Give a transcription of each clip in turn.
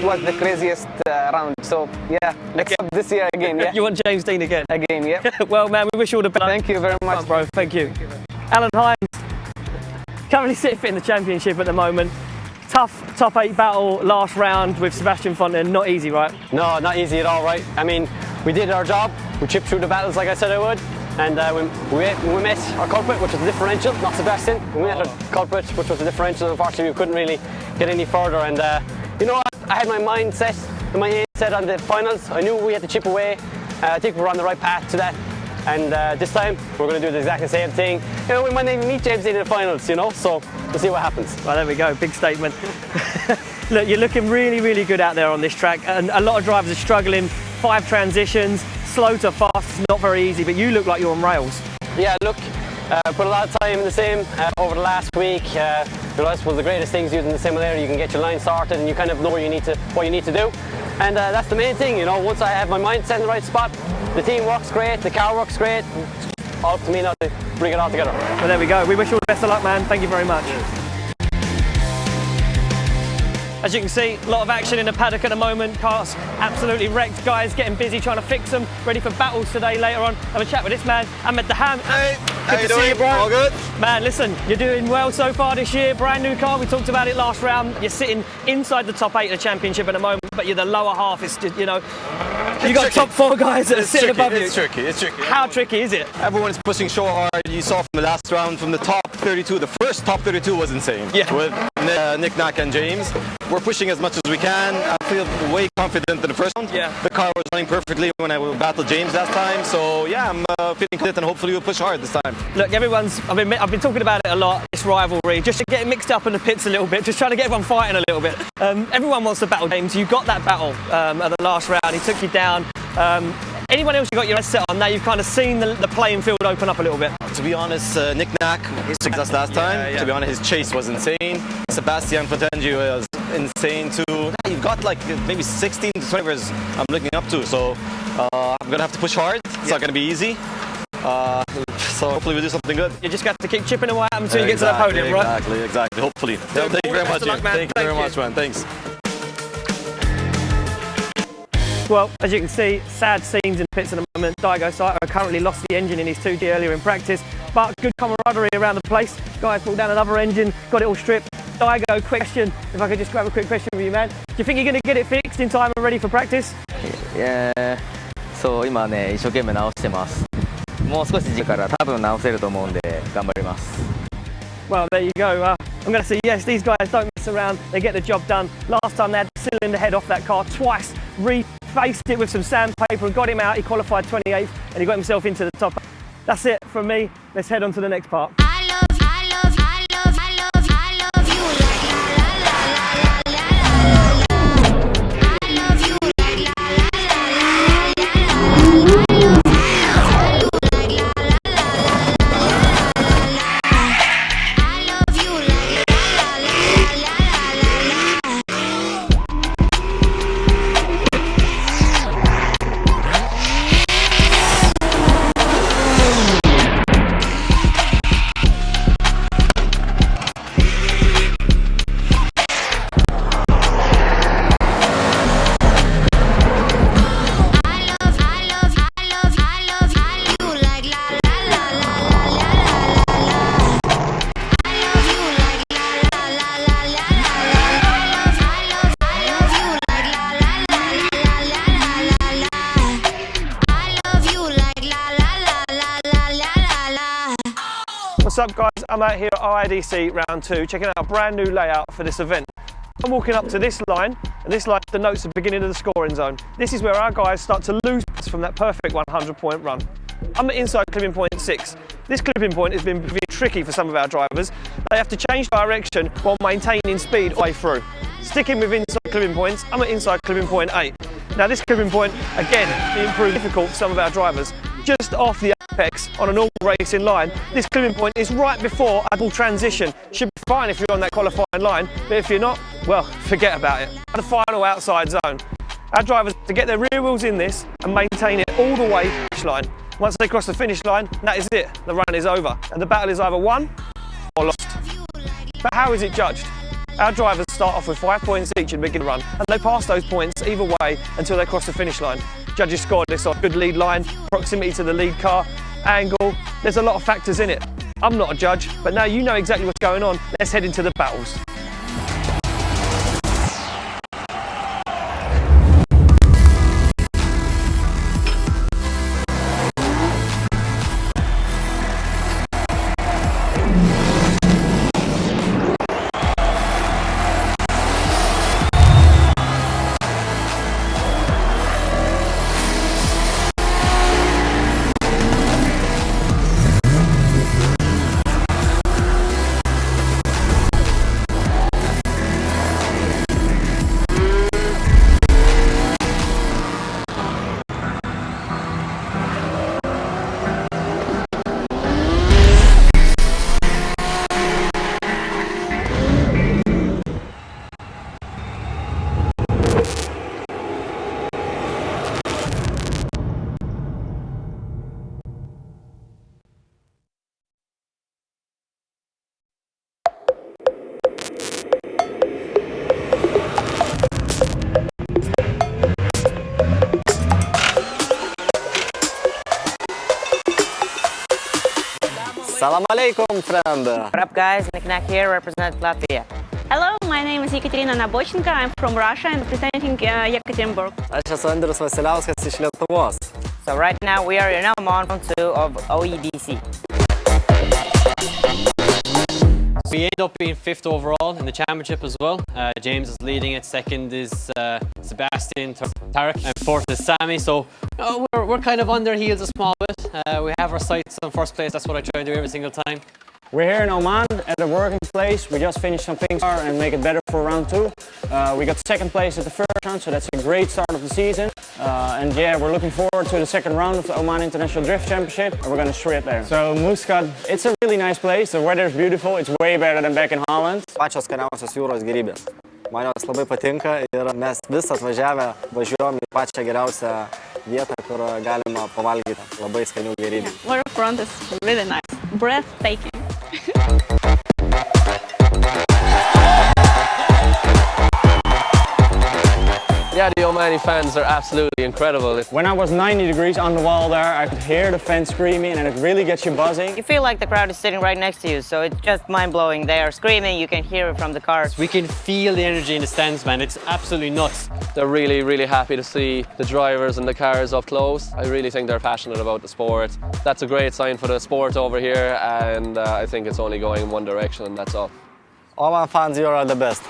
it was the craziest round. So yeah, next up this year again. Yeah. You want James Dean again? Again, yeah. Well, man, we wish you all the best. Thank you very much, bro. Thank you. Alan Hines, currently sitting in the championship at the moment. Tough top 8 battle last round with Sebastian Fontaine. Not easy, right? No, not easy at all, right? I mean, we did our job. We chipped through the battles like I said I would. And we met our culprit, which was the differential, not Sebastian. We met our culprit, which was the differential. Unfortunately, we couldn't really get any further. And you know what? I had my mind set and my aim set on the finals. I knew we had to chip away. I think we were on the right path to that. And this time, we're going to do the exact same thing. You know, we might even meet James in the finals, you know, so we'll see what happens. Well, there we go, big statement. Look, you're looking really, really good out there on this track, and a lot of drivers are struggling. 5 transitions, slow to fast, not very easy, but you look like you're on rails. Yeah, look, put a lot of time in the sim over the last week. You know, I suppose the greatest thing is using the simulator. You can get your line sorted and you kind of know what you need to do. And that's the main thing, you know, once I have my mind set in the right spot, the team works great, the car works great. All up to me now to bring it all together. Well, there we go. We wish you all the best of luck, man. Thank you very much. Cheers. As you can see, a lot of action in the paddock at the moment. Cars absolutely wrecked. Guys getting busy trying to fix them, ready for battles today later on. Have a chat with this man, Ahmed Daham. Hey, good to see you, bro. All good? Man, listen, you're doing well so far this year. Brand new car. We talked about it last round. You're sitting inside the top 8 of the championship at the moment, but you're the lower half. It's just, you know, you got top 4 guys that are sitting above you. It's tricky. How tricky is it? Everyone's pushing so hard. You saw from the last round, from the top 32, the first top 32 was insane. Yeah. With Nick, Knack and James. We're pushing as much as we can. I feel way confident in the first round. Yeah. The car was running perfectly when I battled James last time. So yeah, I'm feeling confident and hopefully we'll push hard this time. Look, I've been talking about it a lot, this rivalry, just to get mixed up in the pits a little bit, just trying to get everyone fighting a little bit. Everyone wants to battle James. You got that battle at the last round. He took you down. Anyone else you got your head set on? Now you've kind of seen the playing field open up a little bit. To be honest, Nick Knack took us last time. To be honest, his chase was insane. Sebastian Fontaine was insane too. You've got like maybe 16 to 20 drivers I'm looking up to. So I'm going to have to push hard. It's not going to be easy. So hopefully we'll do something good. You just got to keep chipping away until you get to that podium, right? Exactly. Hopefully. Thank you very much, man. Thank you very much, man. Thanks. Well, as you can see, sad scenes in the pits at the moment. Daigo Saito currently lost the engine in his 2G earlier in practice, but good camaraderie around the place. Guys pulled down another engine, got it all stripped. Daigo, quick question, if I could just grab a quick question from you, man. Do you think you're going to get it fixed in time and ready for practice? Yeah, そう今ね、一生懸命直してます。もう少し時間から多分直せると思うんで頑張ります。Well, there you go. I'm going to say yes, these guys don't mess around, they get the job done. Last time they had the cylinder head off that car twice, refaced it with some sandpaper and got him out. He qualified 28th and he got himself into the top. That's it from me. Let's head on to the next part. What's up, guys? I'm out here at IDC round 2 checking out a brand new layout for this event. I'm walking up to this line, and this line denotes the beginning of the scoring zone. This is where our guys start to lose from that perfect 100-point run. I'm at inside clipping point 6. This clipping point has been tricky for some of our drivers. They have to change direction while maintaining speed all the way through. Sticking with inside clipping points, I'm at inside clipping point 8. Now this clipping point, again, being proved difficult for some of our drivers. Just off the apex on a normal racing line, this clipping point is right before a full transition. Should be fine if you're on that qualifying line, but if you're not, well, forget about it. The final outside zone. Our drivers have to get their rear wheels in this and maintain it all the way to the finish line. Once they cross the finish line, that is it. The run is over. And the battle is either won or lost. But how is it judged? Our drivers start off with 5 points each in the beginning run, and they pass those points either way until they cross the finish line. Judges score this on good lead line, proximity to the lead car, angle. There's a lot of factors in it. I'm not a judge, but now you know exactly what's going on. Let's head into the battles. Salam alaikum, friend. What up, guys? Knack here, represent Latvia. Hello, my name is Ekaterina Nabochenko. I'm from Russia and representing Yekaterinburg. Aš esu Andrius Vasiliauskas iš Lietuvos. So right now we are in Oman round 2 of OEDC. We end up being 5th overall in the championship as well. James is leading it, 2nd is Sebastian, Tarek, and 4th is Sammy. So we're kind of on their heels a small bit. We have our sights on 1st place. That's what I try and do every single time. We're here in Oman at the working place. We just finished some things and make it better for round 2. We got 2nd place at the 1st round, so that's a great start of the season. And yeah, we're looking forward to the 2nd round of the Oman International Drift Championship, and we're going to shred there. So Muscat, it's a really nice place. The weather is beautiful. It's way better than back in Holland. Pačios skaniausios jūros gėrybės. Man jos labai patinka ir mes vis atvažiavę važiuojam į pačią geriausią vietą, kur galima pavalgyti labai skanių gėrybių. Waterfront is really nice, breathtaking. Yeah, the Omani fans are absolutely incredible. When I was 90 degrees on the wall there, I could hear the fans screaming, and it really gets you buzzing. You feel like the crowd is sitting right next to you, so it's just mind-blowing. They are screaming, you can hear it from the cars. We can feel the energy in the stands, man. It's absolutely nuts. They're really, really happy to see the drivers and the cars up close. I really think they're passionate about the sport. That's a great sign for the sport over here, and I think it's only going in one direction, and that's all. Oman fans, you are the best.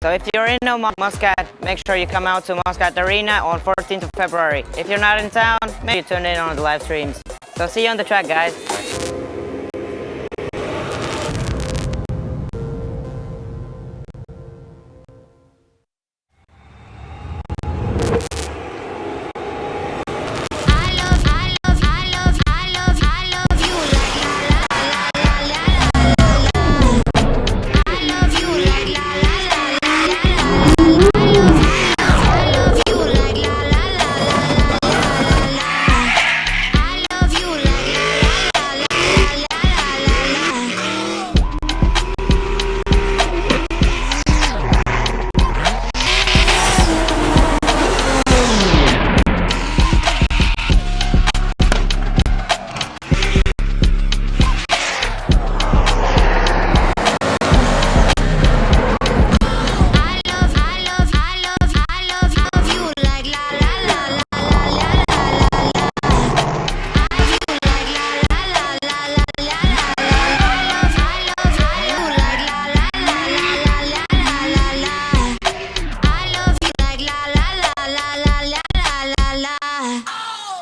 So if you're in Oman, Muscat, make sure you come out to Muscat Arena on 14th of February. If you're not in town, maybe you tune in on the live streams. So see you on the track, guys.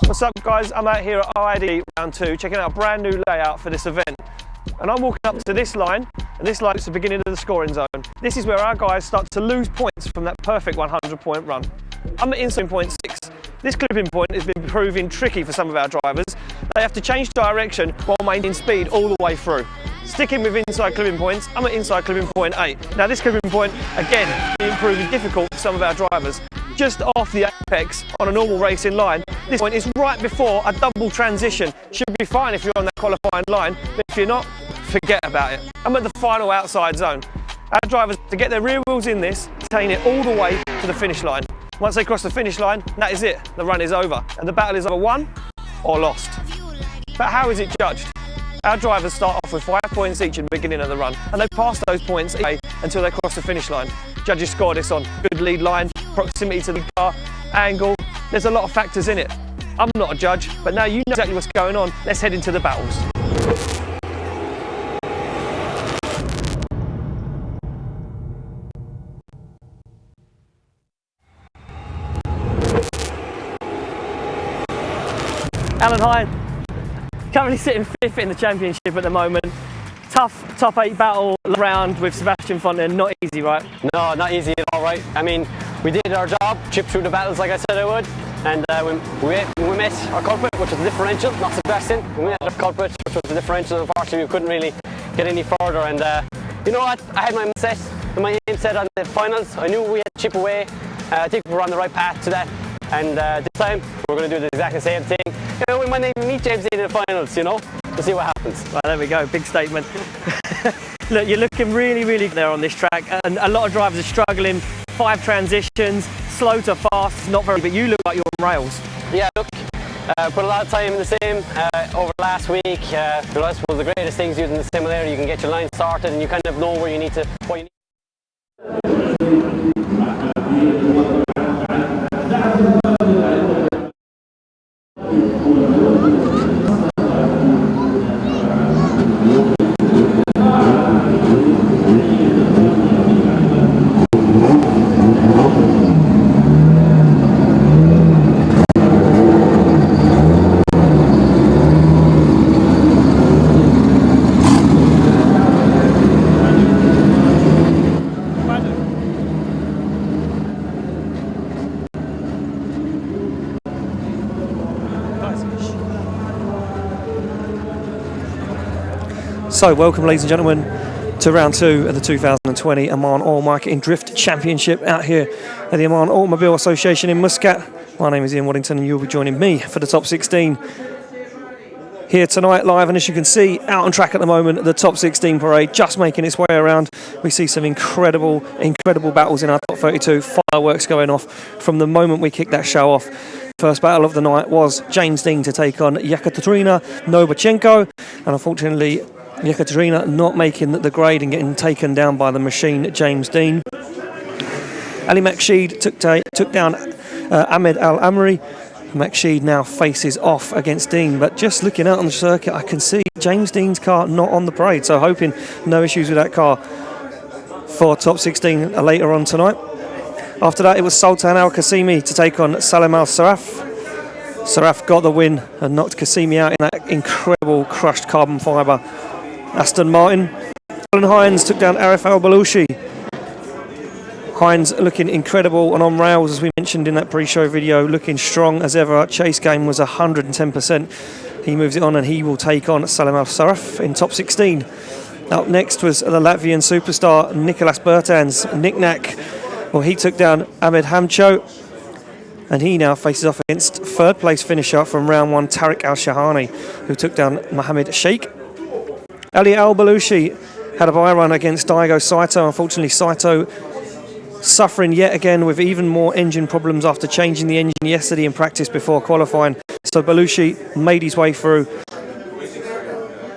What's up, guys? I'm out here at IID round 2 checking out a brand new layout for this event, and I'm walking up to this line, and this line is the beginning of the scoring zone. This is where our guys start to lose points from that perfect 100-point run. I'm at inside point 6. This clipping point has been proving tricky for some of our drivers. They have to change direction while maintaining speed all the way through. Sticking with inside clipping points, I'm at inside clipping point 8. Now this clipping point, again, being proving difficult for some of our drivers. Just off the apex on a normal racing line, this point is right before a double transition. Should be fine if you're on that qualifying line, but if you're not, forget about it. I'm at the final outside zone. Our drivers, to get their rear wheels in this, taking it all the way to the finish line. Once they cross the finish line, that is it. The run is over. And the battle is either won or lost. But how is it judged? Our drivers start off with 5 points each in the beginning of the run, and they pass those points until they cross the finish line. Judges score this on good lead line, proximity to the car, angle. There's a lot of factors in it. I'm not a judge, but now you know exactly what's going on. Let's head into the battles. Alan Hine, currently sitting 5th in the championship at the moment. Tough top 8 battle round with Sebastian Fontaine, not easy, right? No, not easy at all, right? I mean, we did our job, chipped through the battles like I said I would, and we met our culprit, which was the differential, not Sebastian. We met our culprit, which was the differential. Unfortunately, we couldn't really get any further, and you know what? I had my aim set on the finals. I knew we had to chip away. I think we were on the right path to that, and this time we're going to do the exact same thing. You know, we might even meet James Dean in the finals, you know? We'll see what happens. Right, there we go, big statement. Look, you're looking really, really there on this track, and a lot of drivers are struggling. 5 transitions, slow to fast, not very, but you look like you're on rails. Yeah, look, put a lot of time in the sim over last week. I suppose the greatest things using the simulator, you can get your line started and you kind of know where you need to, what you need. So, welcome ladies and gentlemen to round 2 of the 2020 Oman Oil Marketing Drift Championship out here at the Oman Automobile Association in Muscat. My name is Ian Waddington and you'll be joining me for the top 16 here tonight live, and as you can see, out on track at the moment, the top 16 parade just making its way around. We see some incredible battles in our top 32, fireworks going off from the moment we kicked that show off. First battle of the night was James Dean to take on Yekaterina Novachenko, and unfortunately Yekaterina not making the grade and getting taken down by the machine James Dean. Ali Maksheed took down Ahmed Al Amri. Maksheed now faces off against Dean, but just looking out on the circuit I can see James Dean's car not on the parade, so hoping no issues with that car for top 16 later on tonight. After that it was Sultan Al Qasimi to take on Salim Al Saraf. Saraf got the win and knocked Qasimi out in that incredible crushed carbon fibre Aston Martin. Alan Hines took down Arif Al Balushi. Hines looking incredible and on rails, as we mentioned in that pre-show video, looking strong as ever. Chase game was 110%. He moves it on and he will take on Salim Al Saraf in top 16. Up next was the Latvian superstar Nicolas Bertans. Knick-knack. Well, he took down Ahmed Hamcho, and he now faces off against third place finisher from round 1, Tariq Al Shahani, who took down Mohammed Sheikh. Ali Al Balushi had a bye run against Daigo Saito. Unfortunately, Saito suffering yet again with even more engine problems after changing the engine yesterday in practice before qualifying. So Balushi made his way through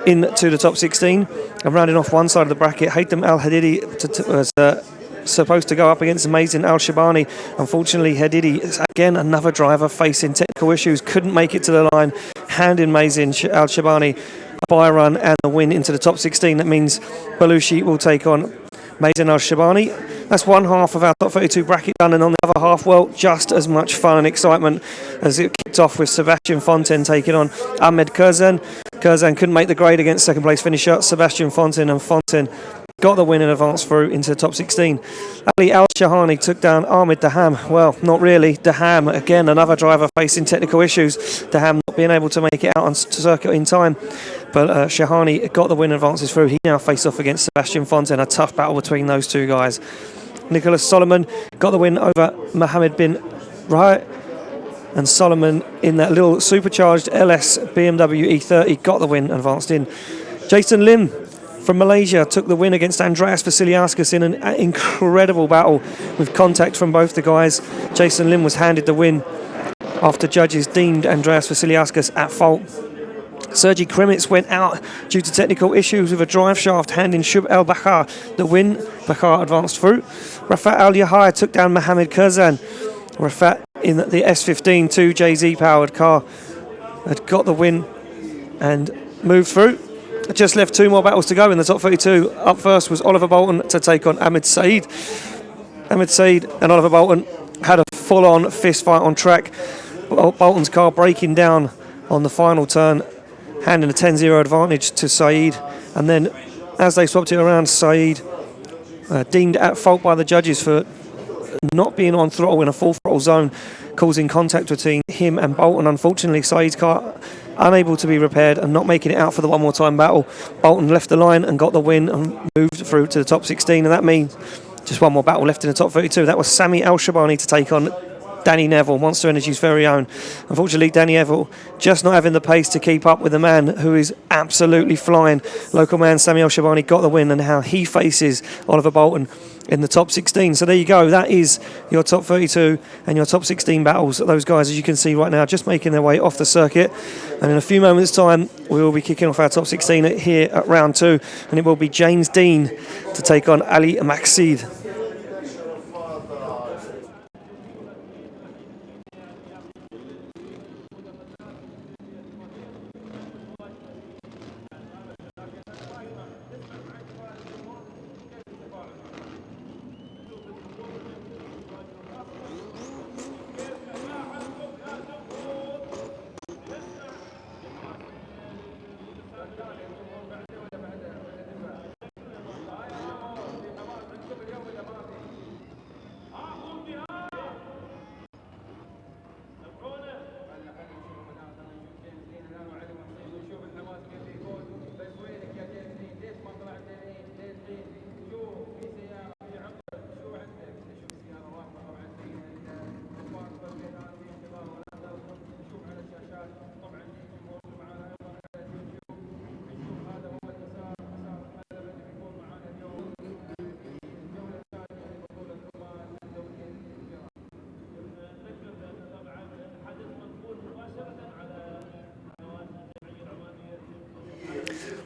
into the top 16. And rounding off one side of the bracket, Haytham Al Hadidi was supposed to go up against Mazin Al Shabani. Unfortunately, Hadidi, again another driver facing technical issues, couldn't make it to the line, handing Mazin Al Shabani a bye run and a win into the top 16. That means Balushi will take on Mazin Al Shabani. That's one half of our top 32 bracket done, and on the other half, well, just as much fun and excitement as it kicked off with Sebastian Fontaine taking on Ahmed Kurzan. Kurzan couldn't make the grade against second place finisher Sebastian Fontaine, and Fontaine got the win and advanced through into the top 16. Ali Al Shahani took down Ahmed Daham. Well, not really. Daham, again, another driver facing technical issues. Daham not being able to make it out on circuit in time. But Shahani got the win, advances through. He now faced off against Sebastian Fontaine. A tough battle between those two guys. Nicholas Solomon got the win over Mohammed bin Rahat. And Solomon in that little supercharged LS BMW E30 got the win, advanced in. Jason Lim from Malaysia took the win against Andreas Vasiliauskas in an incredible battle with contact from both the guys. Jason Lim was handed the win after judges deemed Andreas Vasiliauskas at fault. Sergei Kremitz went out due to technical issues with a drive shaft, handing Shub El Bakhar the win. Bakhar advanced through. Rafat Al Yahya took down Mohamed Kurzan. Rafat in the S15 2JZ powered car had got the win and moved through. Just left two more battles to go in the top 32. Up first was Oliver Bolton to take on Ahmed Saeed. Ahmed Saeed and Oliver Bolton had a full-on fist fight on track. Bolton's car breaking down on the final turn, handing a 10-0 advantage to Saeed. And then as they swapped it around, Saeed deemed at fault by the judges for not being on throttle in a full throttle zone, causing contact between him and Bolton. Unfortunately, Saeed's car unable to be repaired and not making it out for the one more time battle. Bolton left the line and got the win and moved through to the top 16, and that means just one more battle left in the top 32. That was Sami Al-Shabani to take on Danny Neville, Monster Energy's very own. Unfortunately, Danny Neville just not having the pace to keep up with the man who is absolutely flying. Local man Sami Al-Shabani got the win, and how he faces Oliver Bolton in the top 16. So there you go, that is your top 32 and your top 16 battles. Those guys, as you can see right now, just making their way off the circuit, and in a few moments time we will be kicking off our top 16 here at round 2, and it will be James Dean to take on Ali Maxid.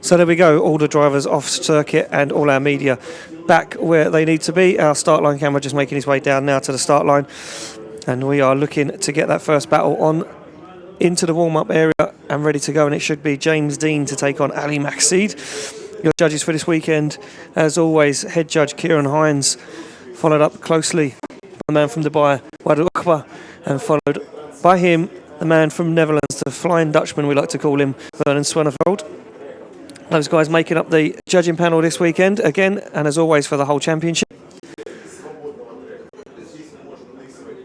So there we go, all the drivers off circuit and all our media back where they need to be. Our start line camera just making his way down now to the start line, and we are looking to get that first battle on into the warm-up area and ready to go, and it should be James Dean to take on Ali Maxid. Your judges for this weekend, as always, head judge Kieran Hines, followed up closely by the man from Dubai, Wadul Akbar, and followed by him, the man from Netherlands, the Flying Dutchman we like to call him, Vernon Sweneveld. Those guys making up the judging panel this weekend again, and as always for the whole championship.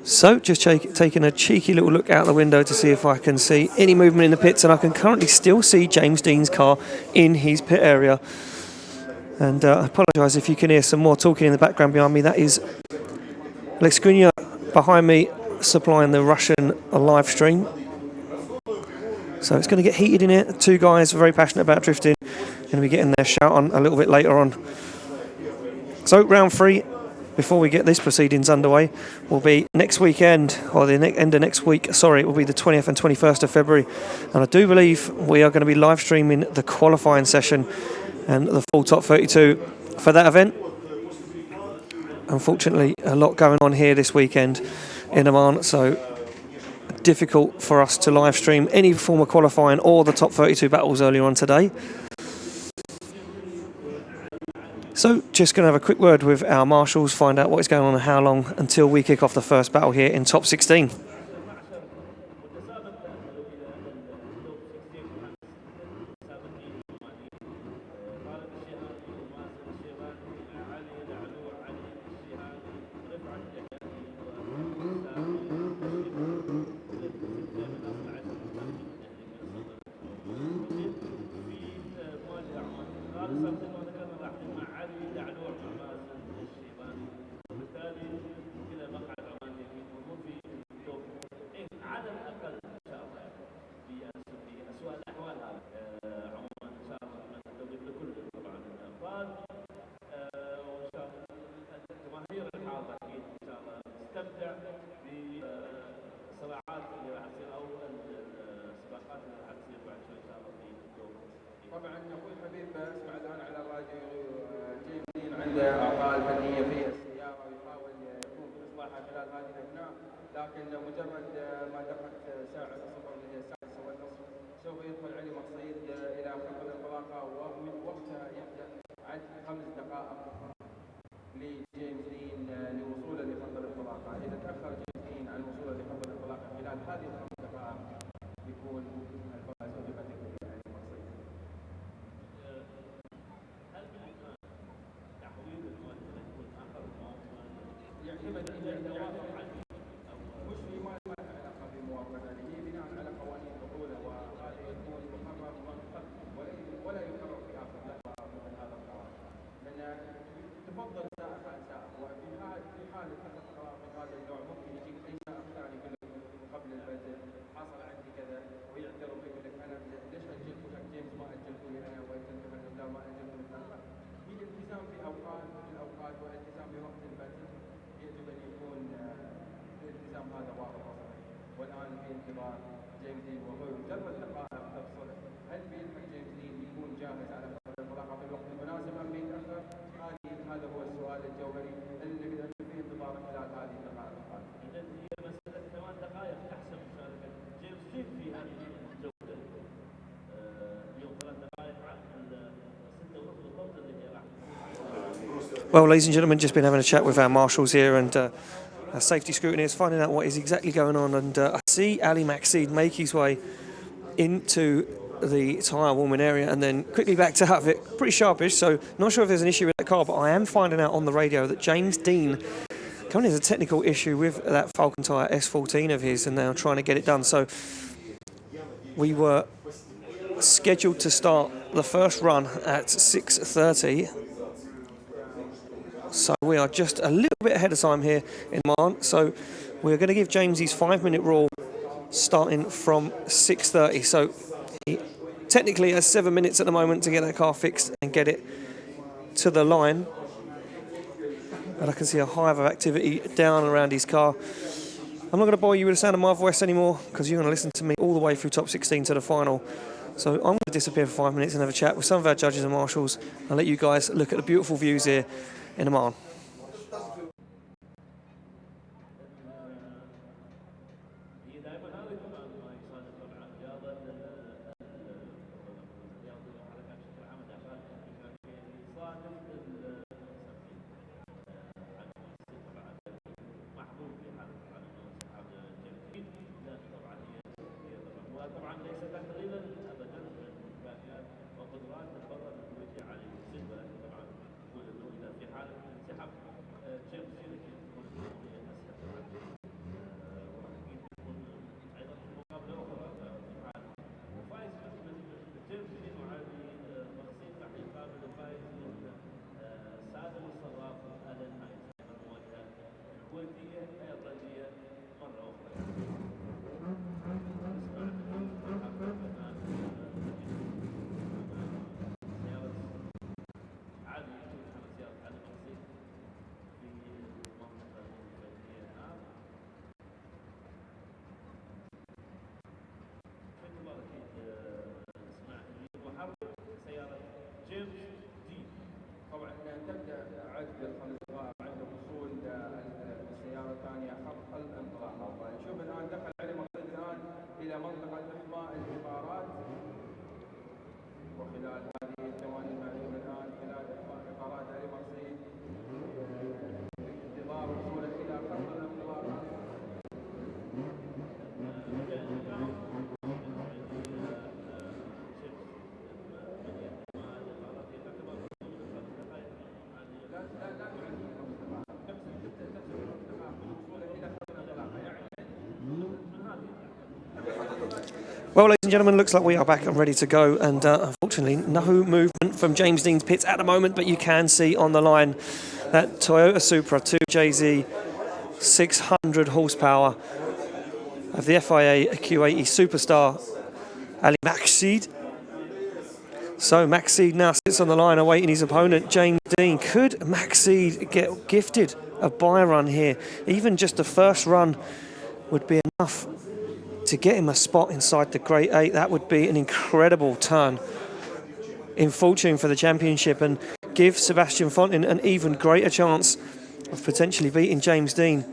So just taking a cheeky little look out the window to see if I can see any movement in the pits, and I can currently still see James Dean's car in his pit area. And I apologise if you can hear some more talking in the background behind me. That is Lexkunia behind me supplying the Russian live stream. So it's going to get heated in here. Two guys very passionate about drifting, going to be getting their shout on a little bit later on. So round 3, before we get this proceedings underway, will be next weekend, or the end of next week, sorry, it will be the 20th and 21st of February. And I do believe we are going to be live streaming the qualifying session and the full top 32 for that event. Unfortunately, a lot going on here this weekend in Oman, so difficult for us to live stream any form of qualifying or the top 32 battles earlier on today. So just going to have a quick word with our marshals, find out what is going on and how long until we kick off the first battle here in top 16. طبعا اخوي حبيب اسمع الان على الراديو جيمس عنده اعطال فنيه في السياره ويحاول يقوم باصلاحها خلال هذه الاثناء، لكن مجرد ما دقت ساعه الصفر اللي هي السادسه والنصف سوف يدخل علي مقصيد الى خط الانطلاقه، ومن وقتها يبدا عد 5 دقائق لجيمس دين لوصوله لخط الانطلاقه. اذا تاخر جيمس دين عن وصوله لخط الانطلاقه خلال هذه ال5 دقائق يكون الفائز بقدر علي مقصيد. يعتمد اذا وافق عليه مش في ما له علاقه بموافقه هذه، هي بناء على قوانين البطوله، وهذا يكون مقرر من قبل ولا يقرر في اخر لحظه مثل هذا القرار، لان تفضل سائق عن سائق، وفي حال اتخذ قرار من هذا النوع ممكن يجيك اي سائق ثاني يقول لك قبل البدء حصل عندي كذا ويعترف يقول لك انا ليش اجلته حق جيمس ما اجلته لي انا، وانت لا ما اجلته لك انا. هي الالتزام في اوقات من الاوقات والالتزام بوقت البدء يجب ان يكون الالتزام هذا واضح وصريح، والان في انتظار جيمس دين وهو مجرد دقائق تفصل هل بيلحق جيمس دين يكون جاهز على خط الانطلاقه في الوقت المناسب ام بيتاخر؟ هذا هو السؤال الجوهري اللي نقدر في انتظاره خلال هذه الدقائق القادمه. اذا هي مساله 8 دقائق تحسم مشاركه جيمس دين في هذه الجوله. اليوم 3 دقائق عن 6 ونص بالضبط اللي هي راح. Well, ladies and gentlemen, just been having a chat with our marshals here, and our safety scrutineers finding out what is exactly going on. And I see Ali Maxid make his way into the tyre warming area and then quickly backed out of it. Pretty sharpish, so not sure if there's an issue with that car, but I am finding out on the radio that James Dean currently has a technical issue with that Falcon tyre S14 of his, and they are trying to get it done. So we were scheduled to start the first run at 6:30. So we are just a little bit ahead of time here in Oman. So we're going to give James his 5-minute rule starting from 6:30. So he technically has 7 minutes at the moment to get that car fixed and get it to the line. And I can see a hive of activity down around his car. I'm not going to bore you with the sound of my voice anymore because you're going to listen to me all the way through top 16 to the final. So I'm going to disappear for 5 minutes and have a chat with some of our judges and marshals and let you guys look at the beautiful views here in Oman. طبعا ليس تقليلا ابدا من كفاءات وقدرات البطل الكويتي علي مقصد، ولكن طبعا نقول انه اذا في حاله انسحاب جيمس دين اكيد تكون الامور اسهل، واكيد تكون ايضا في مقابله اخرى في حال الفائز جيمس دين وعلي مقصد راح يقابل الفائز من سالم الصراف الن هاينز، ايضا مواجهه كويتيه ايرلنديه مره اخرى. طبعا تبدا عد ال5 دقائق عند وصول السياره الثانيه خط الانطلاقه، ونشوف الان دخل علي مقصد الان الى منطقه احماء الاطارات، وخلال هذه الثواني المعلومه الان خلال احماء اطارات علي مقصد انتظار وصوله الى خط الانطلاقه. Well, ladies and gentlemen, looks like we are back and ready to go, and unfortunately no movement from James Dean's pits at the moment, but you can see on the line that Toyota Supra 2JZ 600 horsepower of the FIA Q80 Superstar Ali Maxid. So Maxid now sits on the line awaiting his opponent, James Dean. Could Maxid get gifted a bye run here? Even just the first run would be enough to get him a spot inside the Great Eight. That would be an incredible turn in fortune for the championship and give Sebastian Fontaine an even greater chance of potentially beating James Dean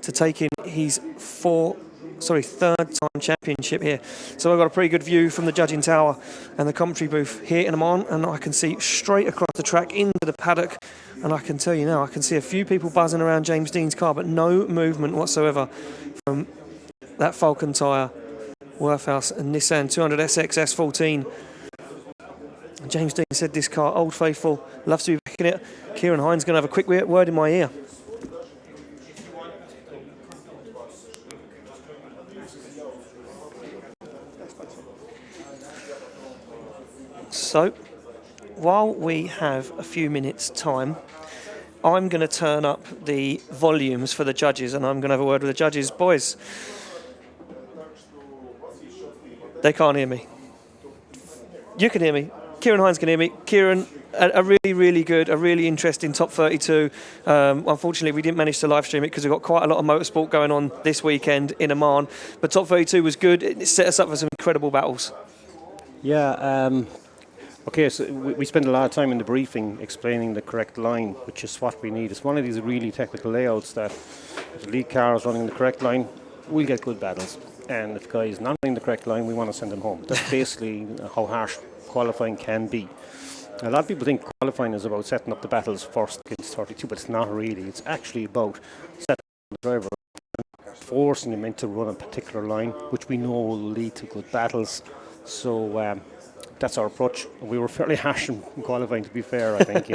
to take in his third time championship here. So I've got a pretty good view from the judging tower and the commentary booth here in Oman, and I can see straight across the track into the paddock, and I can tell you now, I can see a few people buzzing around James Dean's car, but no movement whatsoever from that Falcon Tyre Worthhouse and Nissan 200 SX S14. James Dean said this car, Old Faithful, loves to be back in it. Kieran Hines going to have a quick word in my ear. So, while we have a few minutes' time, I'm going to turn up the volumes for the judges, and I'm going to have a word with the judges. Boys, they can't hear me. You can hear me. Kieran Hines can hear me. Kieran, a really good, a really interesting top 32. Unfortunately, we didn't manage to live stream it because we've got quite a lot of motorsport going on this weekend in Oman. But top 32 was good. It set us up for some incredible battles. Yeah. Okay, so we spend a lot of time in the briefing explaining the correct line, which is what we need. It's one of these really technical layouts that if the lead car is running the correct line, we'll get good battles. And if the guy is not running the correct line, we want to send him home. That's basically how harsh qualifying can be. A lot of people think qualifying is about setting up the battles first against 32, but it's not really. It's actually about setting up the driver and forcing him into run a particular line, which we know will lead to good battles. So that's our approach. We were fairly harsh in qualifying, to be fair, I think,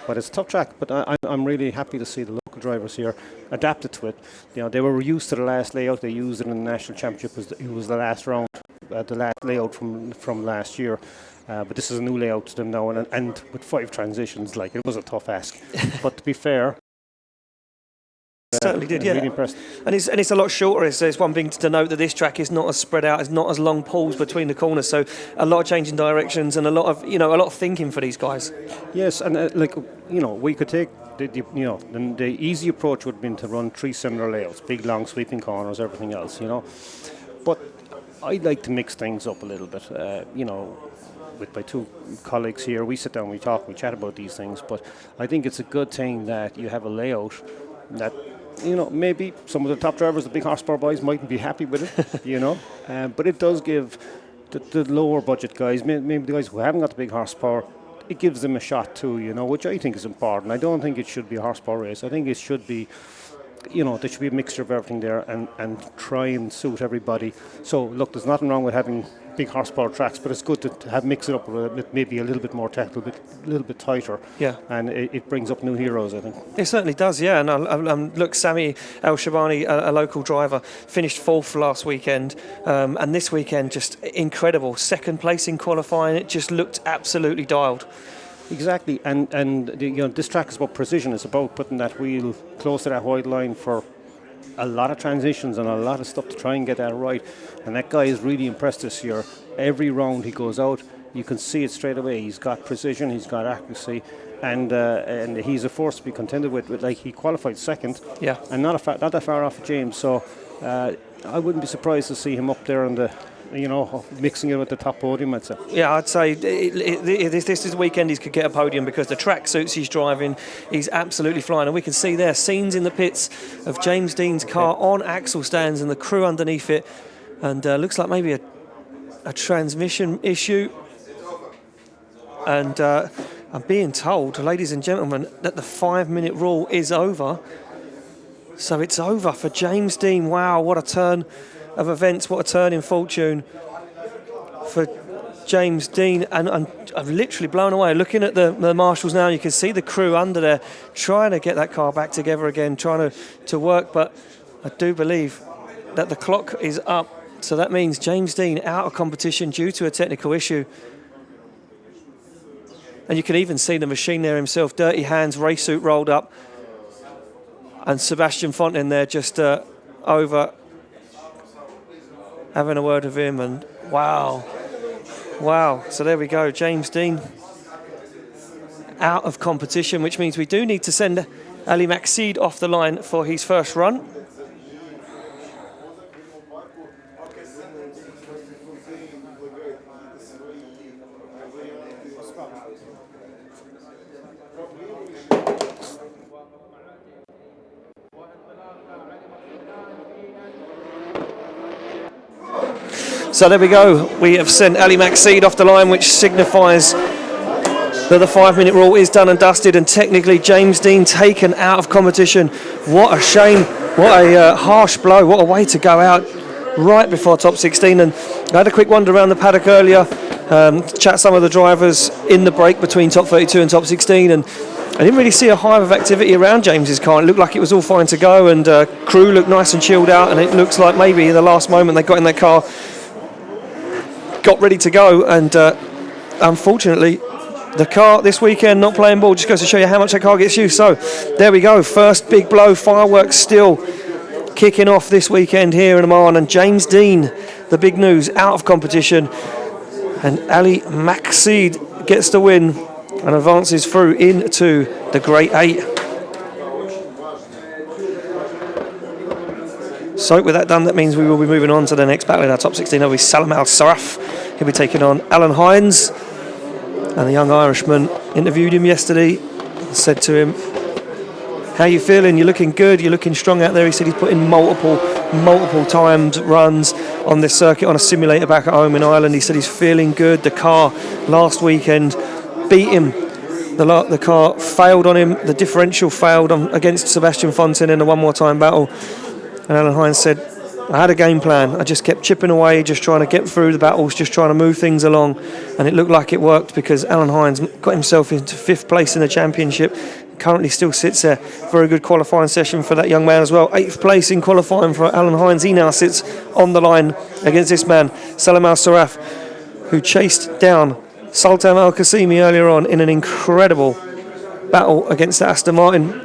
But it's a tough track. But I'm really happy to see the local drivers here adapted to it. They were used to the last layout. They used it in the national championship. It was the last round, the last layout from last year. But this is a new layout to them now, and with 5 transitions, it was a tough ask. But to be fair, certainly did, yeah. Really impressed. And it's a lot shorter. It's one thing to note that this track is not as spread out, it's not as long pulls between the corners. So a lot of changing directions and a lot of thinking for these guys. Yes, and we could take the easy approach would have been to run 3 similar layouts, big long sweeping corners, everything else, But I'd like to mix things up a little bit, with my 2 colleagues here. We sit down, we talk, we chat about these things. But I think it's a good thing that you have a layout that, maybe some of the top drivers, the big horsepower boys, mightn't be happy with it, but it does give the lower budget guys, maybe the guys who haven't got the big horsepower, it gives them a shot too, which I think is important. I don't think it should be a horsepower race. I think it should be, there should be a mixture of everything there and try and suit everybody. So, look, there's nothing wrong with having big horsepower tracks, but it's good to mix it up with maybe a little bit more technical, a little bit tighter. Yeah. And it brings up new heroes, I think. It certainly does, yeah. And look, Sami El-Shabani, a local driver, finished 4th last weekend, and this weekend just incredible. 2nd place in qualifying. It just looked absolutely dialed. Exactly, and this track is about precision. It's about putting that wheel close to that white line for a lot of transitions and a lot of stuff to try and get that right. And that guy is really impressed this year. Every round he goes out, you can see it straight away. He's got precision, he's got accuracy, and he's a force to be contended with. He qualified 2nd, yeah, and not that far off of James. So I wouldn't be surprised to see him up there on the, mixing it with the top podium, I'd say. Yeah, I'd say this is the weekend he could get a podium because the track suits he's driving. He's absolutely flying. And we can see there scenes in the pits of James Dean's car on axle stands and the crew underneath it. And looks like maybe a transmission issue. And I'm being told, ladies and gentlemen, that the 5-minute rule is over. So it's over for James Dean. Wow, what a turn of events, what a turn in fortune for James Dean. And I'm literally blown away. Looking at the marshals now, you can see the crew under there trying to get that car back together again, trying to work. But I do believe that the clock is up. So that means James Dean out of competition due to a technical issue. And you can even see the machine there himself, dirty hands, race suit rolled up. And Sebastian Fontaine there just over having a word with him, and wow. So there we go, James Dean out of competition, which means we do need to send Ali Maxid off the line for his first run. So there we go. We have sent Ali Maxid off the line, which signifies that the 5-minute rule is done and dusted, and technically James Dean taken out of competition. What a shame. What a harsh blow. What a way to go out right before top 16. And I had a quick wander around the paddock earlier, chat some of the drivers in the break between top 32 and top 16, and I didn't really see a hive of activity around James's car. It looked like it was all fine to go, and crew looked nice and chilled out, and it looks like maybe in the last moment they got in their car, got ready to go, and unfortunately the car this weekend not playing ball just goes to show you how much that car gets used. So there we go, first big blow, fireworks still kicking off this weekend here in Oman, and James Dean, the big news, out of competition, and Ali Maxid gets the win and advances through into the Great 8. So with that done, that means we will be moving on to the next battle in our top 16. It'll be Salam Al Saraf. He'll be taking on Alan Hines. And the young Irishman interviewed him yesterday and said to him, how you feeling? You're looking good, you're looking strong out there. He said he's put in multiple timed runs on this circuit on a simulator back at home in Ireland. He said he's feeling good. The car last weekend beat him. The car failed on him. The differential failed against Sebastian Fontaine in a one more time battle. And Alan Hines said, I had a game plan. I just kept chipping away, just trying to get through the battles, just trying to move things along. And it looked like it worked because Alan Hines got himself into 5th place in the championship. Currently still sits there. Very good qualifying session for that young man as well. 8th place in qualifying for Alan Hines. He now sits on the line against this man, Salam Al Saraf, who chased down Sultan Al Qasimi earlier on in an incredible battle against the Aston Martin.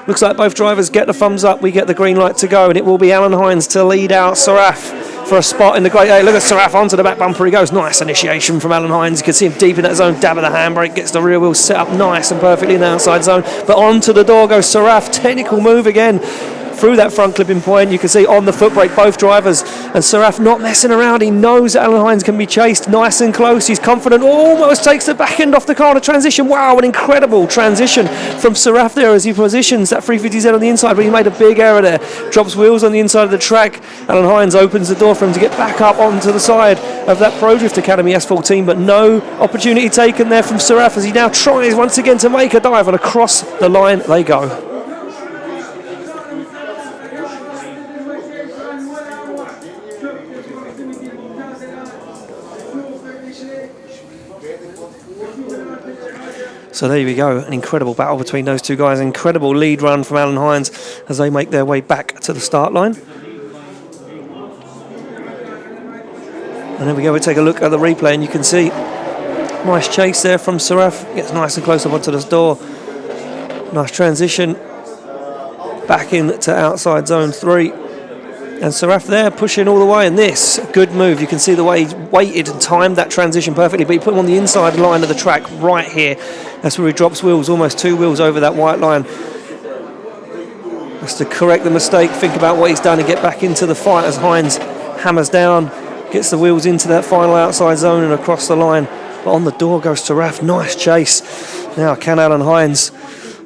Looks like both drivers get the thumbs up. We get the green light to go, and it will be Alan Hines to lead out Saraf for a spot in the Great 8. Look at Saraf onto the back bumper. He goes. Nice initiation from Alan Hines. You can see him deep in that zone. Dab of the handbrake. Gets the rear wheel set up nice and perfectly in the outside zone. But onto the door goes Saraf. Technical move again. Through that front clipping point, you can see on the foot brake both drivers, and Saraf not messing around. He knows that Alan Hines can be chased nice and close. He's confident, almost takes the back end off the car to transition. Wow, an incredible transition from Saraf there as he positions that 350Z on the inside, but he made a big error there. Drops wheels on the inside of the track. Alan Hines opens the door for him to get back up onto the side of that Pro Drift Academy S14, but no opportunity taken there from Saraf as he now tries once again to make a dive, and across the line they go. So there we go, an incredible battle between those two guys, incredible lead run from Alan Hines as they make their way back to the start line. And there we go, we take a look at the replay and you can see nice chase there from Saraf, gets nice and close up onto the door. Nice transition back into outside zone 3. And Saraf there pushing all the way, and this, good move. You can see the way he waited and timed that transition perfectly, but he put him on the inside line of the track right here. That's where he drops wheels, almost 2 wheels over that white line. That's to correct the mistake, think about what he's done and get back into the fight as Hines hammers down, gets the wheels into that final outside zone and across the line. But on the door goes Saraf, nice chase. Now can Alan Hines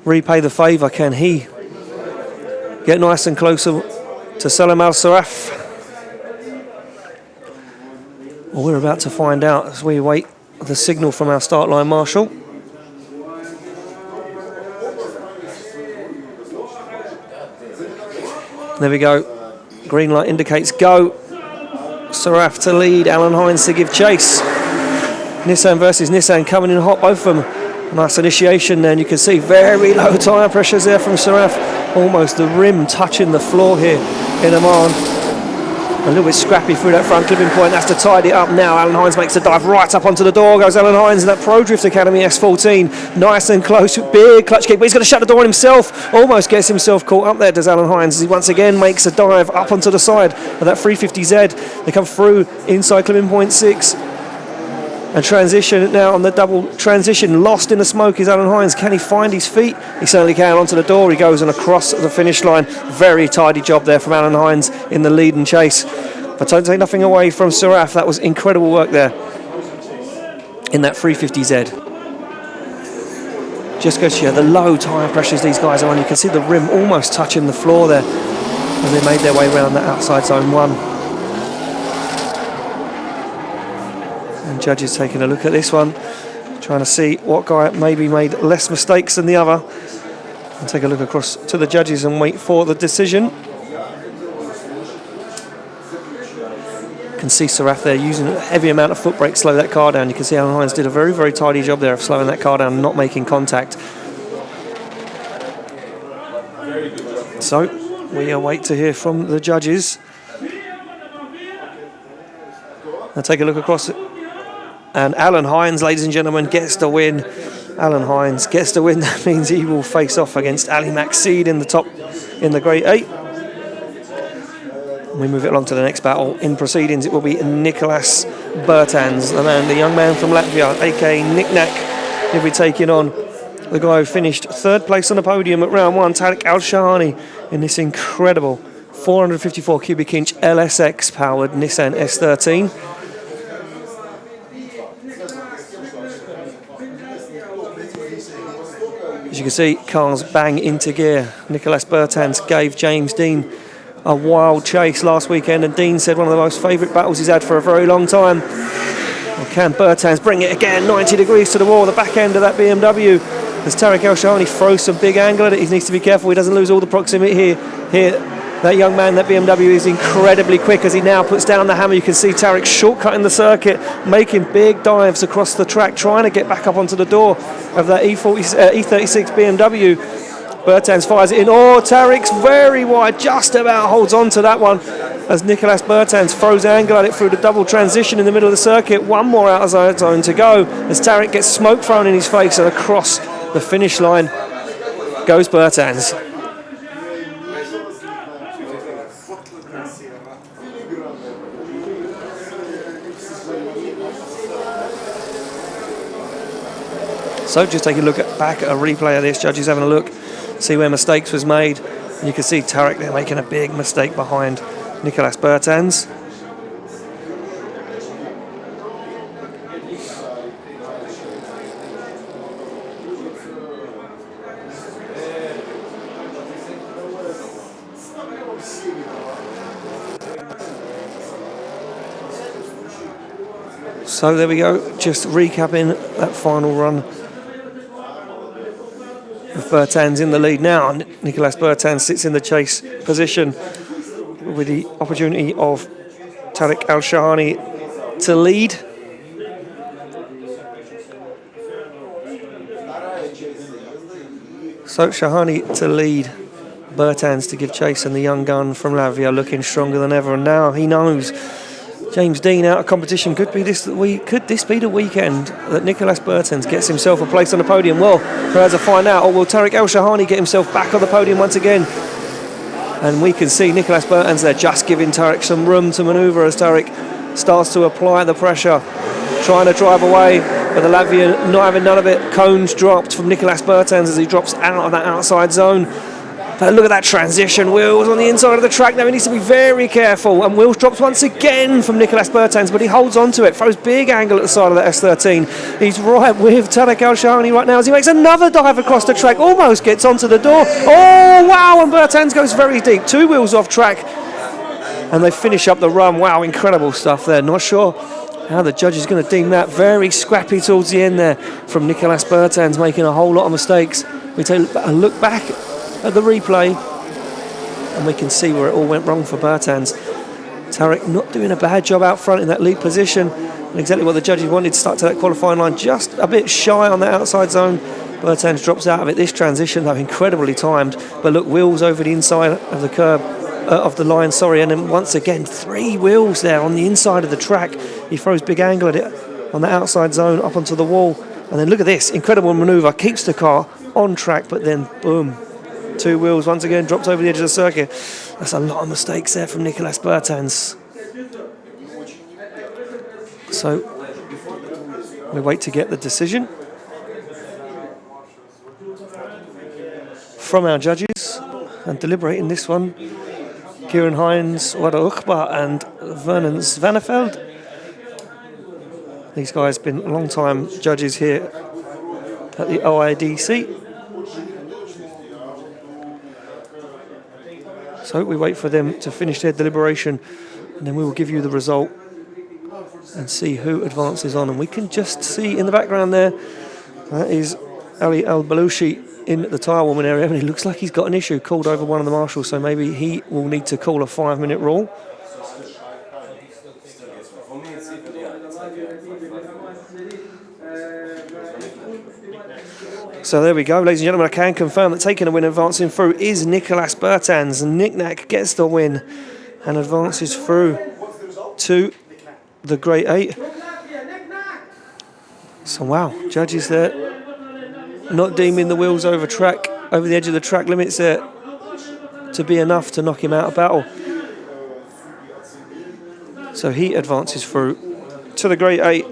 repay the favour? Can he get nice and closer to Salam Al Saraf? Well, we're about to find out as we wait the signal from our start line marshal. There we go. Green light indicates go. Saraf to lead, Alan Hines to give chase. Nissan versus Nissan coming in hot, both of them. Nice initiation there, and you can see very low tyre pressures there from Saraf. Almost the rim touching the floor here in Oman. A little bit scrappy through that front clipping point. That's to tidy it up now. Alan Hines makes a dive right up onto the door. Goes Alan Hines in that Pro Drift Academy S14. Nice and close. Big clutch kick, but he's going to shut the door on himself. Almost gets himself caught up there, does Alan Hines, as he once again makes a dive up onto the side of that 350Z. They come through inside clipping point 6. And transition now on the double transition. Lost in the smoke is Alan Hines. Can he find his feet? He certainly can. Onto the door he goes and across the finish line. Very tidy job there from Alan Hines in the lead and chase. But don't take nothing away from Saraf. That was incredible work there in that 350Z. Just goes to show the low tyre pressures these guys are on. You can see the rim almost touching the floor there as they made their way around that outside zone 1. And judges taking a look at this one, trying to see what guy maybe made less mistakes than the other. And take a look across to the judges and wait for the decision. You can see Saraf there using a heavy amount of foot brake to slow that car down. You can see Alan Hines did a very, very tidy job there of slowing that car down and not making contact. So we await to hear from the judges. Now take a look across it. And Alan Hines, ladies and gentlemen, gets the win. Alan Hines gets the win. That means he will face off against Ali Maxid in the top in the Grade 8. We move it along to the next battle. In proceedings, it will be Nicolas Bertans, the young man from Latvia, aka Nick Nack. He'll be taking on the guy who finished 3rd place on the podium at round 1, Tariq Al-Shahani, in this incredible 454 cubic inch LSX powered Nissan S13. As you can see, cars bang into gear. Nicolas Bertans gave James Dean a wild chase last weekend, and Dean said one of the most favourite battles he's had for a very long time. Well, can Bertans bring it again? 90 degrees to the wall, the back end of that BMW. As Tariq El-Shahani throws some big angle at it, he needs to be careful he doesn't lose all the proximity here. That young man, that BMW, is incredibly quick as he now puts down the hammer. You can see Tariq shortcutting the circuit, making big dives across the track, trying to get back up onto the door of that E36 BMW. Bertans fires it in. Oh, Tariq's very wide, just about holds on to that one as Nicolas Bertans throws angle at it through the double transition in the middle of the circuit. One more outside zone to go as Tariq gets smoke thrown in his face, and across the finish line goes Bertans. So just take a look back at a replay of this. Judges having a look, see where mistakes was made. And you can see Tariq there making a big mistake behind Nicolas Bertans. So there we go, just recapping that final run. Bertans in the lead now. Nicolas Bertans sits in the chase position with the opportunity of Tariq Al-Shahani to lead. So Shahani to lead, Bertans to give chase, and the young gun from Latvia looking stronger than ever. And now he knows James Dean out of competition. Could this be the weekend that Nicolas Bertans gets himself a place on the podium? Well, we're about to find out. Or will Tariq El-Shahani get himself back on the podium once again? And we can see Nicolas Bertans there just giving Tariq some room to manoeuvre as Tariq starts to apply the pressure, trying to drive away, but the Latvian not having none of it. Cones dropped from Nicolas Bertans as he drops out of that outside zone. But look at that transition. Wheels on the inside of the track. Now he needs to be very careful. And Wheels drops once again from Nicolas Bertans, but he holds on to it. Throws big angle at the side of the S13. He's right with Tariq El-Shahani right now as he makes another dive across the track. Almost gets onto the door. Oh, wow. And Bertans goes very deep. 2 wheels off track. And they finish up the run. Wow, incredible stuff there. Not sure how the judge is going to deem that. Very scrappy towards the end there from Nicolas Bertans, making a whole lot of mistakes. We take a look back at the replay and we can see where it all went wrong for Bertans. Tariq not doing a bad job out front in that lead position, and exactly what the judges wanted to start to that qualifying line, just a bit shy on the outside zone. Bertans drops out of it. This transition though incredibly timed, but look, wheels over the inside of the curb of the line, and then once again 3 wheels there on the inside of the track. He throws big angle at it on the outside zone up onto the wall, and then look at this incredible maneuver, keeps the car on track, but then boom, 2 wheels once again dropped over the edge of the circuit. That's a lot of mistakes there from Nicolas Bertans. So we wait to get the decision from our judges and deliberating this one. Kieran Hines, Wada Ukhba and Vernon Svanefeld. These guys have been long-time judges here at the OIDC. So we wait for them to finish their deliberation and then we will give you the result and see who advances on. And we can just see in the background there, that is Ali Al-Balushi in the tyre woman area, and he looks like he's got an issue called over one of the marshals, so maybe he will need to call a 5-minute rule. So there we go, ladies and gentlemen. I can confirm that taking a win, advancing through, is Nicolas Bertans. Knick-Knack gets the win and advances through to the Grade 8. So wow, judges there not deeming the wheels over the edge of the track limits there to be enough to knock him out of battle. So he advances through to the Grade 8.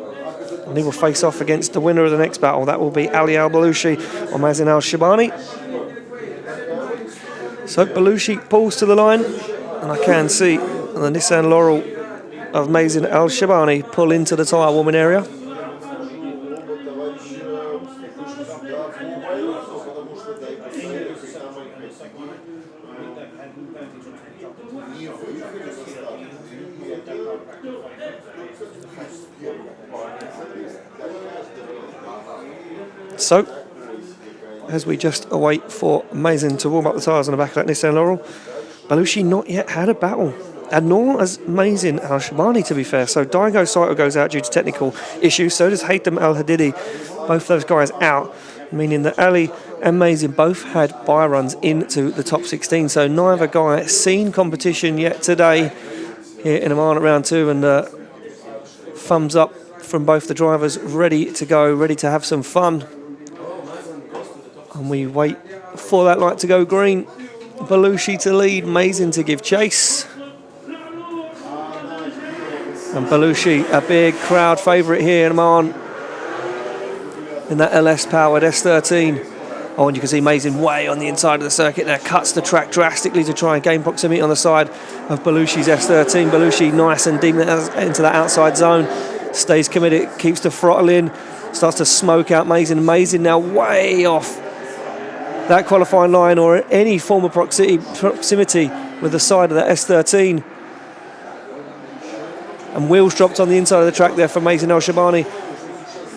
And he will face off against the winner of the next battle. That will be Ali Al-Balushi or Mazin Al-Shibani. So Balushi pulls to the line, and I can see the Nissan Laurel of Mazin Al-Shibani pull into the tyre woman area. So, as we just await for Mazin to warm up the tyres on the back of that Nissan Laurel, Balushi not yet had a battle, and nor has Mazin Al-Shibani, to be fair. So Daigo Saito goes out due to technical issues, so does Haytham Al-Hadidi. Both those guys out, meaning that Ali and Mazin both had bye runs into the top 16, so neither guy has seen competition yet today here in Oman at round 2, and thumbs up from both the drivers, ready to go, ready to have some fun. And we wait for that light to go green. Balushi to lead, Mazin to give chase. And Balushi, a big crowd favourite here in Oman, in that LS-powered S13. Oh, and you can see Mazin way on the inside of the circuit there, cuts the track drastically to try and gain proximity on the side of Balushi's S13. Balushi nice and deep into that outside zone, stays committed, keeps the throttle in, starts to smoke out Mazin. Mazin now way off that qualifying line or any form of proximity with the side of that S13. And wheels dropped on the inside of the track there for Mazin Al-Shibani,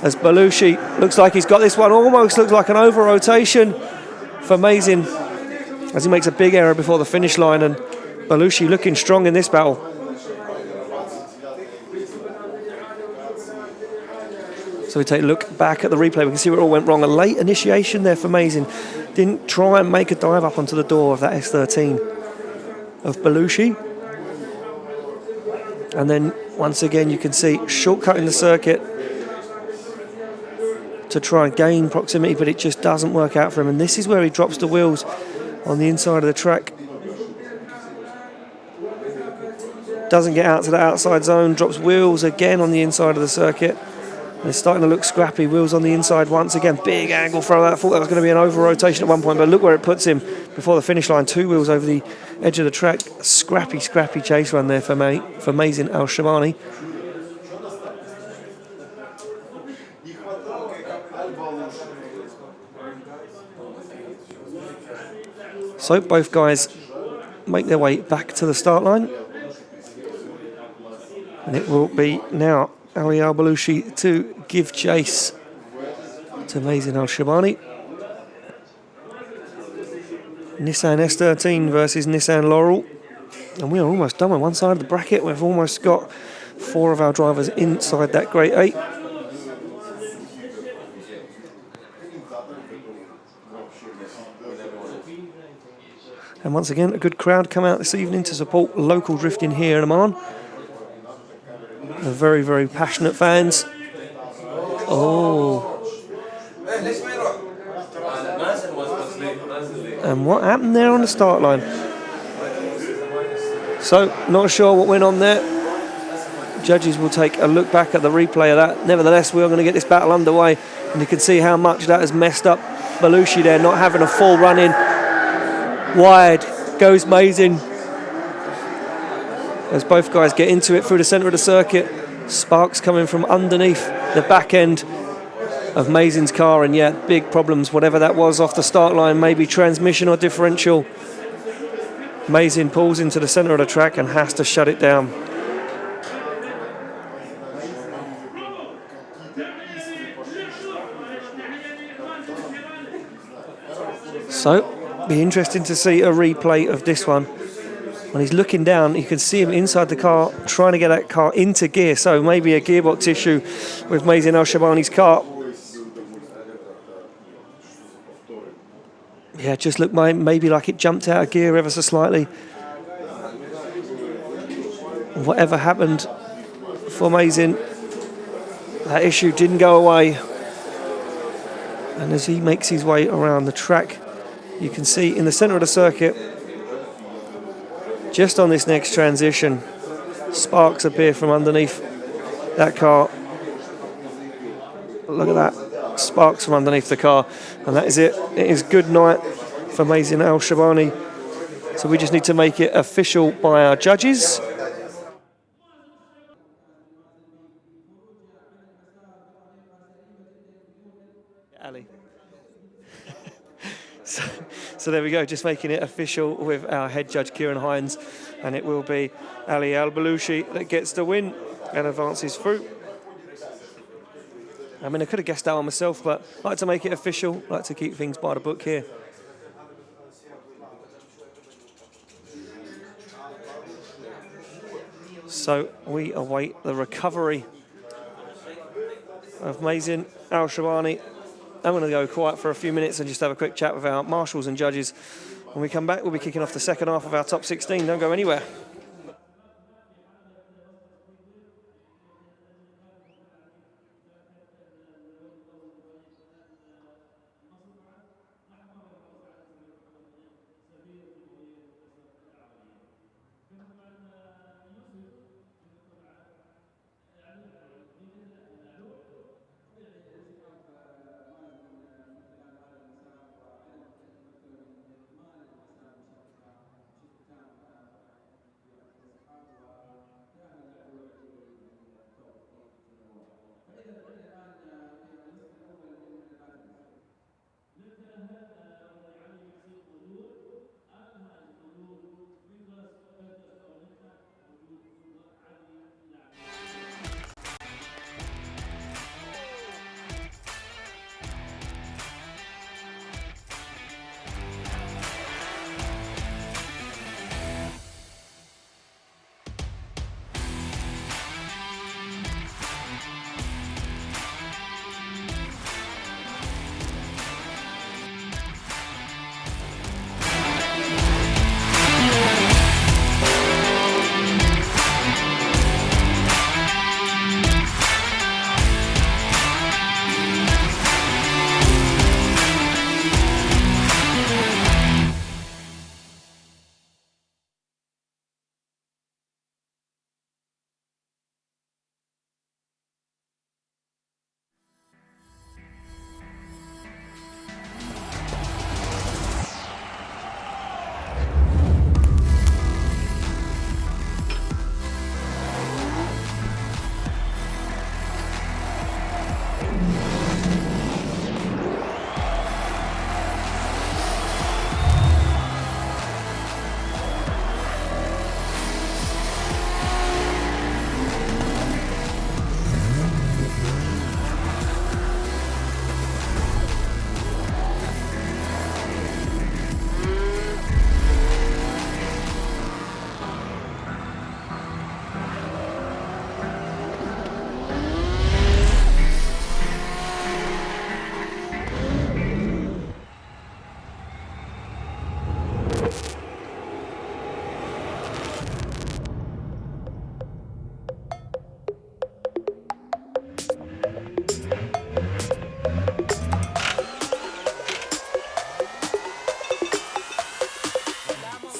as Balushi looks like he's got this one. Almost looks like an over rotation for Mazin as he makes a big error before the finish line, and Balushi looking strong in this battle. So we take a look back at the replay. We can see where it all went wrong. A late initiation there for Mazin. Didn't try and make a dive up onto the door of that S13 of Balushi. And then once again you can see shortcutting the circuit to try and gain proximity, but it just doesn't work out for him. And this is where he drops the wheels on the inside of the track. Doesn't get out to the outside zone, drops wheels again on the inside of the circuit. And it's starting to look scrappy. Wheels on the inside once again. Big angle throw. I thought that was going to be an over rotation at one point, but look where it puts him before the finish line. 2 wheels over the edge of the track. Scrappy chase run there for Mazin Al-Shibani. So both guys make their way back to the start line. And it will be now Ali Al-Balushi to give chase to Mazin Al-Shibani. Nissan S13 versus Nissan Laurel. And we are almost done with one side of the bracket. We've almost got 4 of our drivers inside that Grade 8. And once again, a good crowd come out this evening to support local drifting here in Oman. They're very, very passionate fans. Oh. And what happened there on the start line? So, not sure what went on there. Judges will take a look back at the replay of that. Nevertheless, we are going to get this battle underway. And you can see how much that has messed up Balushi there, not having a full run in. Wide goes Mazin. as both guys get into it through the centre of the circuit. Sparks coming from underneath the back end of Mazin's car, and yeah, big problems, whatever that was off the start line, maybe transmission or differential. Mazin pulls into the centre of the track and has to shut it down. So, be interesting to see a replay of this one. When he's looking down, you can see him inside the car, trying to get that car into gear. So maybe a gearbox issue with Mazin Al-Shabani's car. Yeah, just looked maybe like it jumped out of gear ever so slightly. Whatever happened for Mazin, that issue didn't go away. And as he makes his way around the track, you can see in the centre of the circuit, just on this next transition, sparks appear from underneath that car. Look at that, sparks from underneath the car, and that is it. It is good night for Mazin Al-Shabani. So we just need to make it official by our judges. Ali. So there we go, just making it official with our head judge Kieran Hines, and it will be Ali Al-Balushi that gets the win and advances through. I mean, I could have guessed that one myself, but I like to make it official, I like to keep things by the book here. So we await the recovery of Mazin Al-Shabani. I'm going to go quiet for a few minutes and just have a quick chat with our marshals and judges. When we come back, we'll be kicking off the second half of our top 16. Don't go anywhere.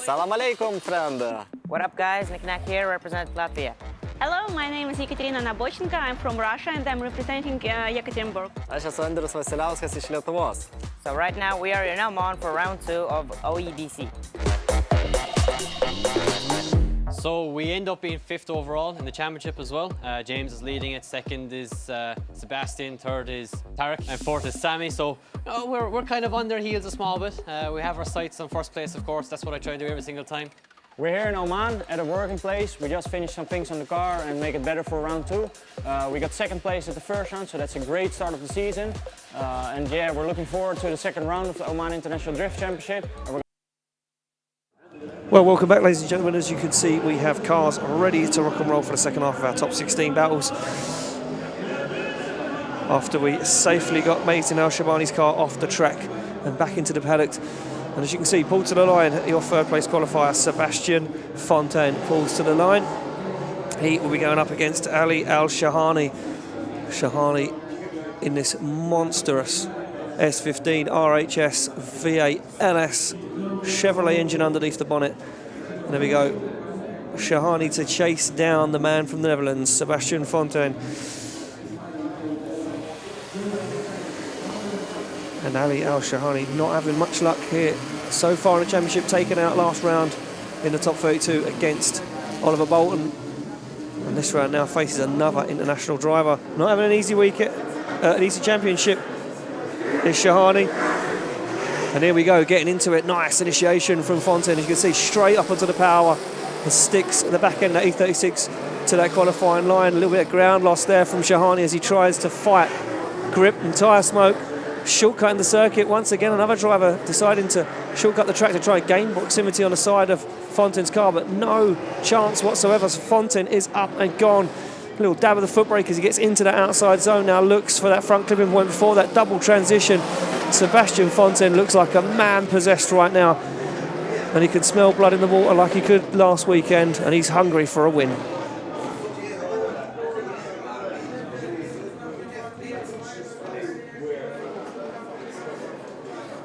Salam alaikum, friend. What up, guys? Nick here, represent Latvia. Hello, my name is Ekaterina Nabochenko. I'm from Russia and I'm representing Yekaterinburg. So right now we are in Oman for round 2 of OEDC. So we end up being 5th overall in the championship as well. James is leading it, 2nd is Sebastian, 3rd is Tarek, and 4th is Sammy. So we're kind of on their heels a small bit. We have our sights on 1st place, of course. That's what I try to do every single time. We're here in Oman at a working place. We just finished some things on the car and make it better for round 2. We got 2nd place at the first round, so that's a great start of the season. And yeah, we're looking forward to the 2nd round of the Oman International Drift Championship. Well, welcome back, ladies and gentlemen. As you can see, we have cars ready to rock and roll for the second half of our top 16 battles. After we safely got Mazen Al Shabani's car off the track and back into the paddock. And as you can see, pulled to the line, your 3rd place qualifier, Sebastian Fontaine, pulls to the line. He will be going up against Ali Al Shahani. Shahani in this monstrous S15 RHS V8 LS Chevrolet engine underneath the bonnet. And there we go. Shahani to chase down the man from the Netherlands, Sebastian Fontaine. And Ali Al Shahani not having much luck here so far in the championship, taken out last round in the top 32 against Oliver Bolton. And this round now faces another international driver. Not having an easy week at an easy championship is Shahani. And here we go, getting into it. Nice initiation from Fontaine. As you can see, straight up onto the power and sticks at the back end of E36 to that qualifying line. A little bit of ground loss there from Shahani as he tries to fight grip and tyre smoke. Shortcutting the circuit. Once again, another driver deciding to shortcut the track to try and gain proximity on the side of Fontaine's car, but no chance whatsoever. So Fontaine is up and gone. A little dab of the foot brake as he gets into that outside zone. Now looks for that front clipping point before that double transition. Sebastian Fontaine looks like a man possessed right now, and he can smell blood in the water like he could last weekend, and he's hungry for a win.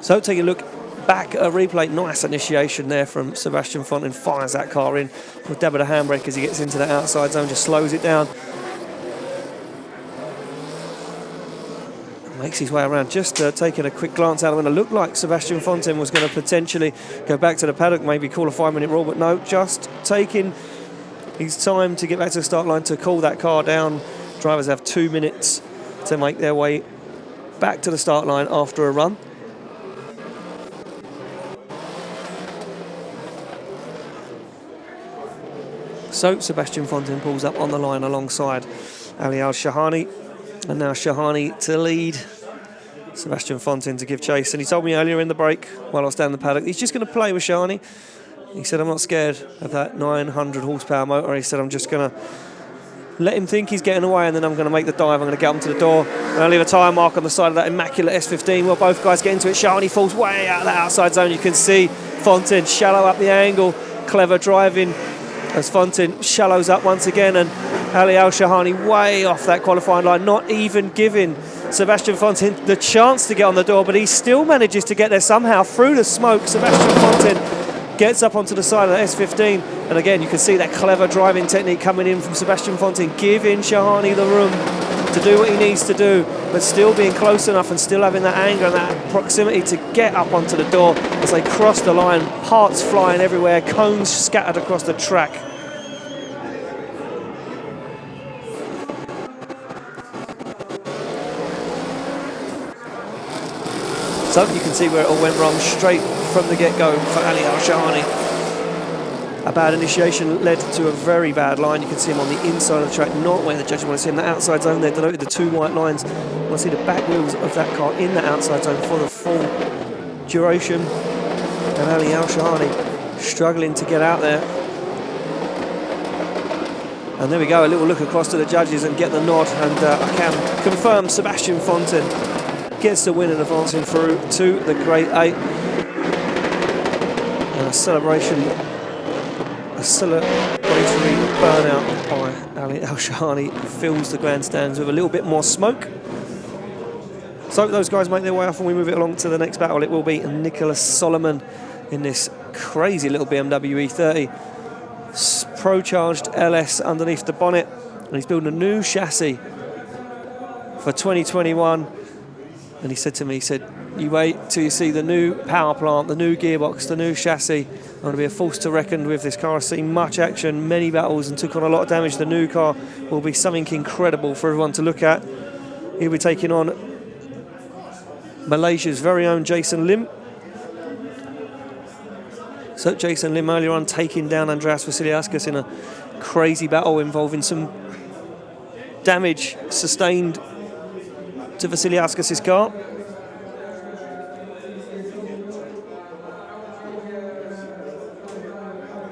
So take a look back at a replay. Nice initiation there from Sebastian Fontaine. Fires that car in with dab of the handbrake as he gets into that outside zone, just slows it down. Makes his way around, just taking a quick glance out of it. It looked like Sebastian Fontaine was going to potentially go back to the paddock, maybe call a 5-minute rule, but no, just taking his time to get back to the start line to cool that car down. Drivers have 2 minutes to make their way back to the start line after a run. So Sebastian Fontaine pulls up on the line alongside Ali Al Shahani, and now Shahani to lead, Sebastian Fontaine to give chase. And he told me earlier in the break while I was down in the paddock, he's just going to play with Shahani. He said, I'm not scared of that 900 horsepower motor. He said, I'm just going to let him think he's getting away, and then I'm going to make the dive. I'm going to get him to the door, and I'll leave a tyre mark on the side of that immaculate S15. Well, both guys get into it. Shahani falls way out of that outside zone. You can see Fontaine shallow up the angle. Clever driving as Fontaine shallows up once again, and Ali Al Shahani way off that qualifying line, not even giving Sebastian Fontaine the chance to get on the door, but he still manages to get there somehow through the smoke. Sebastian Fontaine gets up onto the side of the S15, and again you can see that clever driving technique coming in from Sebastian Fontaine, giving Shahani the room to do what he needs to do, but still being close enough and still having that anger and that proximity to get up onto the door as they cross the line, parts flying everywhere, cones scattered across the track. So you can see where it all went wrong straight from the get-go for Ali Al Shahani. A bad initiation led to a very bad line. You can see him on the inside of the track, not where the judges want to see him. The outside zone there denoted the 2 white lines. You want to see the back wheels of that car in the outside zone for the full duration. And Ali Al Shahani struggling to get out there. And there we go, a little look across to the judges and get the nod. And I can confirm Sebastian Fontaine gets the win and advancing through to the Grade 8. And a celebratory burnout by Ali Al Shahani fills the grandstands with a little bit more smoke. So those guys make their way off, and we move it along to the next battle. It will be Nicholas Solomon in this crazy little BMW E30. Pro-charged LS underneath the bonnet, and he's building a new chassis for 2021. And he said to me, he said, You wait till you see the new power plant, the new gearbox, the new chassis. Going to be a force to reckon with. This car has seen much action, many battles, and took on a lot of damage. The new car will be something incredible for everyone to look at. He'll be taking on Malaysia's very own Jason Lim. So Jason Lim earlier on taking down Andreas Vasiliauskas in a crazy battle involving some damage sustained to Vasiliauskas' car.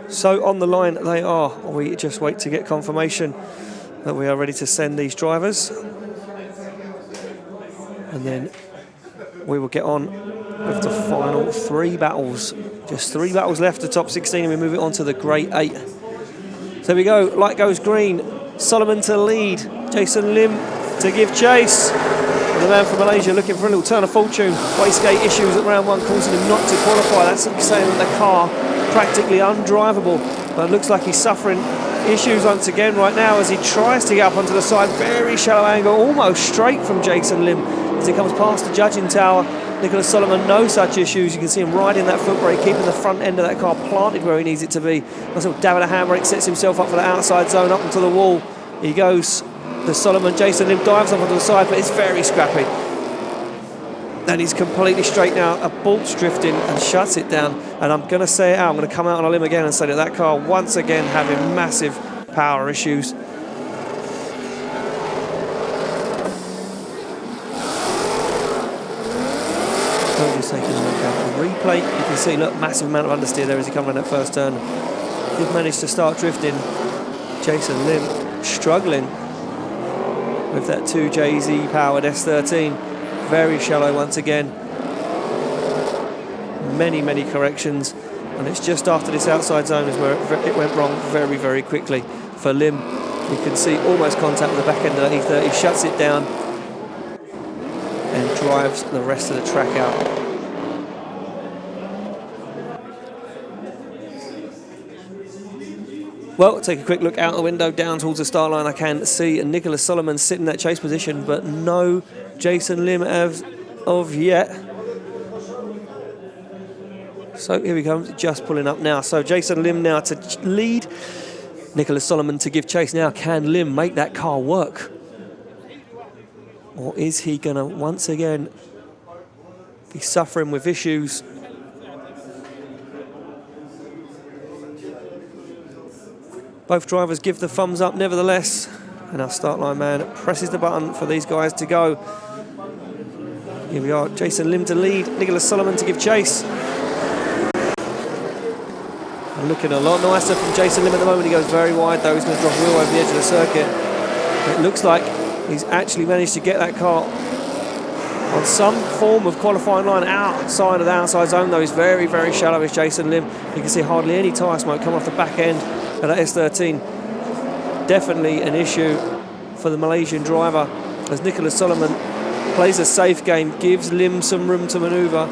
So on the line they are. We just wait to get confirmation that we are ready to send these drivers. And then we will get on with the final 3 battles. Just 3 battles left, the top 16, and we move it on to the Great 8. So we go, light goes green. Solomon to lead, Jason Lim to give chase. And the man from Malaysia looking for a little turn of fortune. Wastegate issues at round 1 causing him not to qualify. That's saying that the car practically undrivable, but it looks like he's suffering issues once again right now as he tries to get up onto the side. Very shallow angle, almost straight from Jason Lim as he comes past the judging tower. Nicholas Solomon, no such issues. You can see him riding that foot brake, keeping the front end of that car planted where he needs it to be. Nice little dab of the handbrake, sets himself up for the outside zone, up onto the wall. He goes. The Solomon, Jason Lim dives up onto the side, but it's very scrappy. And he's completely straight now, a bolt's drifting and shuts it down. And I'm going to say it out, I'm going to come out on a limb again and say that that car once again having massive power issues. So just taking a look at the replay, you can see, look, massive amount of understeer there as he comes around that first turn. Did manage to start drifting. Jason Lim struggling with that 2JZ powered S13. Very shallow once again. Many corrections, and it's just after this outside zone is where it went wrong very, very quickly for Lim. You can see almost contact with the back end of that E30, shuts it down and drives the rest of the track out. Well, take a quick look out the window down towards the start line. I can see Nicholas Solomon sitting in that chase position, but no Jason Lim as of yet. So here he comes, just pulling up now. So Jason Lim now to lead, Nicholas Solomon to give chase. Now can Lim make that car work? Or is he going to once again be suffering with issues? Both drivers give the thumbs up nevertheless, and our start line man presses the button for these guys to go. Here we are, Jason Lim to lead, Nicholas Solomon to give chase. And looking a lot nicer from Jason Lim at the moment. He goes very wide though, he's going to drop real over the edge of the circuit. It looks like he's actually managed to get that car on some form of qualifying line outside of the outside zone though. He's very, very shallow as Jason Lim. You can see hardly any tyre smoke come off the back end of that S13. Definitely an issue for the Malaysian driver as Nicholas Solomon plays a safe game, gives Lim some room to manoeuvre,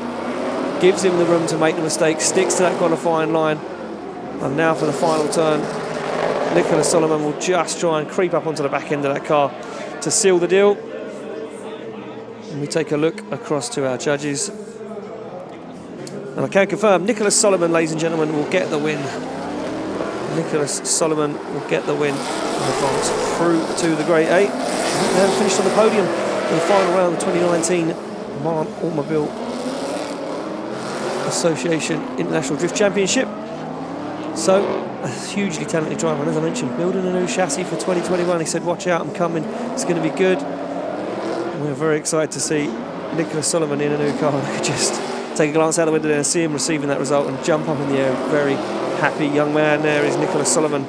gives him the room to make the mistake, sticks to that qualifying line. And now for the final turn, Nicholas Solomon will just try and creep up onto the back end of that car to seal the deal. And we take a look across to our judges. And I can confirm, Nicholas Solomon, ladies and gentlemen, will get the win. Nicholas Solomon will get the win and advance through to the Great 8. And finished on the podium in the final round of the 2019 Oman Automobile Association International Drift Championship. So, a hugely talented driver, and as I mentioned, building a new chassis for 2021. He said, watch out, I'm coming, it's going to be good. And we're very excited to see Nicholas Solomon in a new car. I could just take a glance out the window there and see him receiving that result and jump up in the air. Very happy young man there is Nicholas Solomon.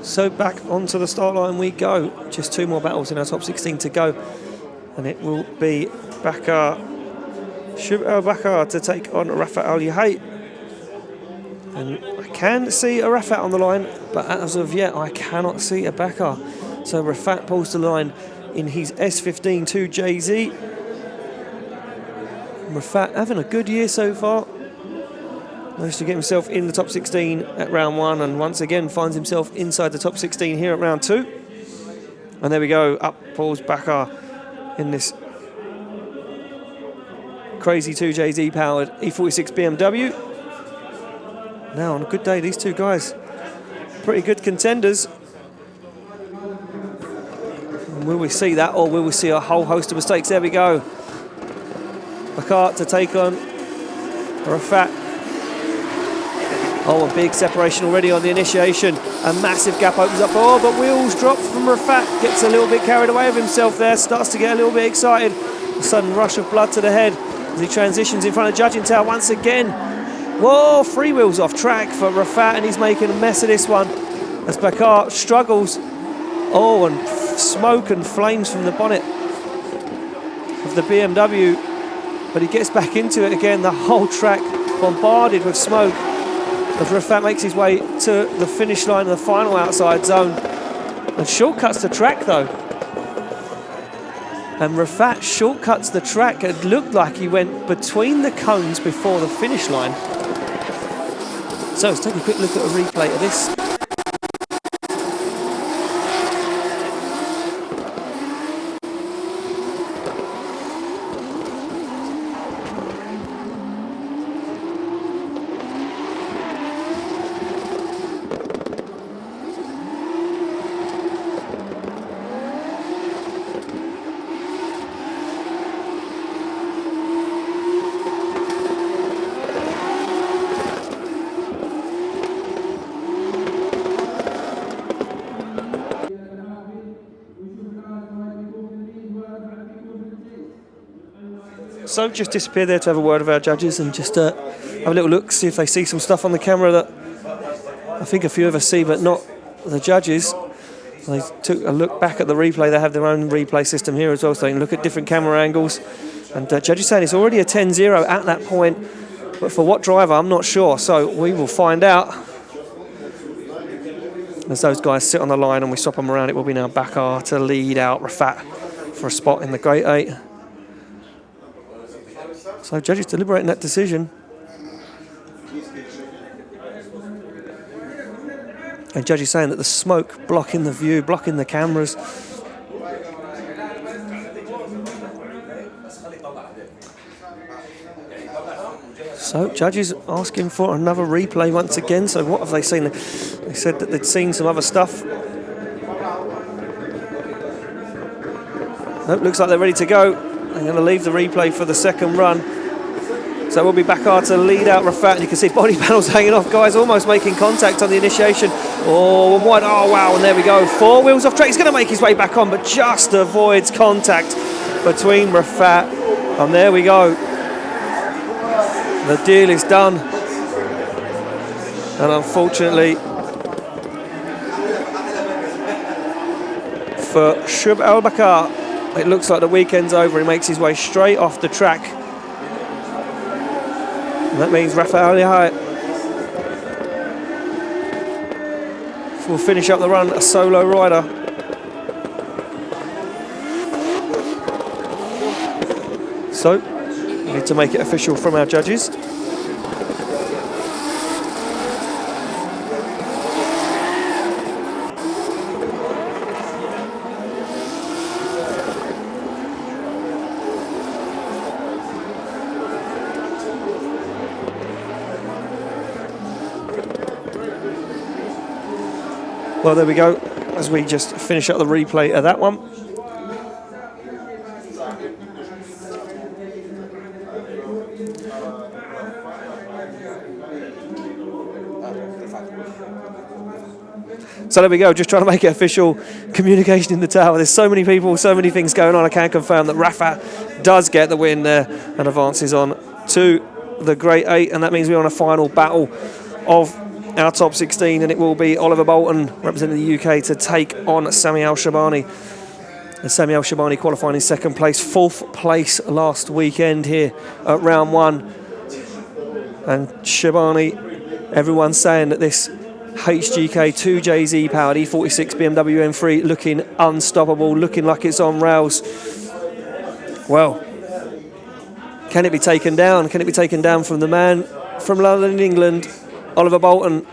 So back onto the start line we go. Just 2 more battles in our top 16 to go. And it will be Shub Bakar to take on Rafat Al Yahait. And I can see a Rafat on the line, but as of yet I cannot see a Bakar. So Rafat pulls the line in his S15 2JZ. Rafat having a good year so far. Managed to get himself in the top 16 at round 1 and once again finds himself inside the top 16 here at round 2. And there we go, up pulls Bakar in this crazy 2JZ powered E46 BMW. Now on a good day, these two guys, pretty good contenders. And will we see that, or will we see a whole host of mistakes? There we go. Bakar to take on Rafat. Oh, a big separation already on the initiation. A massive gap opens up. Oh, but wheels drop from Rafat. Gets a little bit carried away with himself there. Starts to get a little bit excited. A sudden rush of blood to the head as he transitions in front of judging tower once again. Whoa, 3 wheels off track for Rafat, and he's making a mess of this one as Bakar struggles. Oh, and smoke and flames from the bonnet of the BMW. But he gets back into it again. The whole track bombarded with smoke as Rafat makes his way to the finish line of the final outside zone and shortcuts the track though. And Rafat shortcuts the track. It looked like he went between the cones before the finish line. So let's take a quick look at a replay of this. So just disappear there to have a word with our judges and just have a little look, see if they see some stuff on the camera that I think a few of us see, but not the judges. They took a look back at the replay. They have their own replay system here as well, so they can look at different camera angles. And judges saying it's already a 10-0 at that point, but for what driver, I'm not sure. So we will find out as those guys sit on the line and we swap them around. It will be now Bakar to lead out Rafat for a spot in the Grade 8. So judges deliberating that decision. And judges saying that the smoke blocking the view, blocking the cameras. So judges asking for another replay once again. So what have they seen? They said that they'd seen some other stuff. Nope, looks like they're ready to go. They're going to leave the replay for the second run. So we'll be Bakar to lead out Rafat, and you can see body panels hanging off, guys almost making contact on the initiation. Oh, wide, oh wow, and there we go. 4 wheels off track, he's going to make his way back on, but just avoids contact between Rafat. And there we go. The deal is done. And unfortunately for Shub Al-Bakar, it looks like the weekend's over. He makes his way straight off the track. And that means Rafael Lihai will finish up the run a solo rider. So, we need to make it official from our judges. Well, there we go, as we just finish up the replay of that one. So there we go, just trying to make it official. Communication in the tower. There's so many people, so many things going on. I can confirm that Rafat does get the win there and advances on to the Grade 8, and that means we're on a final battle of our top 16, and it will be Oliver Bolton representing the UK to take on Sami Al-Shabani. And Sami Al-Shabani qualifying in second place, 4th place last weekend here at round 1. And Shabani, everyone's saying that this HGK 2JZ powered E46 BMW M3 looking unstoppable, looking like it's on rails. Well, Can it be taken down? Can it be taken down from the man from London, England, Oliver Bolton,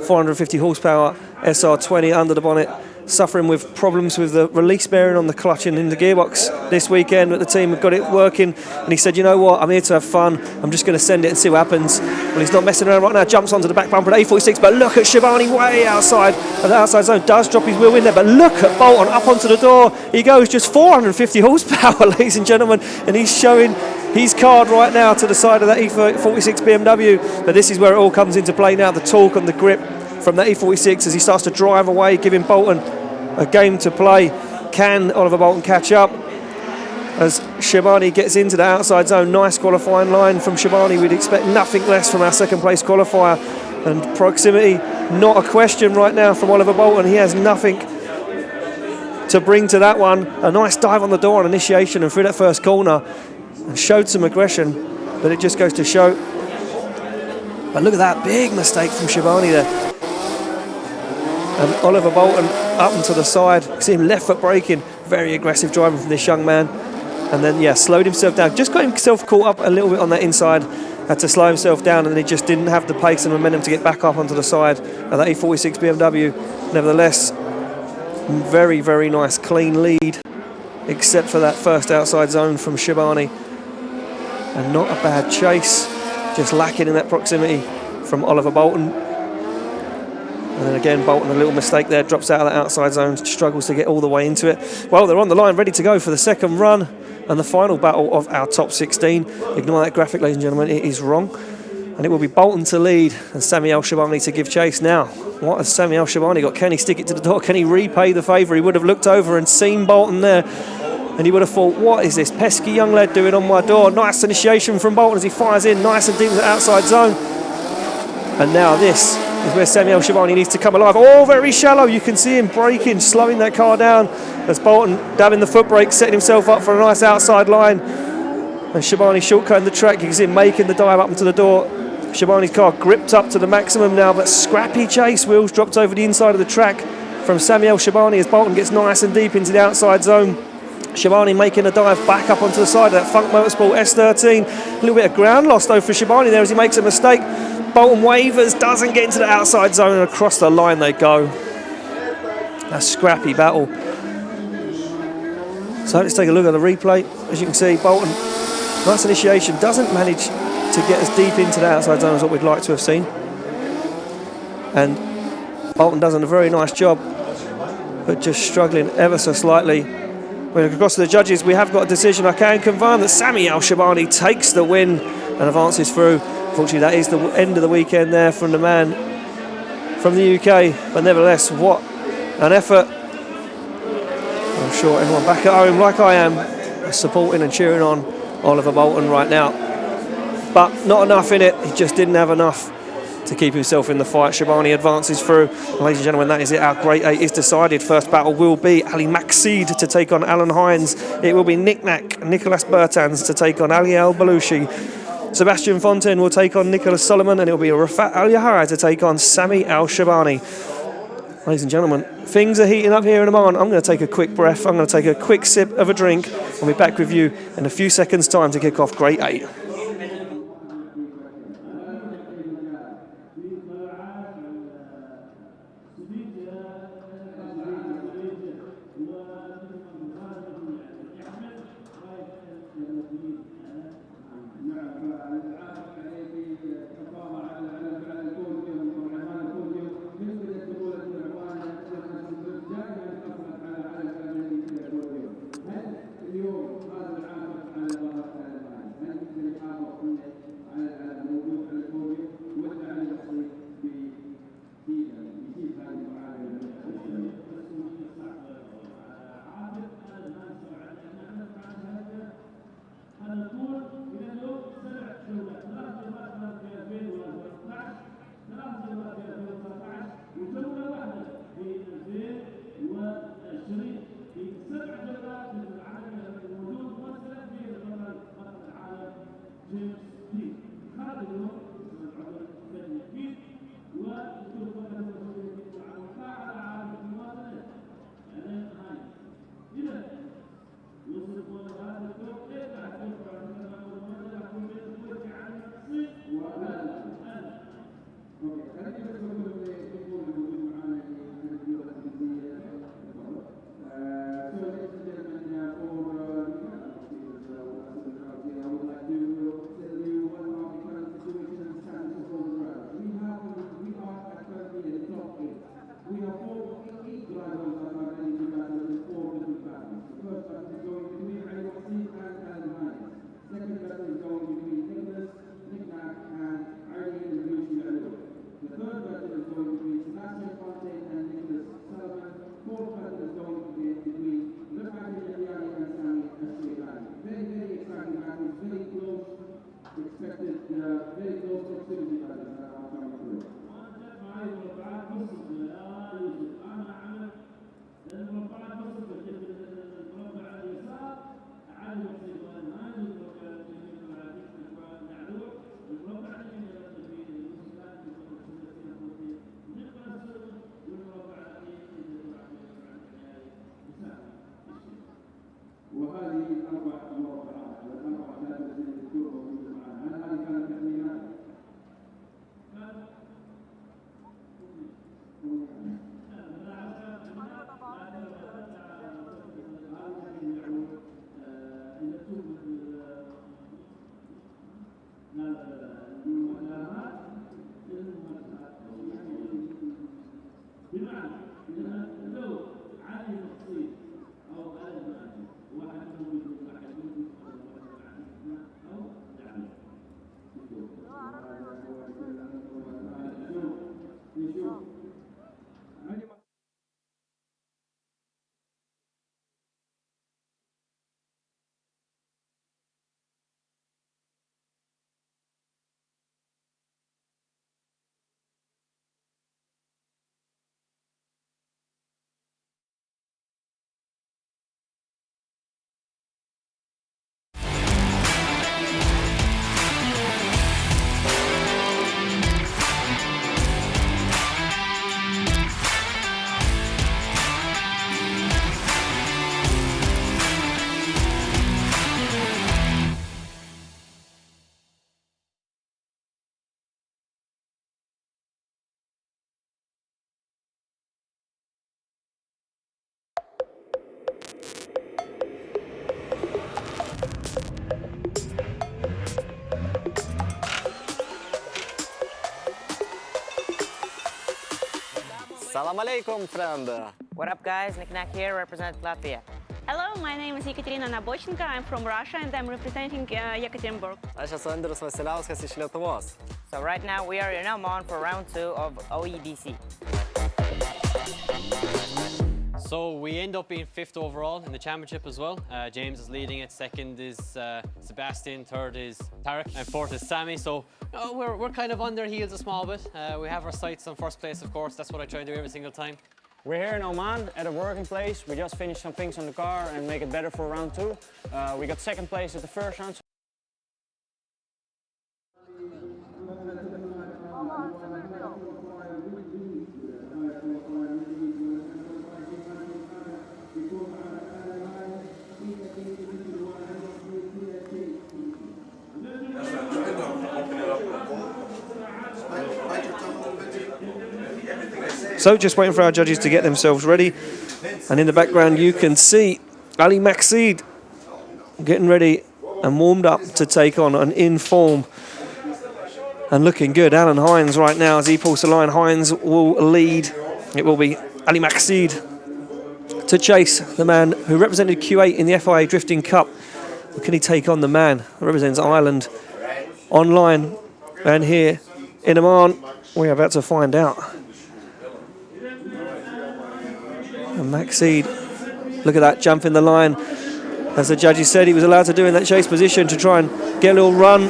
450 horsepower, SR20 under the bonnet, suffering with problems with the release bearing on the clutch and in the gearbox this weekend, but the team have got it working, and he said, you know what, I'm here to have fun, I'm just going to send it and see what happens. Well, he's not messing around right now, jumps onto the back bumper at A46, but look at Shivani way outside of the outside zone, does drop his wheel in there, but look at Bolton up onto the door, he goes, just 450 horsepower, ladies and gentlemen, and he's showing his card right now to the side of that E46 BMW, but this is where it all comes into play now, the torque and the grip from that E46 as he starts to drive away, giving Bolton a game to play. Can Oliver Bolton catch up as Shivani gets into the outside zone? Nice qualifying line from Shivani. We'd expect nothing less from our second place qualifier, and proximity not a question right now from Oliver Bolton. He has nothing to bring to that one. A nice dive on the door on initiation and through that first corner and showed some aggression, but it just goes to show. But look at that big mistake from Shivani there. And Oliver Bolton up and to the side. You see him left foot braking. Very aggressive driving from this young man. And then, yeah, slowed himself down. Just got himself caught up a little bit on that inside. Had to slow himself down, and then he just didn't have the pace and momentum to get back up onto the side of that A46 BMW. Nevertheless, very, very nice, clean lead, except for that first outside zone from Shivani. And not a bad chase. Just lacking in that proximity from Oliver Bolton. And then again, Bolton, a little mistake there, drops out of that outside zone, struggles to get all the way into it. Well, they're on the line, ready to go for the second run and the final battle of our top 16. Ignore that graphic, ladies and gentlemen, it is wrong. And it will be Bolton to lead and Sami Al-Shabani to give chase. Now, what has Sami Al-Shabani got? Can he stick it to the door? Can he repay the favour? He would have looked over and seen Bolton there, and he would have thought, what is this pesky young lad doing on my door? Nice initiation from Bolton as he fires in, nice and deep into the outside zone. And now this is where Sami Al-Shabani needs to come alive. Oh, very shallow. You can see him braking, slowing that car down as Bolton dabbing the foot brake, setting himself up for a nice outside line. And Shabani shortcutting the track. You can see him making the dive up into the door. Shabani's car gripped up to the maximum now, but scrappy chase. Wheels dropped over the inside of the track from Sami Al-Shabani as Bolton gets nice and deep into the outside zone. Shabani making a dive back up onto the side of that Funk Motorsport S13. A little bit of ground lost though for Shabani there as he makes a mistake. Bolton wavers, doesn't get into the outside zone, and across the line they go. A scrappy battle. So let's take a look at the replay. As you can see, Bolton, nice initiation, doesn't manage to get as deep into the outside zone as what we'd like to have seen. And Bolton does a very nice job, but just struggling ever so slightly. When we look across to the judges, we have got a decision. I can confirm that Sami Al-Shabani takes the win and advances through. Unfortunately, that is the end of the weekend there from the man from the UK. But nevertheless, what an effort. I'm sure everyone back at home, like I am, supporting and cheering on Oliver Bolton right now. But not enough in it. He just didn't have enough to keep himself in the fight. Shabani advances through. Ladies and gentlemen, that is it. Our Great 8 is decided. First battle will be Ali Maxid to take on Alan Hines. It will be Nicolas Bertans to take on Ali Al-Balushi. Sebastian Fontaine will take on Nicholas Solomon, and it will be Rafat Al-Yahara to take on Sami Al-Shabani. Ladies and gentlemen, things are heating up here in Oman. I'm going to take a quick breath. I'm going to take a quick sip of a drink. I'll be back with you in a few seconds' time to kick off Great 8. Salam alaikum, friend. What up, guys? Nick here, represent Latvia. Hello, my name is Ekaterina Nabochenko. I'm from Russia and I'm representing Yekaterinburg. Aš esu Andrius Vasiliauskas iš Lietuvos. So right now we are in Oman for round 2 of OEDC. So we end up being 5th overall in the championship as well. James is leading it, 2nd is Sebastian, 3rd is Tarek, and 4th is Sammy. So we're kind of on their heels a small bit. We have our sights on 1st place, of course. That's what I try to do every single time. We're here in Oman at a working place. We just finished some things on the car and make it better for round 2. We got 2nd place at the first round. So just waiting for our judges to get themselves ready. And in the background you can see Ali Maxid getting ready and warmed up to take on an in-form and looking good. Alan Hines right now as he pulls the line. Hines will lead. It will be Ali Maxid to chase the man who represented Q8 in the FIA Drifting Cup. Can he take on the man who represents Ireland online and here in Oman? We're about to find out. And Maxid, look at that jump in the line. As the judges said, he was allowed to do in that chase position to try and get a little run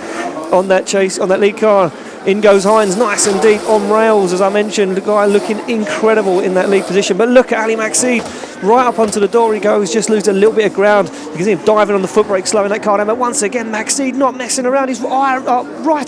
on that chase, on that lead car. In goes Hines, nice and deep on rails, as I mentioned. The guy looking incredible in that lead position. But look at Ali Maxid, right up onto the door he goes, just loses a little bit of ground. You can see him diving on the foot brake, slowing that car down. But once again, Maxid not messing around. He's right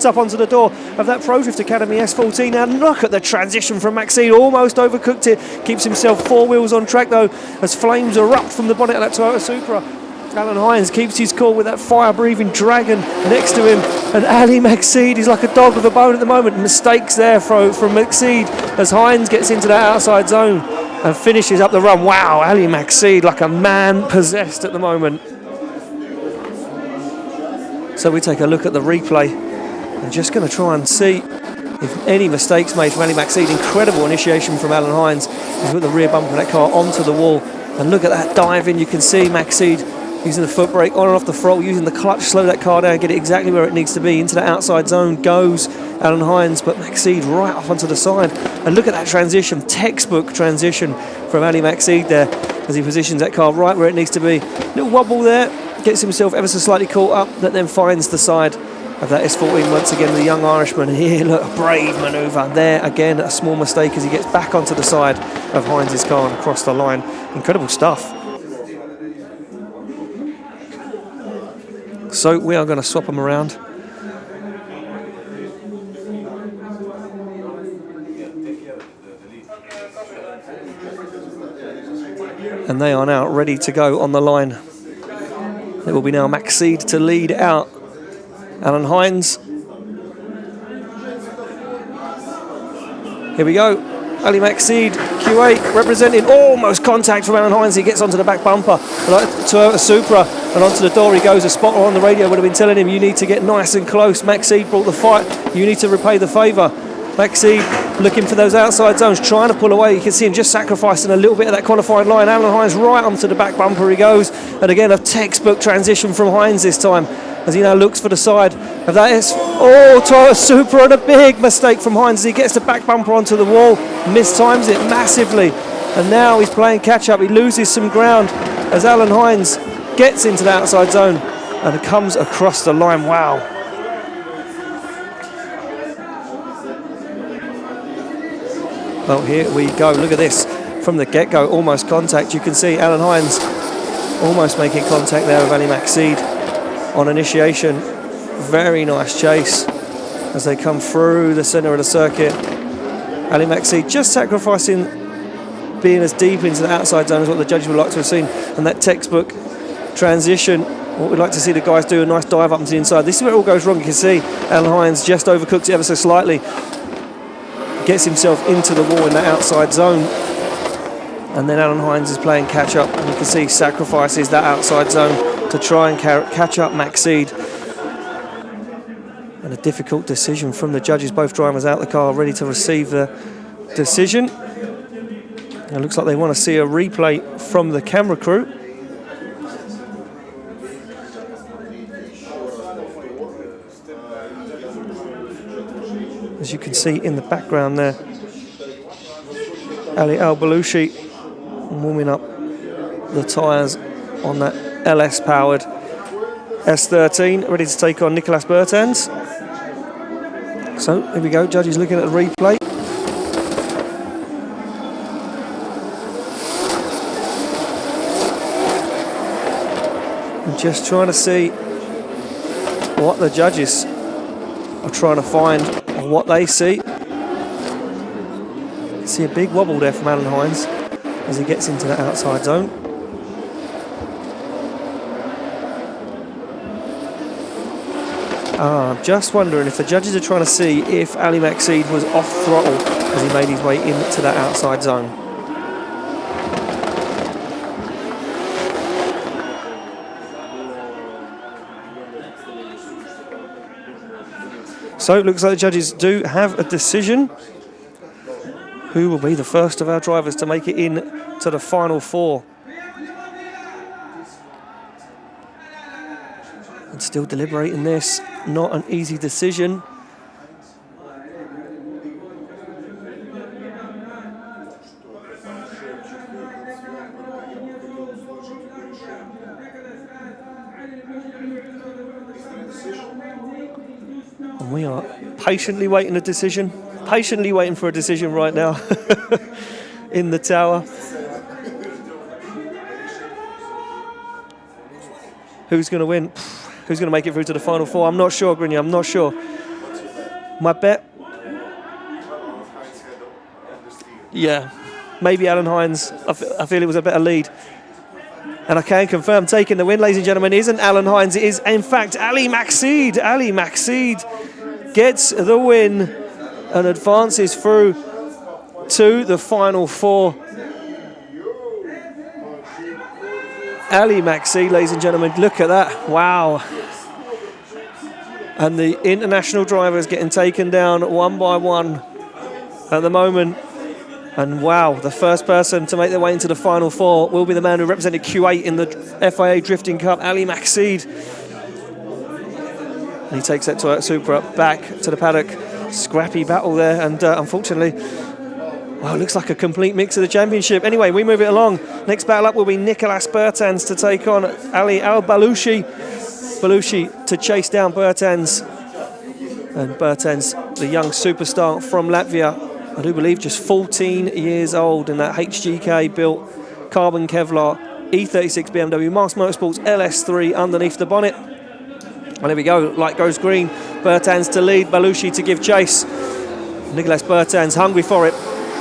up onto the door of that Pro Drift Academy S14. Now look at the transition from Maxid, almost overcooked it. Keeps himself 4 wheels on track though, as flames erupt from the bonnet of that Toyota Supra. Alan Hines keeps his cool with that fire-breathing dragon next to him. And Ali Maxid is like a dog with a bone at the moment. Mistakes there from Maxid as Hines gets into that outside zone and finishes up the run. Wow, Ali Maxid like a man possessed at the moment. So we take a look at the replay and just going to try and see if any mistakes made from Ali Maxid. Incredible initiation from Alan Hines. He's put the rear bumper of that car onto the wall. And look at that dive in. You can see Maxid using the foot brake on and off the throttle, using the clutch, slow that car down, get it exactly where it needs to be. Into that outside zone goes Alan Hines, but Maxid right off onto the side. And look at that transition, textbook transition from Ali Maxid there as he positions that car right where it needs to be. Little wobble there, gets himself ever so slightly caught up, that then finds the side of that S14 once again, the young Irishman. Here, look, a brave manoeuvre there. Again, a small mistake as he gets back onto the side of Hines' car and across the line. Incredible stuff. So we are going to swap them around. And they are now ready to go on the line. It will be now Maxide to lead out. Alan Hines. Here we go. Ali Maxide, Q8, representing almost contact from Alan Hines. He gets onto the back bumper, Toyota Supra, and onto the door he goes. A spotter on the radio would have been telling him, you need to get nice and close. Maxide brought the fight. You need to repay the favour. Maxide looking for those outside zones, trying to pull away. You can see him just sacrificing a little bit of that qualified line. Alan Hines right onto the back bumper he goes. And again, a textbook transition from Hines this time, as he now looks for the side of that. Toyota Supra, and a big mistake from Hines as he gets the back bumper onto the wall, mistimes it massively, and now he's playing catch up. He loses some ground as Alan Hines gets into the outside zone and comes across the line. Wow. Well, here we go. Look at this. From the get-go, almost contact. You can see Alan Hines almost making contact there with Ali Maxide on initiation. Very nice chase as they come through the centre of the circuit. Ali Maxide just sacrificing being as deep into the outside zone as what the judges would like to have seen. And that textbook transition, what we'd like to see the guys do, a nice dive up into the inside. This is where it all goes wrong. You can see Alan Hines just overcooks it ever so slightly. Gets himself into the wall in that outside zone. And then Alan Hines is playing catch up, and you can see sacrifices that outside zone to try and catch up Maxide. And a difficult decision from the judges, both drivers out the car ready to receive the decision. It looks like they want to see a replay from the camera crew. As you can see in the background there, Ali Al-Balushi warming up the tyres on that LS-powered S13, ready to take on Nicolas Bertens. So, here we go, judges looking at the replay. And just trying to see what the judges are trying to find, or what they see. See a big wobble there from Alan Hines as he gets into the outside zone. I'm just wondering if the judges are trying to see if Ali Maxide was off throttle as he made his way into that outside zone. So it looks like the judges do have a decision. Who will be the first of our drivers to make it in to the final four? And still deliberating this, not an easy decision. And we are patiently waiting a decision. Patiently waiting for a decision right now in the tower. Who's going to win? Who's going to make it through to the final four? I'm not sure, Grinya, I'm not sure. My bet? Yeah, maybe Alan Hines. I feel it was a better lead. And I can confirm, taking the win, ladies and gentlemen, isn't Alan Hines. It is, in fact, Ali Maxide. Ali Maxide gets the win and advances through to the final four. Ali Maxide, ladies and gentlemen, look at that. Wow. And the international drivers getting taken down one by one at the moment. And wow, the first person to make their way into the final four will be the man who represented Q8 in the FIA Drifting Cup, Ali Maxide. And he takes that Toyota Supra back to the paddock. Scrappy battle there, and unfortunately, well, it looks like a complete mix of the championship. Anyway, we move it along. Next battle up will be Nicolas Bertens to take on Ali Al-Balushi. Balushi to chase down Bertens. And Bertens, the young superstar from Latvia, I do believe just 14 years old in that HGK built carbon Kevlar E36 BMW Mars Motorsports LS3 underneath the bonnet. And there we go, light goes green. Bertens to lead, Balushi to give chase. Nicolas Bertens hungry for it.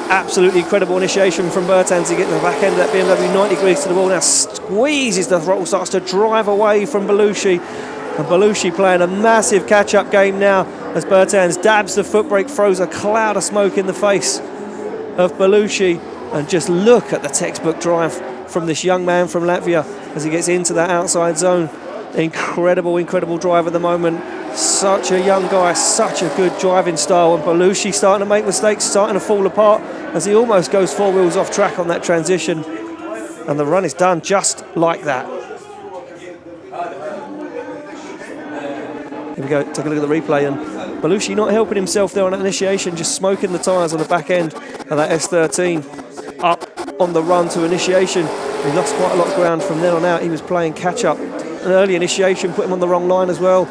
Absolutely incredible initiation from Bertans to get to the back end of that BMW, 90 degrees to the wall. Now squeezes the throttle, starts to drive away from Belushi. And Belushi playing a massive catch-up game now as Bertans dabs the foot brake, throws a cloud of smoke in the face of Belushi. And just look at the textbook drive from this young man from Latvia as he gets into that outside zone. Incredible, incredible drive at the moment. Such a young guy, such a good driving style. And Belushi starting to make mistakes, starting to fall apart as he almost goes 4 wheels off track on that transition. And the run is done just like that. Here we go, take a look at the replay. And Belushi not helping himself there on that initiation, just smoking the tyres on the back end of that S13. Up on the run to initiation. He lost quite a lot of ground from then on out. He was playing catch up. An early initiation put him on the wrong line as well.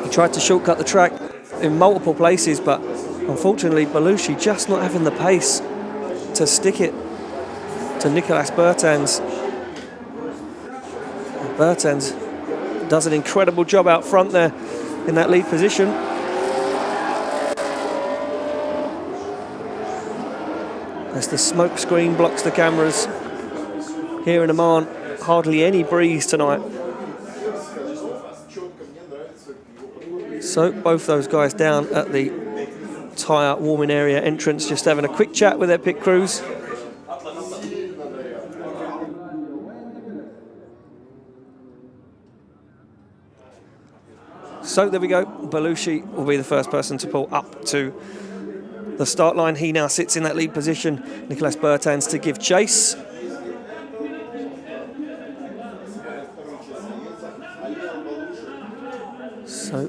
He tried to shortcut the track in multiple places, but unfortunately Belushi just not having the pace to stick it to Nicolas Bertans. Bertans does an incredible job out front there in that lead position. As the smoke screen blocks the cameras here in Oman, hardly any breeze tonight. So both those guys down at the tyre warming area entrance, just having a quick chat with their pit crews. So there we go, Belushi will be the first person to pull up to the start line. He now sits in that lead position. Nicolas Bertans to give chase. So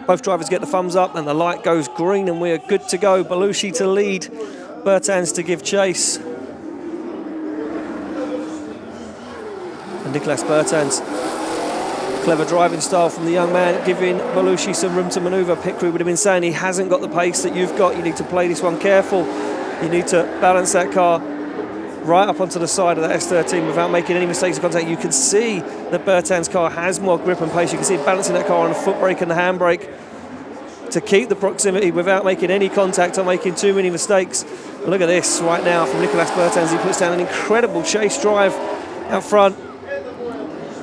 both drivers get the thumbs up and the light goes green and we're good to go. Belushi to lead, Bertans to give chase. And Nicolas Bertans, clever driving style from the young man, giving Belushi some room to manoeuvre. Pit crew would have been saying he hasn't got the pace that you've got. You need to play this one careful. You need to balance that car right up onto the side of that S13 without making any mistakes of contact. You can see that Bertans' car has more grip and pace. You can see him balancing that car on the foot brake and the handbrake to keep the proximity without making any contact or making too many mistakes. Look at this right now from Nicolas Bertans. He puts down an incredible chase drive out front.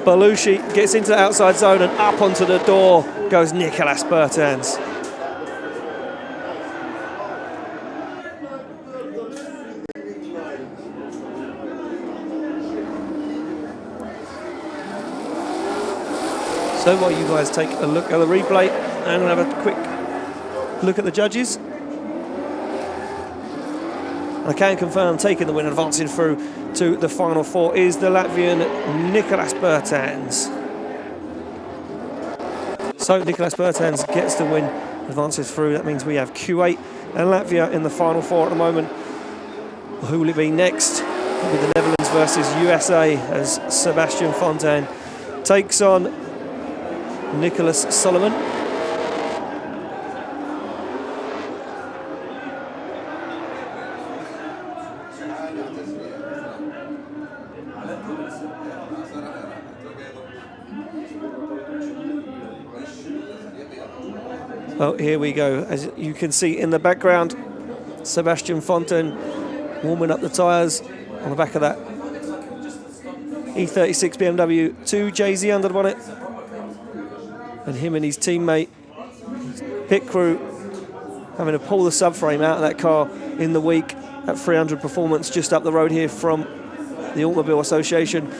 Belushi gets into the outside zone and up onto the door goes Nicolas Bertans. So while you guys take a look at the replay, I'm going to have a quick look at the judges. I can confirm taking the win, advancing through to the final four, is the Latvian Nicolas Bertans. So Nicolas Bertans gets the win, advances through. That means we have Q8 and Latvia in the final four at the moment. Who will it be next? It'll be the Netherlands versus USA as Sebastian Fontaine takes on Nicholas Solomon. Oh, here we go. As you can see in the background, Sebastian Fontaine warming up the tyres on the back of that E36 BMW 2JZ under the bonnet. And him and his teammate, pit crew, having to pull the subframe out of that car in the week at 300 Performance just up the road here from the Automobile Association.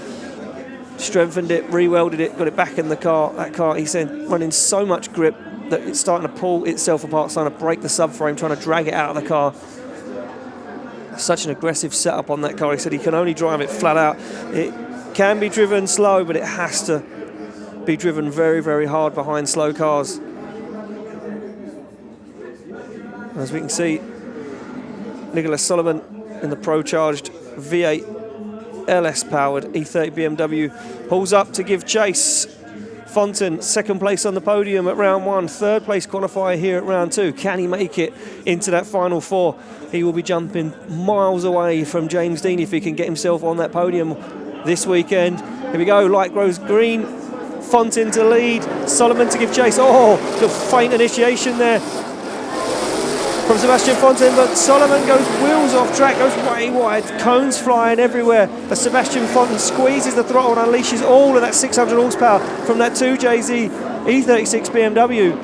Strengthened it, re-welded it, got it back in the car. That car, he said, running so much grip that it's starting to pull itself apart, starting to break the subframe, trying to drag it out of the car. Such an aggressive setup on that car. He said he can only drive it flat out. It can be driven slow, but it has to be driven very, very hard behind slow cars. As we can see, Nicholas Solomon in the Pro-Charged V8 LS-powered E30 BMW pulls up to give chase. Fontaine, second place on the podium at round one, third place qualifier here at round two. Can he make it into that final four? He will be jumping miles away from James Dean if he can get himself on that podium this weekend. Here we go, light grows green. Fontaine to lead, Solomon to give chase. Oh, good faint initiation there. from Sebastian Fontaine, but Solomon goes wheels off track, goes way wide, cones flying everywhere as Sebastian Fontaine squeezes the throttle and unleashes all of that 600 horsepower from that 2JZ E36 BMW.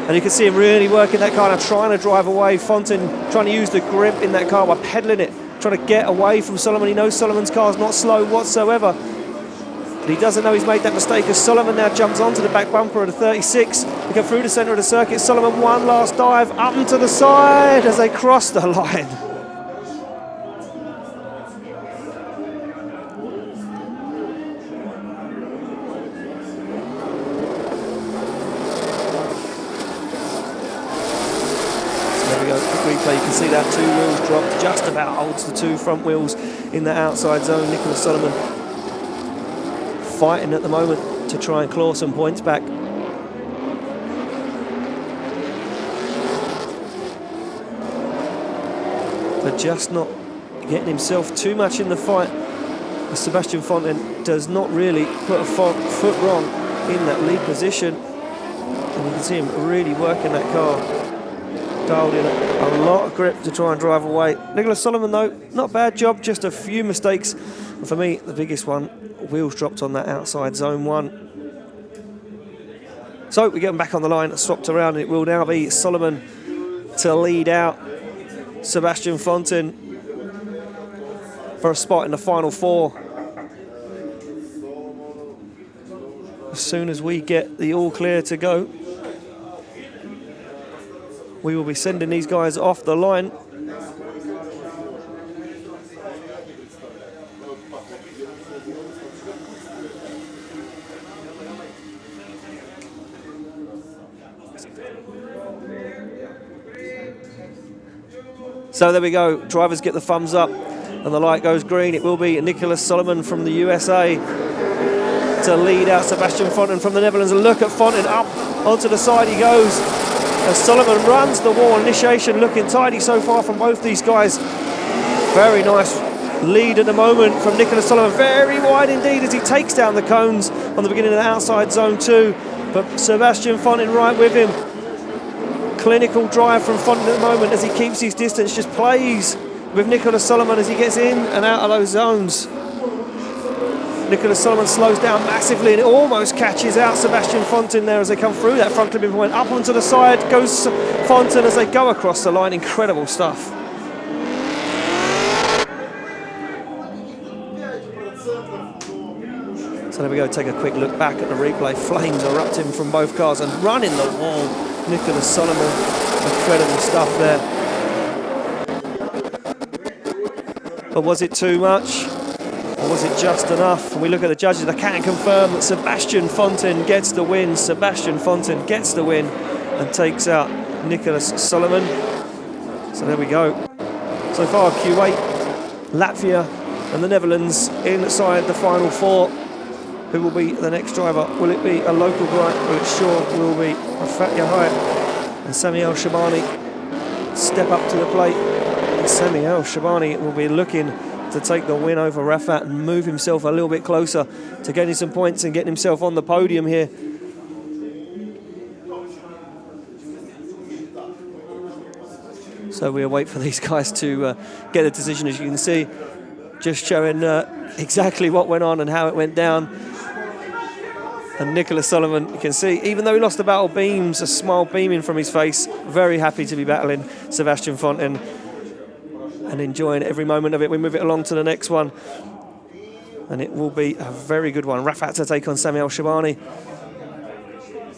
And you can see him really working that car now, trying to drive away. Fontaine trying to use the grip in that car by pedalling it, trying to get away from Solomon. He knows Solomon's car's not slow whatsoever. But he doesn't know he's made that mistake as Solomon now jumps onto the back bumper of the 36. We go through the centre of the circuit. Solomon one last dive up and to the side as they cross the line. Replay, you can see that two wheels dropped, just about holds the two front wheels in the outside zone. Nicholas Solomon fighting at the moment to try and claw some points back. But just not getting himself too much in the fight. Sebastian Fontaine does not really put a foot wrong in that lead position. And you can see him really working that car. Dialed in a lot of grip to try and drive away. Nicholas Solomon though, not a bad job, just a few mistakes. And for me, the biggest one, wheels dropped on that outside zone one. So we get him back on the line, swapped around, and it will now be Solomon to lead out Sebastian Fontaine for a spot in the final four. As soon as we get the all clear to go, we will be sending these guys off the line. So there we go, drivers get the thumbs up and the light goes green. It will be Nicholas Solomon from the USA to lead out Sebastian Fontaine from the Netherlands. And look at Fontaine, up onto the side he goes. As Solomon runs the wall, initiation looking tidy so far from both these guys. Very nice lead at the moment from Nicholas Solomon. Very wide indeed as he takes down the cones on the beginning of the outside zone 2. But Sebastian Fontaine right with him. Clinical drive from Fontaine at the moment as he keeps his distance, just plays with Nicholas Solomon as he gets in and out of those zones. Nicholas Solomon slows down massively and it almost catches out Sebastian Fontaine there as they come through that front clipping point. Up onto the side goes Fontaine as they go across the line. Incredible stuff. So there we go, take a quick look back at the replay. Flames erupting from both cars and running the wall. Nicholas Solomon, incredible stuff there. But was it too much? Or was it just enough? When we look at the judges, I can confirm that Sebastian Fontaine gets the win. Sebastian Fontaine gets the win and takes out Nicholas Solomon. So there we go. So far, Kuwait, Latvia and the Netherlands inside the final four. Who will be the next driver? Will it be a local guy? Well, it sure will be Rafat Yahya and Sami El Shabani step up to the plate. And Sami El Shabani will be looking to take the win over Rafat and move himself a little bit closer to getting some points and getting himself on the podium here. So we'll wait for these guys to get a decision, as you can see, just showing exactly what went on and how it went down. And Nicholas Solomon, you can see, even though he lost the battle, beams, a smile beaming from his face, very happy to be battling Sebastian Fontaine and enjoying every moment of it. We move it along to the next one, and it will be a very good one. Rafat to take on Sami El Shabani,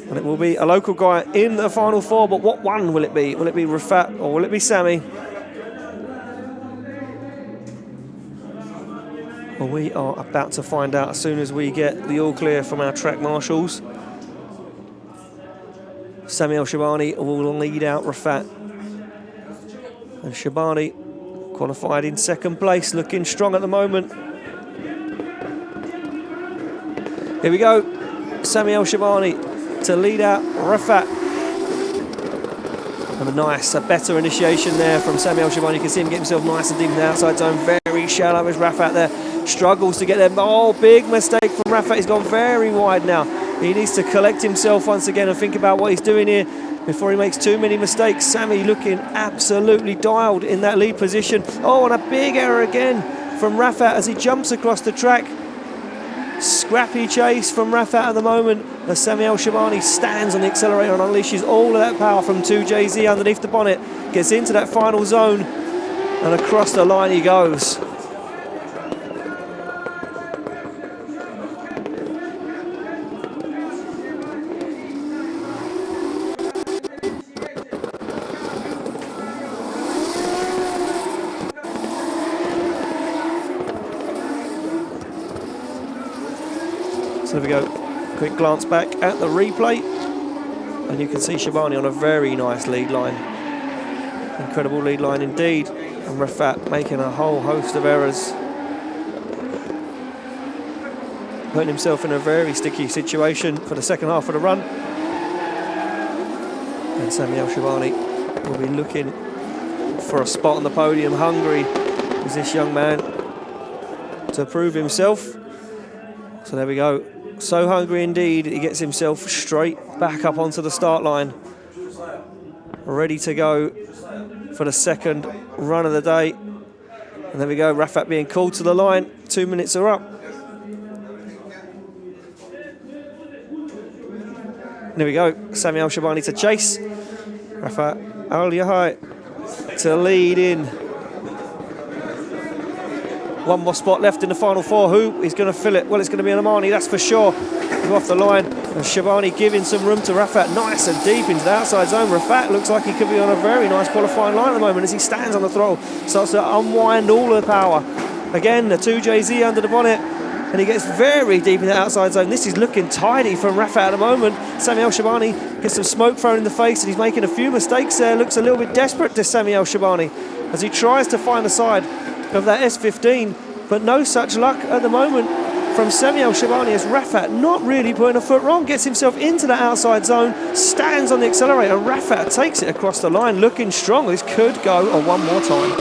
and it will be a local guy in the final four. But what one will it be? Will it be Rafat or will it be Sami? Well, we are about to find out as soon as we get the all clear from our track marshals. Sami El Shabani will lead out Rafat, and Shabani qualified in second place, looking strong at the moment. Here we go, Sami El Shabani to lead out Rafat. And a better initiation there from Sami El Shabani. You can see him get himself nice and deep in the outside zone. Very shallow as Rafat there. Struggles to get there. Oh, big mistake from Rafat. He's gone very wide now. He needs to collect himself once again and think about what he's doing here. before he makes too many mistakes. Sami looking absolutely dialed in that lead position. Oh, and a big error again from Rafat as he jumps across the track. Scrappy chase from Rafat at the moment as Sami Al-Shabani stands on the accelerator and unleashes all of that power from 2JZ underneath the bonnet. Gets into that final zone and across the line he goes. So there we go, quick glance back at the replay and you can see Shabani on a very nice lead line. Incredible lead line indeed, and Rafat making a whole host of errors. Putting himself in a very sticky situation for the second half of the run. And Sami Al-Shabani will be looking for a spot on the podium. Hungry is this young man to prove himself. So there we go. So hungry indeed, he gets himself straight back up onto the start line. Ready to go for the second run of the day. And there we go, Rafat being called to the line. 2 minutes are up. There we go, Sami Al-Shabani to chase. Rafat Al-Yahai to lead in. One more spot left in the final four. Who is going to fill it? Well, it's going to be an Omani, that's for sure. Go off the line. And Shabani giving some room to Rafat. Nice and deep into the outside zone. Rafat looks like he could be on a very nice qualifying line at the moment as he stands on the throttle. Starts to unwind all of the power. Again, the 2JZ under the bonnet. And he gets very deep in the outside zone. This is looking tidy from Rafat at the moment. Sami Al-Shabani gets some smoke thrown in the face and he's making a few mistakes there. Looks a little bit desperate to Sami Al-Shabani as he tries to find the side of that S15, but no such luck at the moment from Sami Al-Shabani as Rafat not really putting a foot wrong, gets himself into the outside zone, stands on the accelerator, and Rafat takes it across the line, looking strong. This could go on one more time.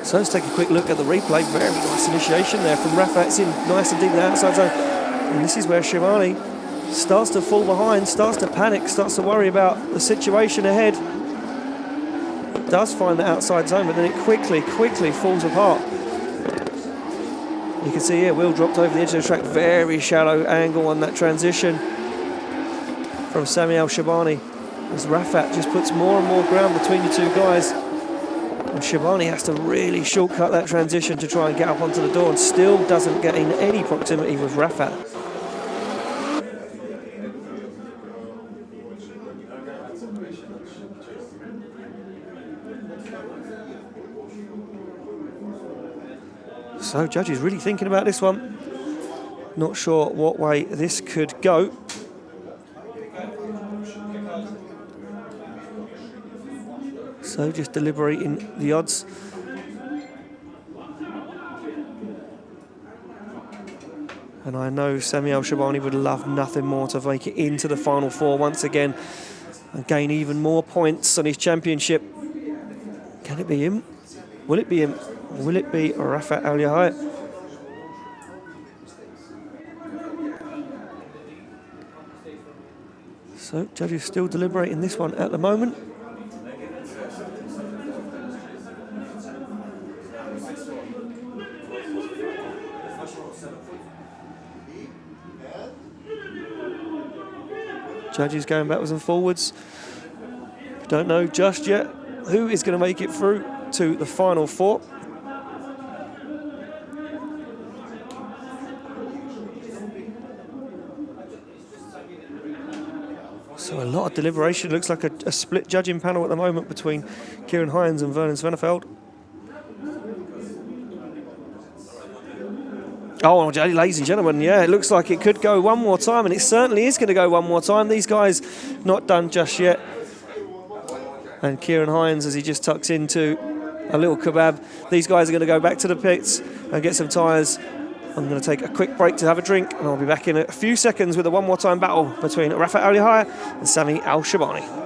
So let's take a quick look at the replay. Very nice initiation there from Rafat. It's in nice and deep in the outside zone. And this is where Shabani starts to fall behind, starts to panic, starts to worry about the situation ahead. Does find the outside zone, but then it quickly falls apart. You can see here, wheel dropped over the edge of the track. Very shallow angle on that transition from Sami Al-Shabani as Rafat just puts more and more ground between the two guys. And Shabani has to really shortcut that transition to try and get up onto the door and still doesn't get in any proximity with Rafat. So judges really thinking about this one. Not sure what way this could go. So just deliberating the odds. And I know Sami Al-Shabani would love nothing more to make it into the final four once again and gain even more points on his championship. Can it be him? Will it be him? Will it be Rafat Al-Yahai? So judges still deliberating this one at the moment. Judges going backwards and forwards. Don't know just yet who is going to make it through to the final four. So a lot of deliberation. Looks like a split judging panel at the moment between Kieran Hines and Vernon Svenefeld. Oh, ladies and gentlemen, yeah, it looks like it could go one more time, and it certainly is going to go one more time. These guys not done just yet. And Kieran Hines, as he just tucks into a little kebab, these guys are going to go back to the pits and get some tyres. I'm going to take a quick break to have a drink, and I'll be back in a few seconds with a one more time battle between Rafat Al-Yahai and Sami Al-Shabani.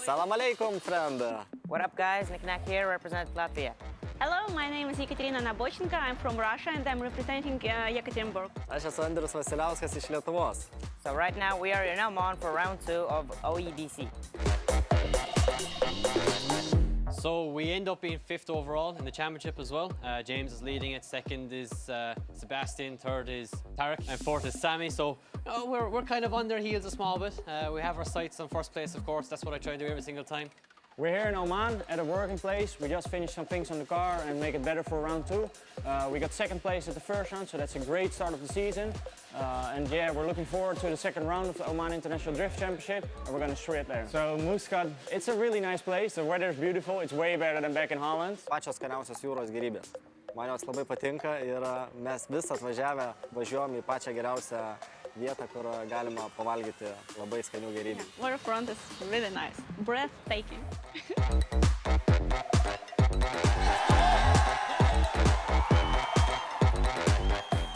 Salam alaikum, friend. What up, guys? Nick here, represent Latvia. Hello, my name is Ekaterina Nabochenko. I'm from Russia and I'm representing Yekaterinburg. Aš esu Andrius Vasiliauskas iš Lietuvos. So right now we are in Oman for round 2 of OEDC. So we end up being 5th overall in the championship as well. James is leading it, 2nd is Sebastian, 3rd is Tarek, and 4th is Sammy. So we're kind of on their heels a small bit. We have our sights on 1st place, of course. That's what I try to do every single time. We're here in Oman at a working place. We just finished some things on the car and make it better for round 2. We got 2nd place at the first round, so that's a great start of the season. And yeah, we're looking forward to the 2nd round of the Oman International Drift Championship, and we're going to shred there. So Muscat, it's a really nice place. The weather is beautiful. It's way better than back in Holland. Pačios skaniausios jūros gėrybės. Man jos labai patinka ir mes vis atvažiavę važiuojam į pačią geriausią vietą, kur galima pavalgyti labai skanių gėrybių. Waterfront is really nice, breathtaking.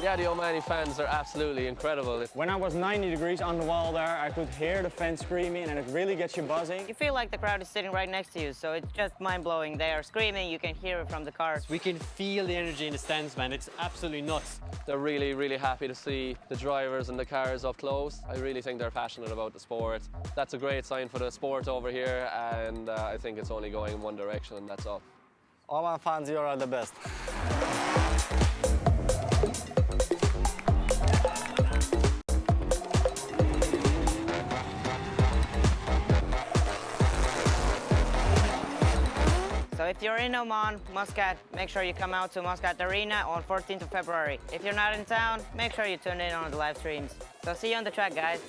Yeah, the Omani fans are absolutely incredible. When I was 90 degrees on the wall there, I could hear the fans screaming and it really gets you buzzing. You feel like the crowd is sitting right next to you, so it's just mind-blowing. They are screaming, you can hear it from the cars. We can feel the energy in the stands, man. It's absolutely nuts. They're really, really happy to see the drivers and the cars up close. I really think they're passionate about the sport. That's a great sign for the sport over here, and I think it's only going in one direction, and that's up. Oman fans, you are the best. So if you're in Oman, Muscat, make sure you come out to Muscat Arena on 14th of February. If you're not in town, make sure you tune in on the live streams. So see you on the track, guys.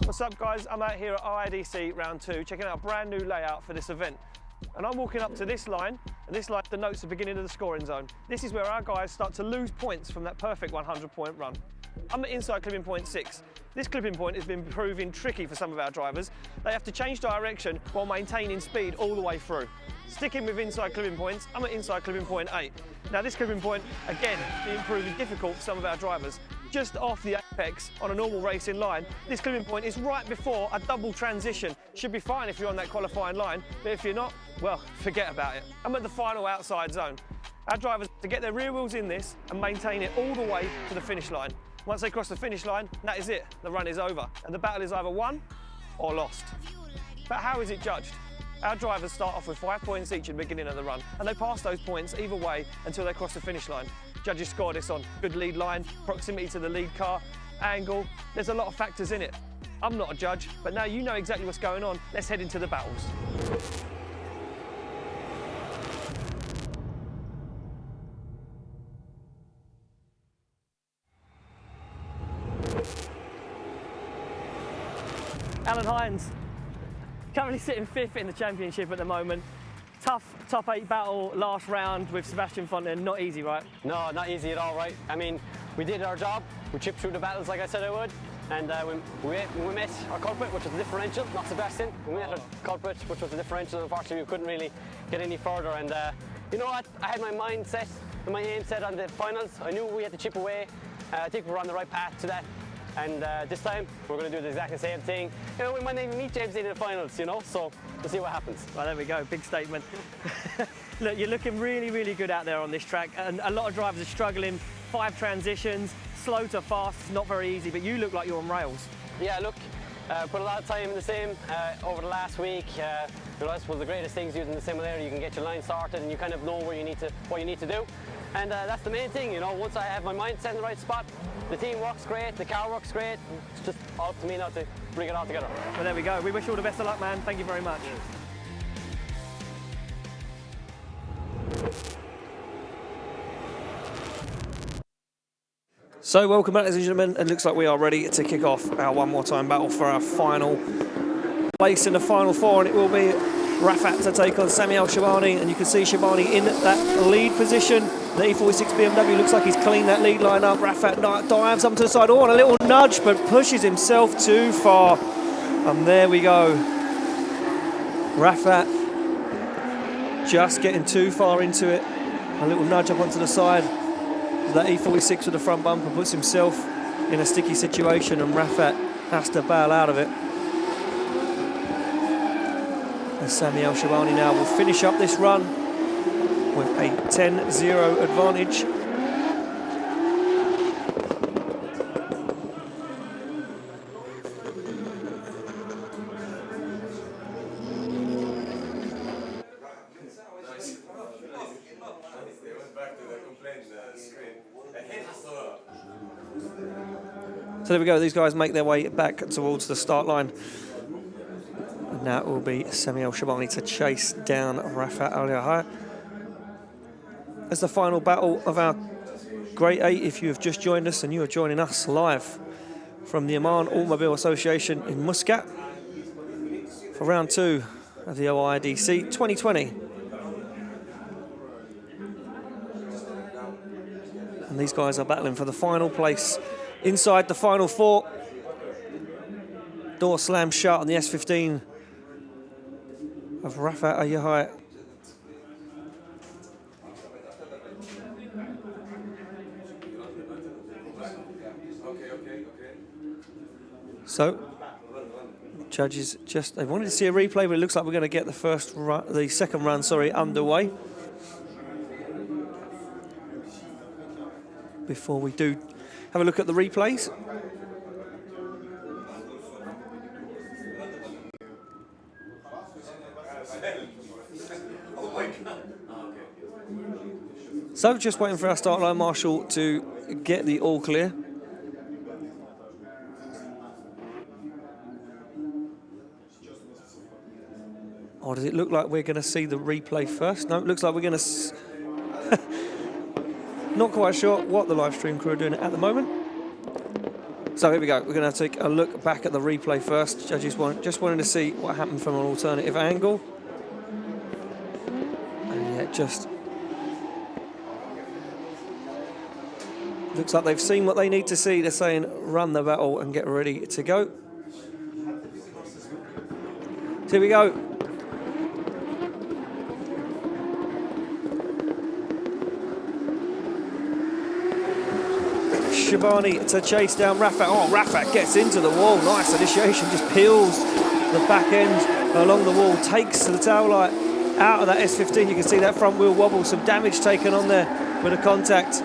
What's up, guys? I'm out here at IDC round 2 checking out a brand new layout for this event. And I'm walking up to this line, and this line denotes the beginning of the scoring zone. This is where our guys start to lose points from that perfect 100-point run. I'm at inside clipping point 6. This clipping point has been proving tricky for some of our drivers. They have to change direction while maintaining speed all the way through. Sticking with inside clipping points, I'm at inside clipping point 8. Now this clipping point, again, being proving difficult for some of our drivers. Just off the apex on a normal racing line, this clipping point is right before a double transition. Should be fine if you're on that qualifying line, but if you're not, well, forget about it. I'm at the final outside zone. Our drivers have to get their rear wheels in this and maintain it all the way to the finish line. Once they cross the finish line, that is it. The run is over, and the battle is either won or lost. But how is it judged? Our drivers start off with 5 points each at the beginning of the run, and they pass those points either way until they cross the finish line. Judges score this on good lead line, proximity to the lead car, angle. There's a lot of factors in it. I'm not a judge, but now you know exactly what's going on. Let's head into the battles. Alan Hines, currently sitting 5th in the championship at the moment. Tough top 8 battle last round with Sebastian Fontaine, not easy, right? No, not easy at all, right? I mean, we did our job, we chipped through the battles like I said I would, and we met our culprit, which was a differential, not Sebastian. We met our culprit, which was a differential. Unfortunately, we couldn't really get any further, and you know what? I had my mind set, my aim set on the finals. I knew we had to chip away. I think we were on the right path to that. And this time, we're going to do the exact same thing. You know, we might even meet James in the finals, you know, so we'll see what happens. Well, there we go, big statement. Look, you're looking really, really good out there on this track, and a lot of drivers are struggling. 5 transitions, slow to fast, it's not very easy, but you look like you're on rails. Yeah, look, put a lot of time in the sim over the last week. You know, that's one of the greatest things using the simulator. You can get your line started and you kind of know where you need to, what you need to do. And that's the main thing, you know, once I have my mind set in the right spot, the team works great, the car works great. It's just up to me now to bring it all together. Well, there we go. We wish you all the best of luck, man. Thank you very much. So, welcome back, ladies and gentlemen. It looks like we are ready to kick off our one more time battle for our final place in the final 4, and it will be Rafat to take on Sami Al-Shabani, and you can see Shabani in that lead position. The E46 BMW looks like he's cleaned that lead line up. Rafat dives up to the side, and a little nudge, but pushes himself too far. And there we go. Rafat just getting too far into it. A little nudge up onto the side. That E46 with the front bumper puts himself in a sticky situation, and Rafat has to bail out of it. And Sami Al-Shabani now will finish up this run with a 10-0 advantage. So there we go, these guys make their way back towards the start line. And now it will be Sami Al-Shabani to chase down Rafat Al-Yahya. As the final battle of our Grade 8, if you have just joined us and you are joining us live from the Oman Automobile Association in Muscat for round 2 of the OIDC 2020. And these guys are battling for the final place inside the final 4. Door slammed shut on the S15 of Rafat Al-Yahya. So, judges they wanted to see a replay, but it looks like we're going to get the second run, underway. Before we do have a look at the replays. So just waiting for our start line marshal to get the all clear. Or does it look like we're going to see the replay first? No, it looks like we're going to... Not quite sure what the live stream crew are doing at the moment. So here we go. We're going to take a look back at the replay first. Judges just wanting to see what happened from an alternative angle. And yeah, just looks like they've seen what they need to see. They're saying run the battle and get ready to go. So here we go. Shabani to chase down Rafat. Oh, Rafat gets into the wall. Nice initiation, just peels the back end along the wall, takes the tail light out of that S15. You can see that front wheel wobble, some damage taken on there with a contact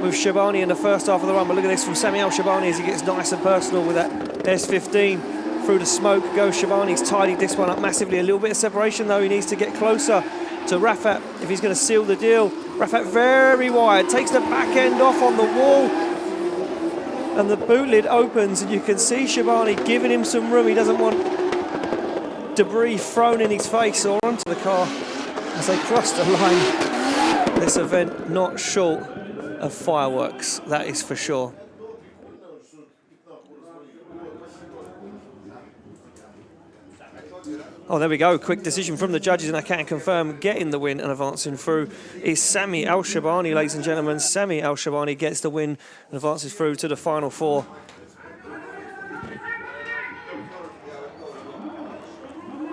with Shabani in the first half of the run. But look at this from Sami Al-Shabani as he gets nice and personal with that S15. Through the smoke goes Shabani. He's tidied this one up massively. A little bit of separation though. He needs to get closer to Rafat if he's going to seal the deal. Rafat very wide, takes the back end off on the wall, and the boot lid opens, and you can see Shabani giving him some room. He doesn't want debris thrown in his face or onto the car as they cross the line. This event not short of fireworks, that is for sure. Oh, there we go. Quick decision from the judges, and I can confirm getting the win and advancing through is Sami Al-Shabani, ladies and gentlemen. Sami Al-Shabani gets the win and advances through to the final 4.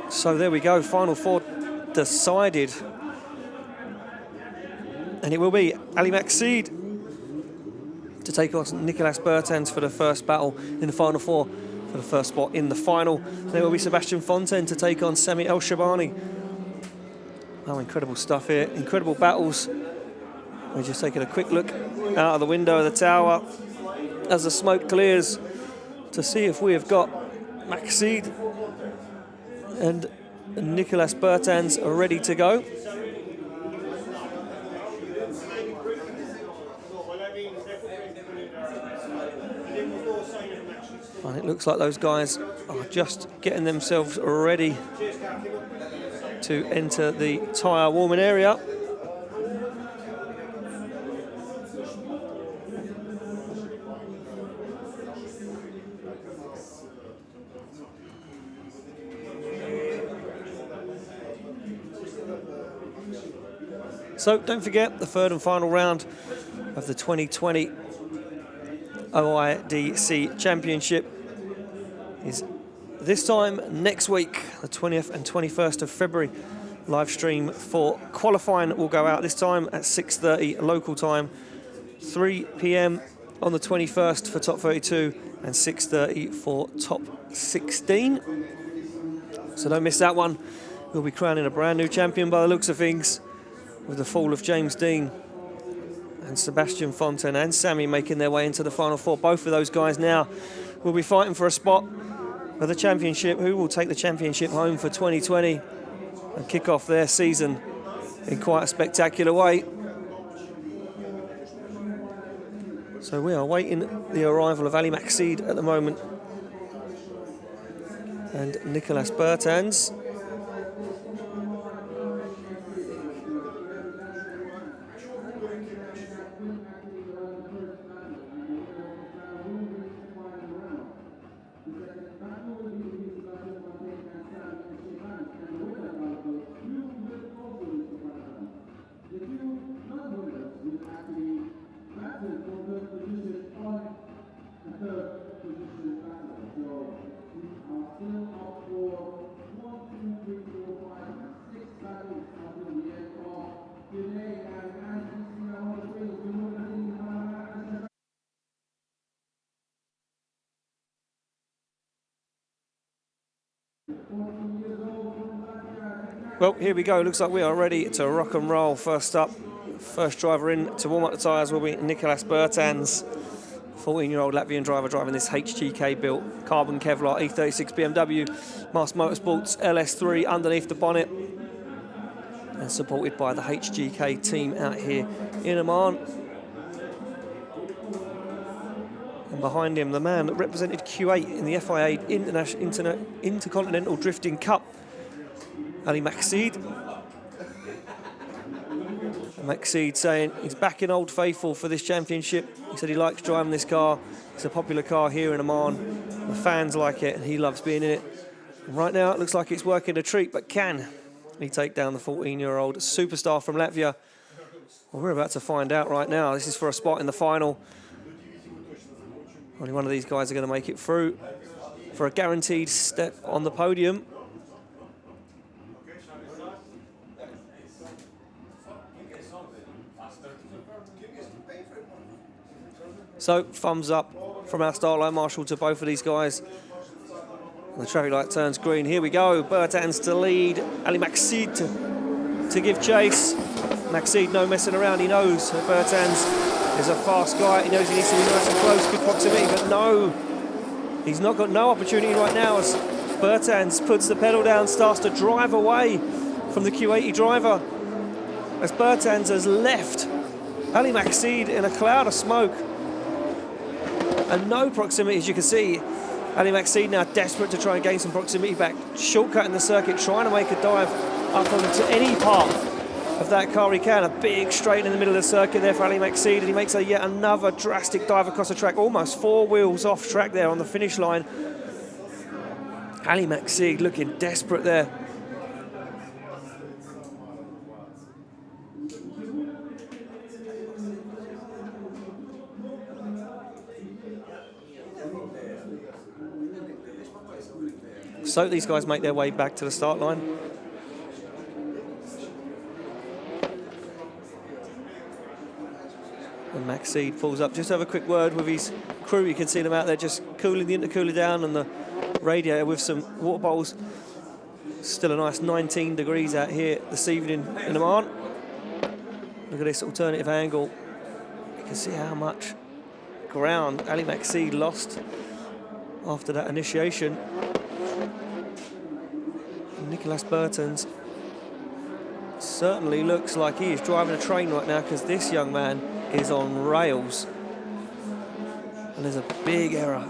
So there we go. Final 4 decided. And it will be Ali Maqseed to take on Nicolas Bertens for the first battle in the final four for the first spot in the final. There will be Sebastian Fontaine to take on Sami El Shabani. Oh, incredible stuff here, incredible battles. We're just taking a quick look out of the window of the tower as the smoke clears to see if we have got Maxide and Nicolas Bertens are ready to go. And it looks like those guys are just getting themselves ready to enter the tyre warming area. So don't forget, the third and final round of the 2020 OIDC Championship is this time next week, the 20th and 21st of February. Live stream for qualifying will go out this time at 6:30 local time, 3 p.m. on the 21st for top 32 and 6:30 for top 16. So don't miss that one. We'll be crowning a brand new champion by the looks of things, with the fall of James Dean and Sebastian Fontaine and Sami making their way into the final four. Both of those guys now will be fighting for a spot for the championship. Who will take the championship home for 2020 and kick off their season in quite a spectacular way. So we are waiting the arrival of Ali Maxide at the moment and Nicolas Bertens. Well, here we go. Looks like we are ready to rock and roll. First up, first driver in to warm up the tyres will be Nicolas Bertens, 14-year-old Latvian driver driving this HGK-built carbon Kevlar E36 BMW Mars Motorsports LS3 underneath the bonnet, and supported by the HGK team out here in Oman. And behind him, the man that represented Kuwait in the FIA Intercontinental Drifting Cup, Ali Maxide. Maxide saying he's back in Old Faithful for this championship. He said he likes driving this car. It's a popular car here in Oman. The fans like it and he loves being in it. And right now it looks like it's working a treat, but can he take down the 14-year-old superstar from Latvia? Well, we're about to find out right now. This is for a spot in the final. Only one of these guys are going to make it through for a guaranteed step on the podium. So, thumbs up from our start line marshal to both of these guys. And the traffic light turns green. Here we go. Bertens to lead. Ali Maxide to give chase. Maxide, no messing around. He knows that Bertens is a fast guy. He knows he needs to be nice and close, good proximity, but no. He's not got no opportunity right now as Bertens puts the pedal down, starts to drive away from the Q80 driver. As Bertens has left Ali Maxide in a cloud of smoke. And no proximity, as you can see. Ali Maxide now desperate to try and gain some proximity back. Shortcutting the circuit, trying to make a dive up onto any part of that car he can. A big straight in the middle of the circuit there for Ali Maxide, and he makes yet another drastic dive across the track, almost 4 wheels off track there on the finish line. Ali Maxide looking desperate there. So these guys make their way back to the start line. And Maxide pulls up. Just have a quick word with his crew. You can see them out there just cooling the intercooler down and the radiator with some water bottles. Still a nice 19 degrees out here this evening in Oman. Look at this alternative angle. You can see how much ground Ali Maxide lost after that initiation. And Nicolas Bertens certainly looks like he is driving a train right now, because this young man is on rails. And there's a big error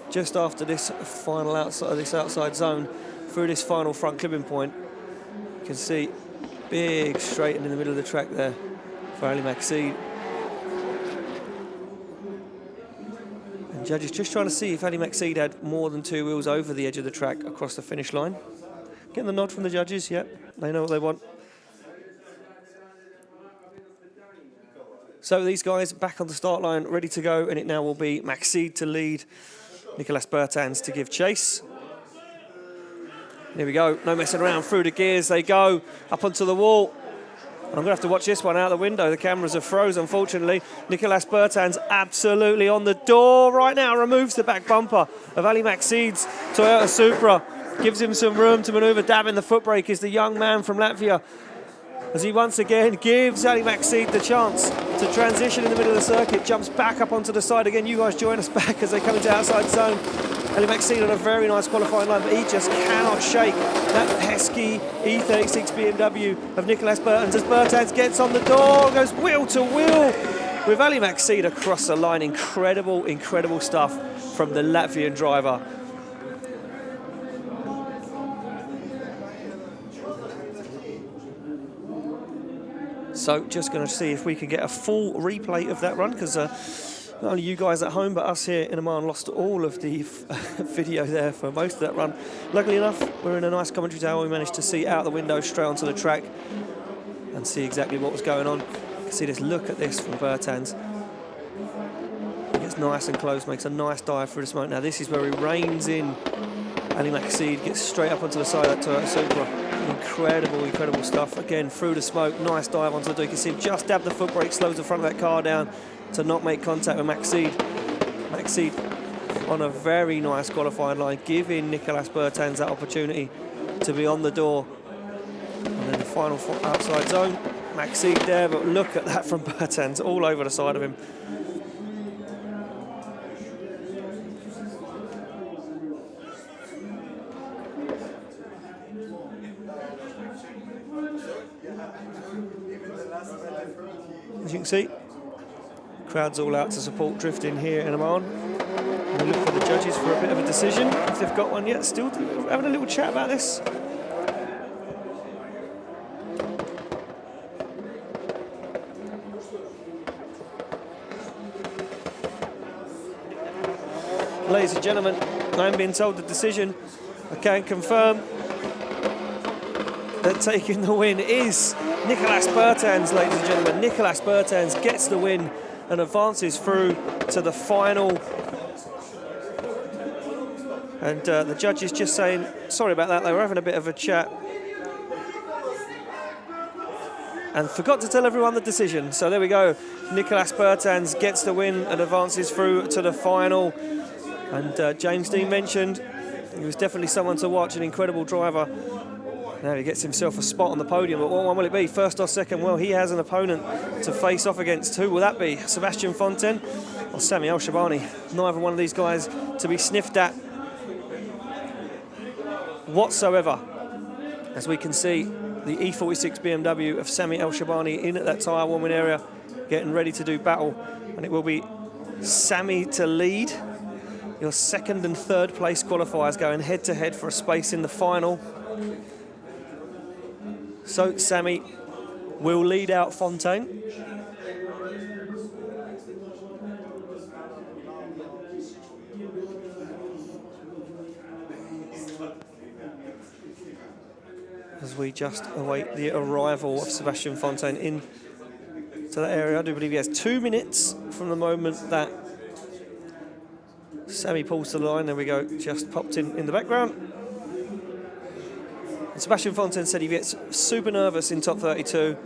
just after this final outside zone through this final front clipping point. You can see big straighten in the middle of the track there for Ali Maxide. And judges just trying to see if Ali Maxide had more than 2 wheels over the edge of the track across the finish line. Getting the nod from the judges, yep, they know what they want. So these guys back on the start line, ready to go, and it now will be Maxide to lead, Nicolas Bertens to give chase. Here we go, no messing around, through the gears they go, up onto the wall. And I'm going to have to watch this one out the window. The cameras are froze, unfortunately. Nicolas Bertens absolutely on the door right now, removes the back bumper of Ali Maxide's Toyota Supra, gives him some room to manoeuvre. Dabbing the foot brake is the young man from Latvia, as he once again gives Ali Maxide the chance to transition in the middle of the circuit, jumps back up onto the side again. You guys join us back as they come into outside zone. Ali Maxide on a very nice qualifying line, but he just cannot shake that pesky E36 BMW of Nicolas Bertens as Bertens gets on the door, goes wheel to wheel with Ali Maxide across the line. Incredible, incredible stuff from the Latvian driver. So just going to see if we can get a full replay of that run, because not only you guys at home, but us here in Oman lost all of the video there for most of that run. Luckily enough, we're in a nice commentary tower. We managed to see out the window straight onto the track and see exactly what was going on. You can see this, look at this from Bertens. He gets nice and close, makes a nice dive through the smoke. Now this is where he reins in Ali Maxide, gets straight up onto the side of that Toyota Supra. Incredible, incredible stuff. Again, through the smoke, nice dive onto the door. You can see him just dab the foot brake, slows the front of that car down to not make contact with Maxide. Maxide on a very nice qualifying line, giving Nicolas Bertens that opportunity to be on the door. And then the final outside zone, Maxide there, but look at that from Bertens, all over the side of him. As you can see, crowd's all out to support drifting here in Oman. And we look for the judges for a bit of a decision, if they've got one yet. Still having a little chat about this. Ladies and gentlemen, I'm being told the decision. I can confirm that taking the win is Nicolas Bertens, ladies and gentlemen. Nicolas Bertens gets the win and advances through to the final. And the judge is just saying, sorry about that, they were having a bit of a chat and forgot to tell everyone the decision. So there we go, Nicolas Bertens gets the win and advances through to the final. And James Dean mentioned he was definitely someone to watch, an incredible driver. Now he gets himself a spot on the podium, but what one will it be, first or second? Well, he has an opponent to face off against. Who will that be? Sebastian Fontaine or Sami El-Shabani? Neither one of these guys to be sniffed at whatsoever. As we can see, the E46 BMW of Sami El-Shabani in at that tyre warming area, getting ready to do battle. And it will be Sami to lead. Your second and third place qualifiers going head to head for a space in the final. So Sami will lead out Fontaine. As we just await the arrival of Sebastian Fontaine in to that area. I do believe he has 2 minutes from the moment that Sami pulls to the line. There we go, just popped in the background. And Sebastian Fontaine said he gets super nervous in top 32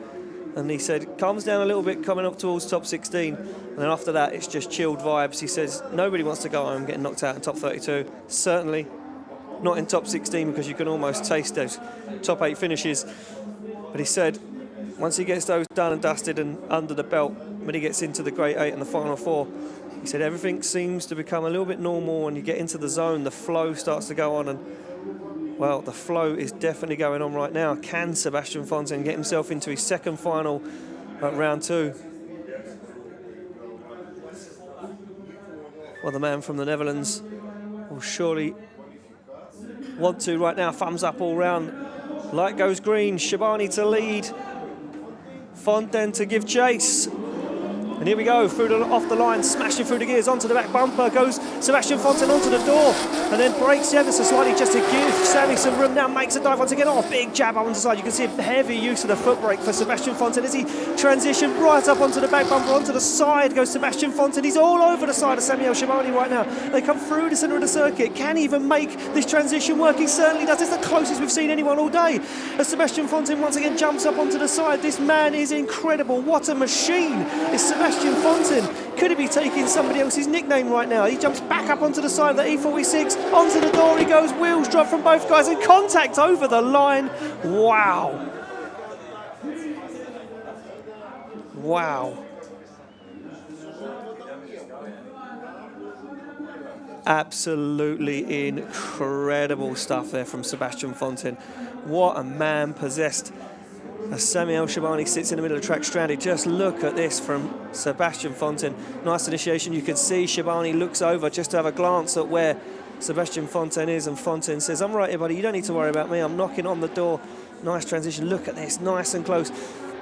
And he said, calms down a little bit coming up towards top 16. And then after that, it's just chilled vibes. He says, nobody wants to go home getting knocked out in top 32. Certainly not in top 16 because you can almost taste those top 8 finishes. But he said, once he gets those done and dusted and under the belt, when he gets into the Great 8 and the Final 4, he said everything seems to become a little bit normal. When you get into the zone, the flow starts to go on. And, well, the flow is definitely going on right now. Can Sebastian Fontaine get himself into his second final at round 2? Well, the man from the Netherlands will surely want to right now. Thumbs up all round. Light goes green. Shabani to lead. Fontaine to give chase. And here we go, off the line, smashing through the gears, onto the back bumper, goes Sebastian Fontaine onto the door, and then brakes ever so slightly just to give Sammy some room. Now makes a dive once again. Oh, big jab up onto the side. You can see a heavy use of the foot brake for Sebastian Fontaine as he transitioned right up onto the back bumper, onto the side goes Sebastian Fontaine. He's all over the side of Samuel Shabani right now. They come through the centre of the circuit. Can he even make this transition work? He certainly does. It's the closest we've seen anyone all day. As Sebastian Fontaine once again jumps up onto the side. This man is incredible. What a machine is Sebastian Fontaine. Could he be taking somebody else's nickname right now? He jumps back up onto the side of the E46, onto the door he goes, wheels drop from both guys and contact over the line. Wow. Wow. Absolutely incredible stuff there from Sebastian Fontaine. What a man possessed. As Samuel Shabani sits in the middle of the track stranded. Just look at this from Sebastian Fontaine. Nice initiation. You can see Shabani looks over just to have a glance at where Sebastian Fontaine is, and Fontaine says, I'm right here, buddy. You don't need to worry about me. I'm knocking on the door. Nice transition. Look at this. Nice and close.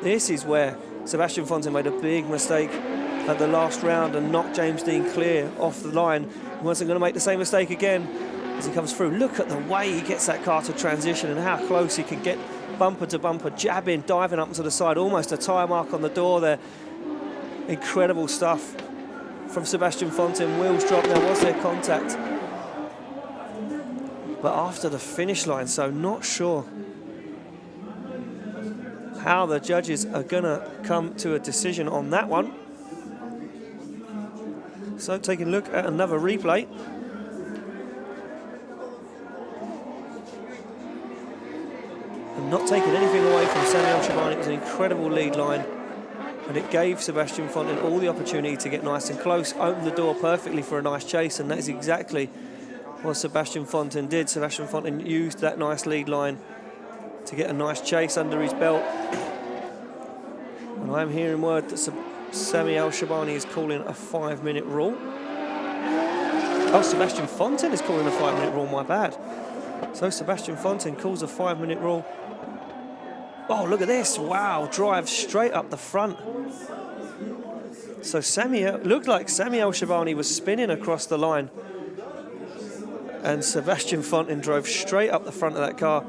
This is where Sebastian Fontaine made a big mistake at the last round and knocked James Dean clear off the line. He wasn't going to make the same mistake again as he comes through. Look at the way he gets that car to transition and how close he can get bumper to bumper, jabbing, diving up to the side, almost a tyre mark on the door there. Incredible stuff from Sebastian Fontaine. Wheels drop. Now, was there contact? But after the finish line, so not sure how the judges are going to come to a decision on that one. So taking a look at another replay. And not taking anything away from Samuel Shabani. It was an incredible lead line, and it gave Sebastian Fontaine all the opportunity to get nice and close, open the door perfectly for a nice chase, and that is exactly what Sebastian Fontaine did. Sebastian Fontaine used that nice lead line to get a nice chase under his belt. And I'm hearing word that Samuel Shabani is calling a 5-minute rule. Oh, Sebastian Fontaine is calling a 5-minute rule, my bad. So Sebastian Fontaine calls a 5-minute rule. Oh, look at this. Wow, drive straight up the front. So looked like Samuel Shabani was spinning across the line, and Sebastian Fontaine drove straight up the front of that car.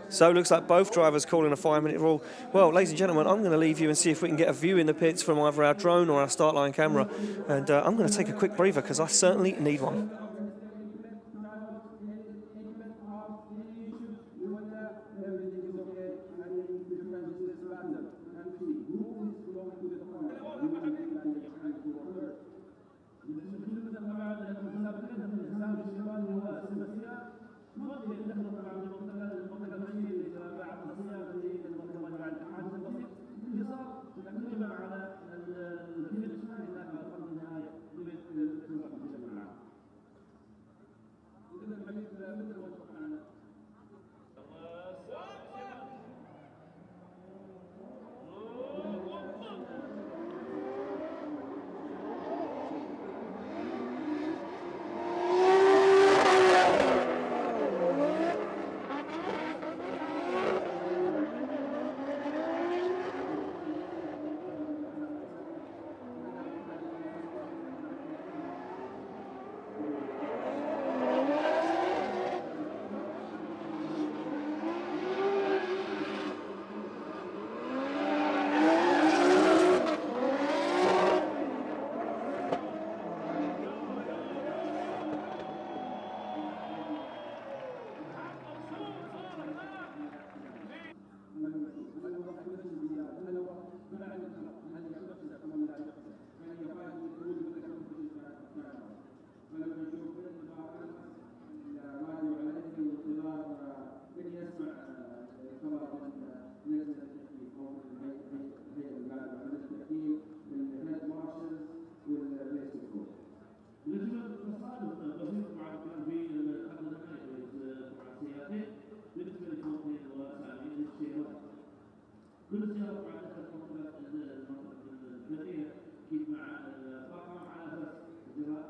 So it looks like both drivers calling a 5-minute rule. Well, ladies and gentlemen, I'm going to leave you and see if we can get a view in the pits from either our drone or our start line camera. And I'm going to take a quick breather because I certainly need one. كل سيارة طبعا دخلت مرتبات البديهة أكيد مع الطاقم على أساس إجراء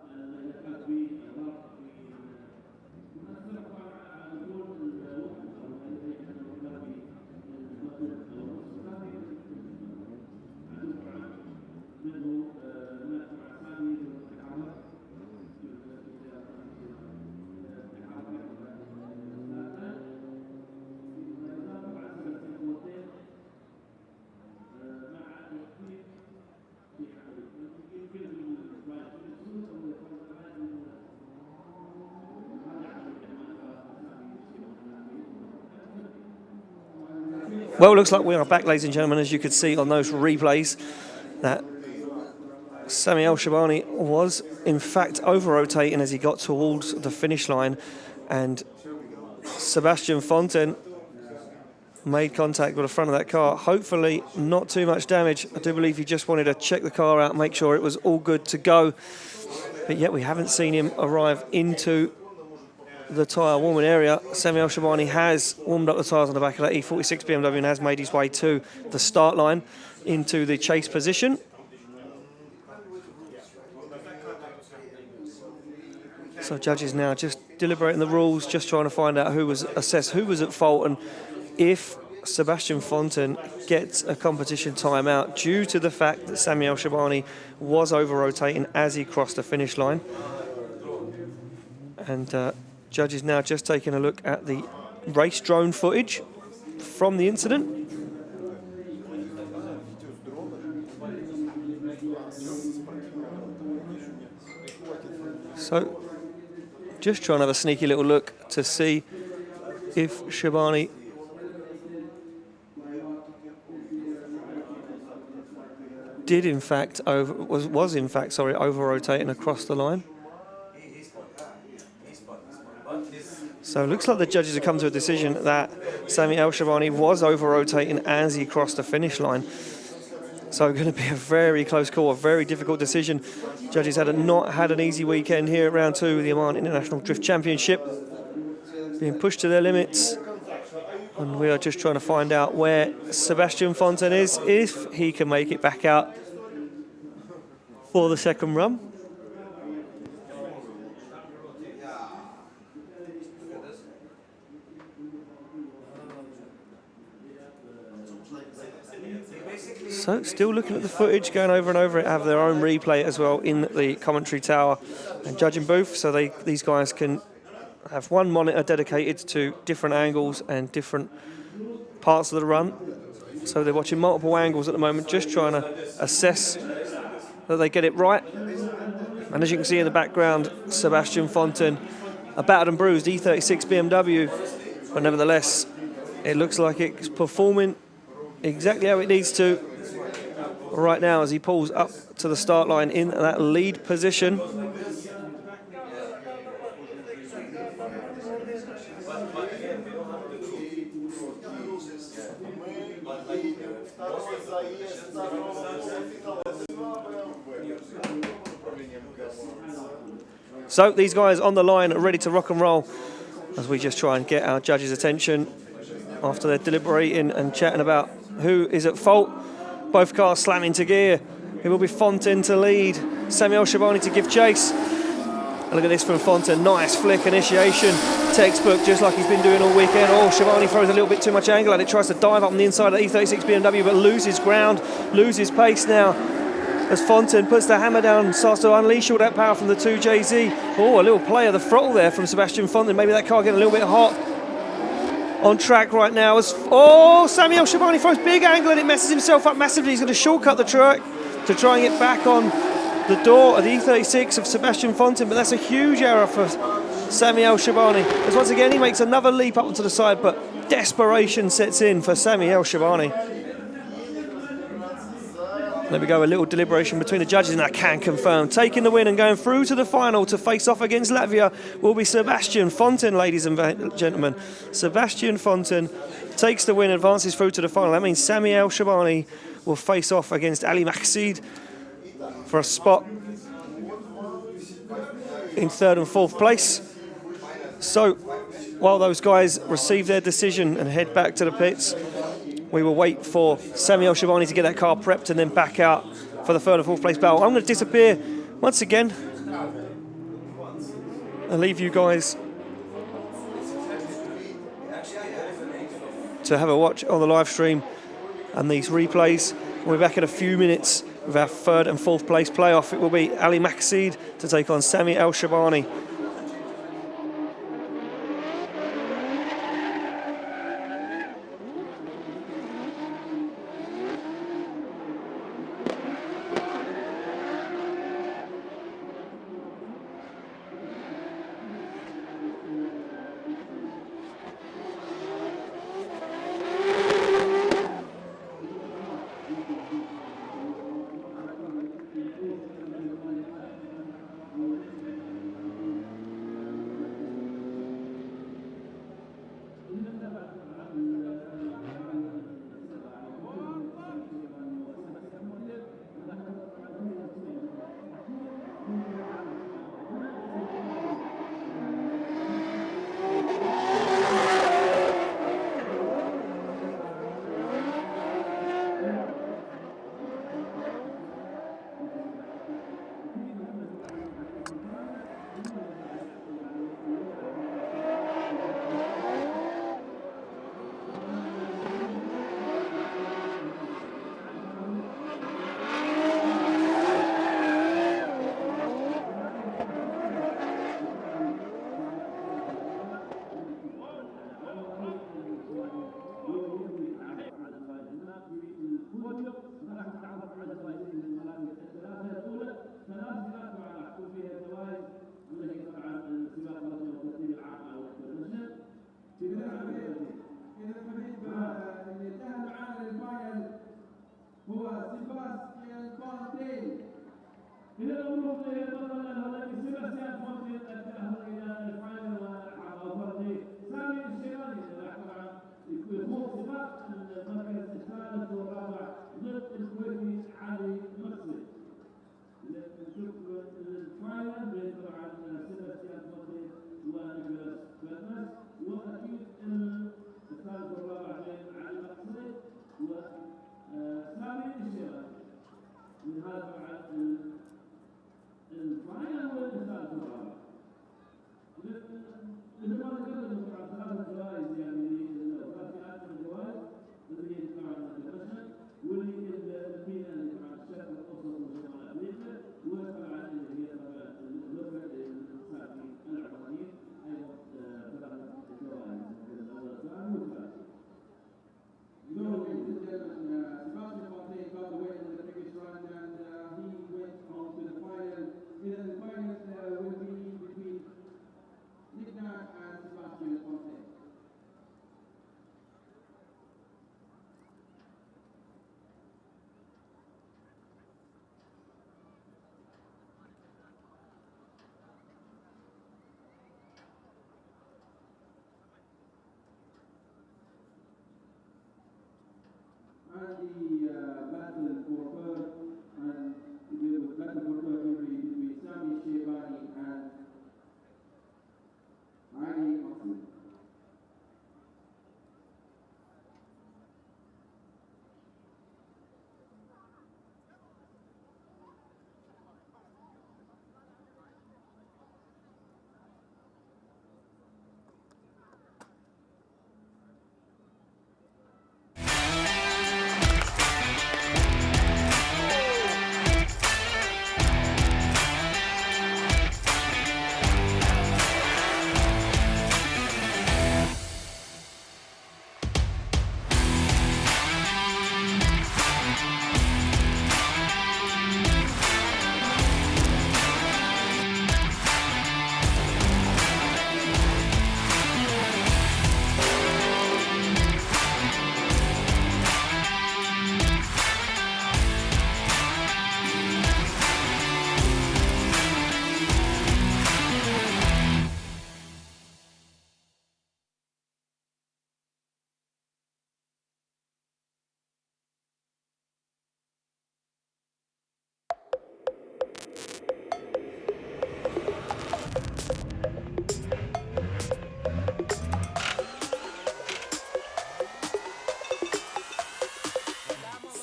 إذا كان في ضرر في مناسبة طبعا على دور الوقت أو أي حد مرتبط بالمطلوب أو الصفات عندهم طبعا منه هناك طبعا ثاني الحرارة Well, looks like we are back, ladies and gentlemen, as you could see on those replays, that Sami El-Shabani was in fact over-rotating as he got towards the finish line, and Sebastian Fontaine made contact with the front of that car. Hopefully not too much damage. I do believe he just wanted to check the car out, make sure it was all good to go. But yet we haven't seen him arrive into the tyre warming area. Sami El-Shabani has warmed up the tyres on the back of that E46 BMW and has made his way to the start line into the chase position. So judges now just deliberating the rules, just trying to find out assess who was at fault, and if Sebastian Fontaine gets a competition timeout due to the fact that Sami El-Shabani was over-rotating as he crossed the finish line. And judges now just taking a look at the race drone footage from the incident. So just trying to have a sneaky little look to see if Shabani did in fact was in fact over-rotating across the line. So it looks like the judges have come to a decision that Sami El-Shabani was over-rotating as he crossed the finish line. So going to be a very close call, a very difficult decision. Judges not had an easy weekend here at round 2 of the Oman International Drift Championship. Being pushed to their limits. And we are just trying to find out where Sebastian Fontaine is, if he can make it back out for the second run. So still looking at the footage, going over and over it, have their own replay as well in the commentary tower and judging booth, so these guys can have one monitor dedicated to different angles and different parts of the run. So they're watching multiple angles at the moment, just trying to assess that they get it right. And as you can see in the background, Sebastian Fontaine, a battered and bruised E36 BMW, but nevertheless, it looks like it's performing exactly how it needs to right now as he pulls up to the start line in that lead position. So these guys on the line, ready to rock and roll as we just try and get our judges' attention after they're deliberating and chatting about who is at fault. Both cars slamming to gear. It will be Fontaine to lead, Sami El-Shabani to give chase. And look at this from Fontaine, nice flick initiation, textbook, just like he's been doing all weekend. Oh, Shabani throws a little bit too much angle at it, tries to dive up on the inside of the E36 BMW, but loses ground, loses pace now. As Fontaine puts the hammer down, starts to unleash all that power from the 2JZ. Oh, a little play of the throttle there from Sebastian Fontaine. Maybe that car getting a little bit hot. On track right now as Sami El-Shabani throws big angle and it messes himself up massively. He's going to shortcut the track to try and get back on the door of the E36 of Sebastian Fontaine, but that's a huge error for Sami El-Shabani. As once again he makes another leap up onto the side, but desperation sets in for Sami El-Shabani. There we go, a little deliberation between the judges, and I can confirm, taking the win and going through to the final to face off against Latvia will be Sebastian Fonten, ladies and gentlemen. Sebastian Fonten takes the win, advances through to the final. That means Sami El Shabani will face off against Ali Maqsid for a spot in third and fourth place. So while those guys receive their decision and head back to the pits, we will wait for Sami El Shabani to get that car prepped and then back out for the third and fourth place battle. I'm going to disappear once again and leave you guys to have a watch on the live stream and these replays. We'll be back in a few minutes with our third and fourth place playoff. It will be Ali Maqsid to take on Sami El Shabani.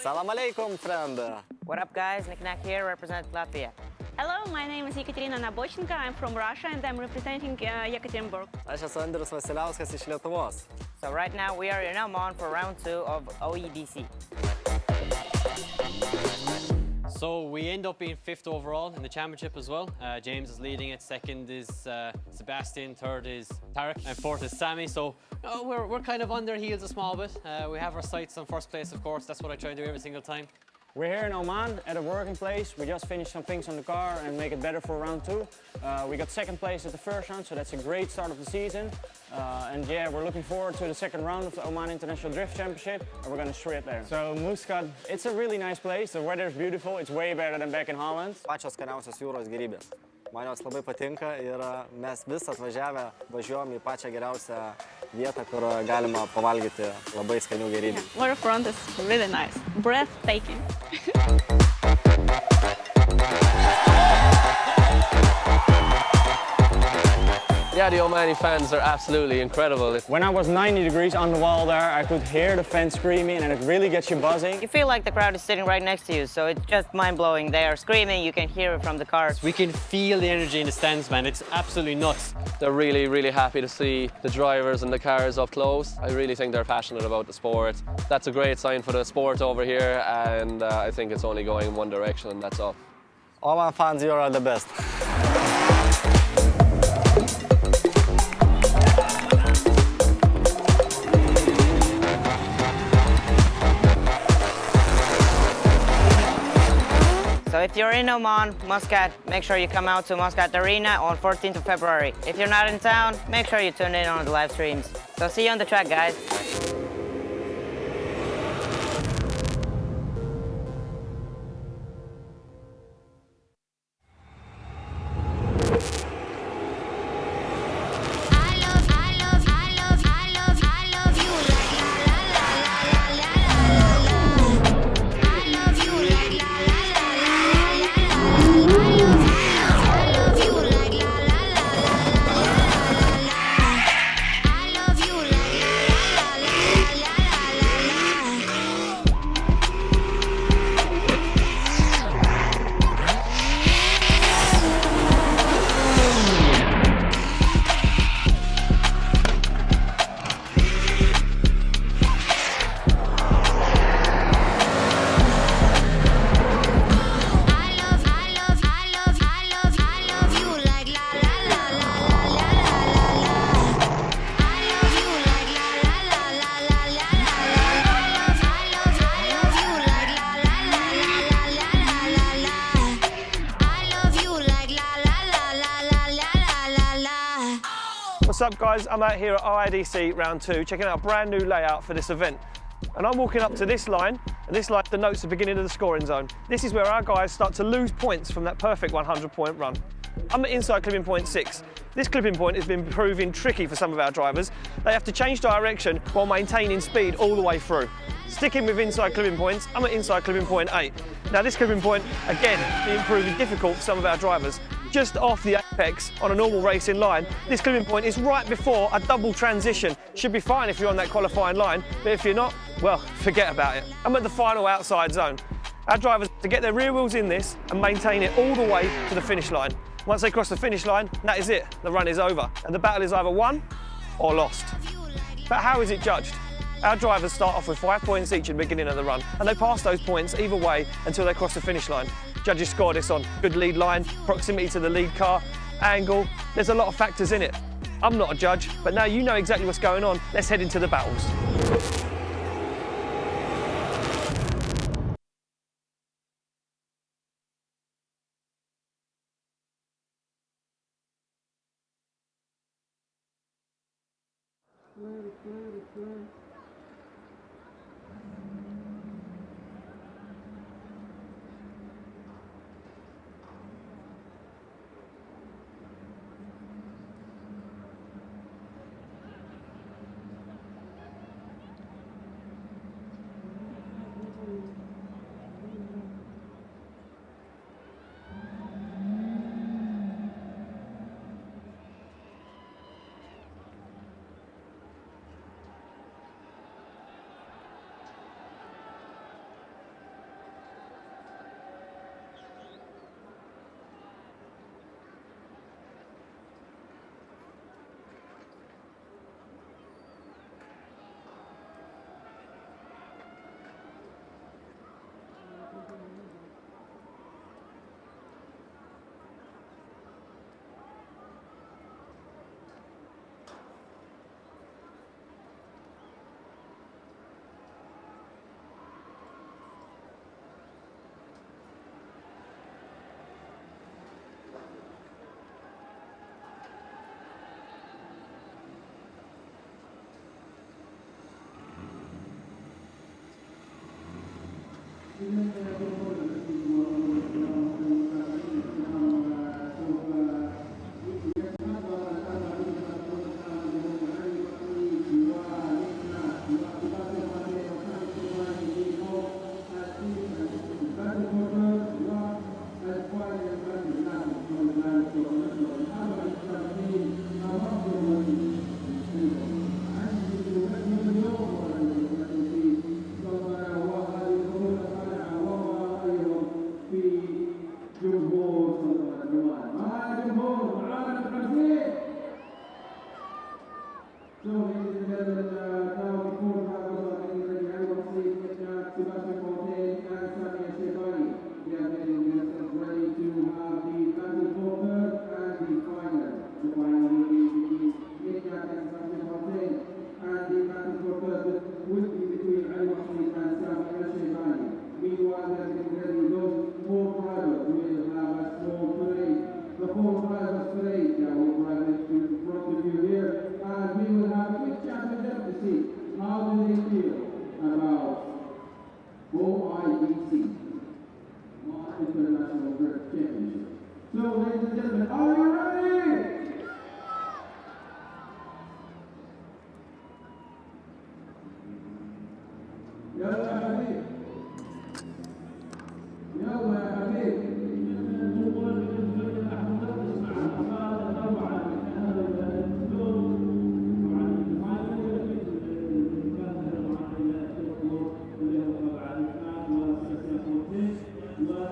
Salam alaikum, friend. What up, guys? Nick here, represent Latvia. Hello, my name is Ekaterina Nabochenko. I'm from Russia and I'm representing Yekaterinburg. Aš esu Andrius Vasiliauskas iš Lietuvos. So right now we are in Oman for round 2 of OEDC. So we end up being 5th overall in the championship as well. James is leading it, 2nd is Sebastian, 3rd is Tarek, and 4th is Sammy. So we're kind of on their heels a small bit. We have our sights on 1st place, of course. That's what I try to do every single time. We're here in Oman at a working place. We just finished some things on the car and make it better for round 2. We got 2nd place at the first round, so that's a great start of the season. And yeah, we're looking forward to the 2nd round of the Oman International Drift Championship, and we're going to shred there. So Muscat, it's a really nice place. The weather is beautiful. It's way better than back in Holland. Pačios skaniausios jūros gėrybės. Man jos labai patinka ir mes vis atvažiavę važiuojam į pačią geriausią vietą, kur galima pavalgyti labai skanių gėrybių. Waterfront is really nice, breathtaking. Yeah, the Omani fans are absolutely incredible. When I was 90 degrees on the wall there, I could hear the fans screaming and it really gets you buzzing. You feel like the crowd is sitting right next to you, so it's just mind-blowing. They are screaming, you can hear it from the cars. We can feel the energy in the stands, man. It's absolutely nuts. They're really, really happy to see the drivers and the cars up close. I really think they're passionate about the sport. That's a great sign for the sport over here, and I think it's only going in one direction, and that's up. Oman fans, you are the best. So if you're in Oman, Muscat, make sure you come out to Muscat Arena on 14th of February. If you're not in town, make sure you tune in on the live streams. So see you on the track, guys. What's up, guys? I'm out here at IDC round 2 checking out a brand new layout for this event. And I'm walking up to this line, and this line denotes the beginning of the scoring zone. This is where our guys start to lose points from that perfect 100-point run. I'm at inside clipping point 6. This clipping point has been proving tricky for some of our drivers. They have to change direction while maintaining speed all the way through. Sticking with inside clipping points, I'm at inside clipping point 8. Now this clipping point, again, being proving difficult for some of our drivers. Just off the apex on a normal racing line, this clipping point is right before a double transition. Should be fine if you're on that qualifying line, but if you're not, well, forget about it. I'm at the final outside zone. Our drivers have to get their rear wheels in this and maintain it all the way to the finish line. Once they cross the finish line, that is it. The run is over, and the battle is either won or lost. But how is it judged? Our drivers start off with 5 points each at the beginning of the run, and they pass those points either way until they cross the finish line. Judges score this on good lead line, proximity to the lead car, angle. There's a lot of factors in it. I'm not a judge, but now you know exactly what's going on. Let's head into the battles.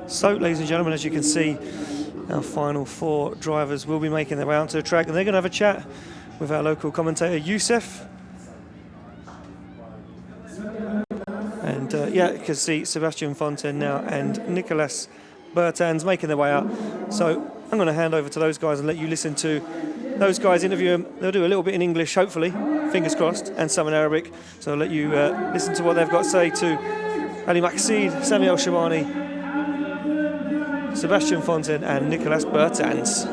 So, ladies and gentlemen, as you can see, our final 4 drivers will be making their way onto the track, and they're going to have a chat with our local commentator, Youssef. And yeah, you can see Sebastian Fontaine now and Nicolas Bertans making their way out. So I'm going to hand over to those guys and let you listen to those guys interview them. They'll do a little bit in English, hopefully, fingers crossed, and some in Arabic. So I'll let you listen to what they've got to say to Ali Maqseed, Sami El Shabani, Sebastian Fontaine and Nicolas Bertans.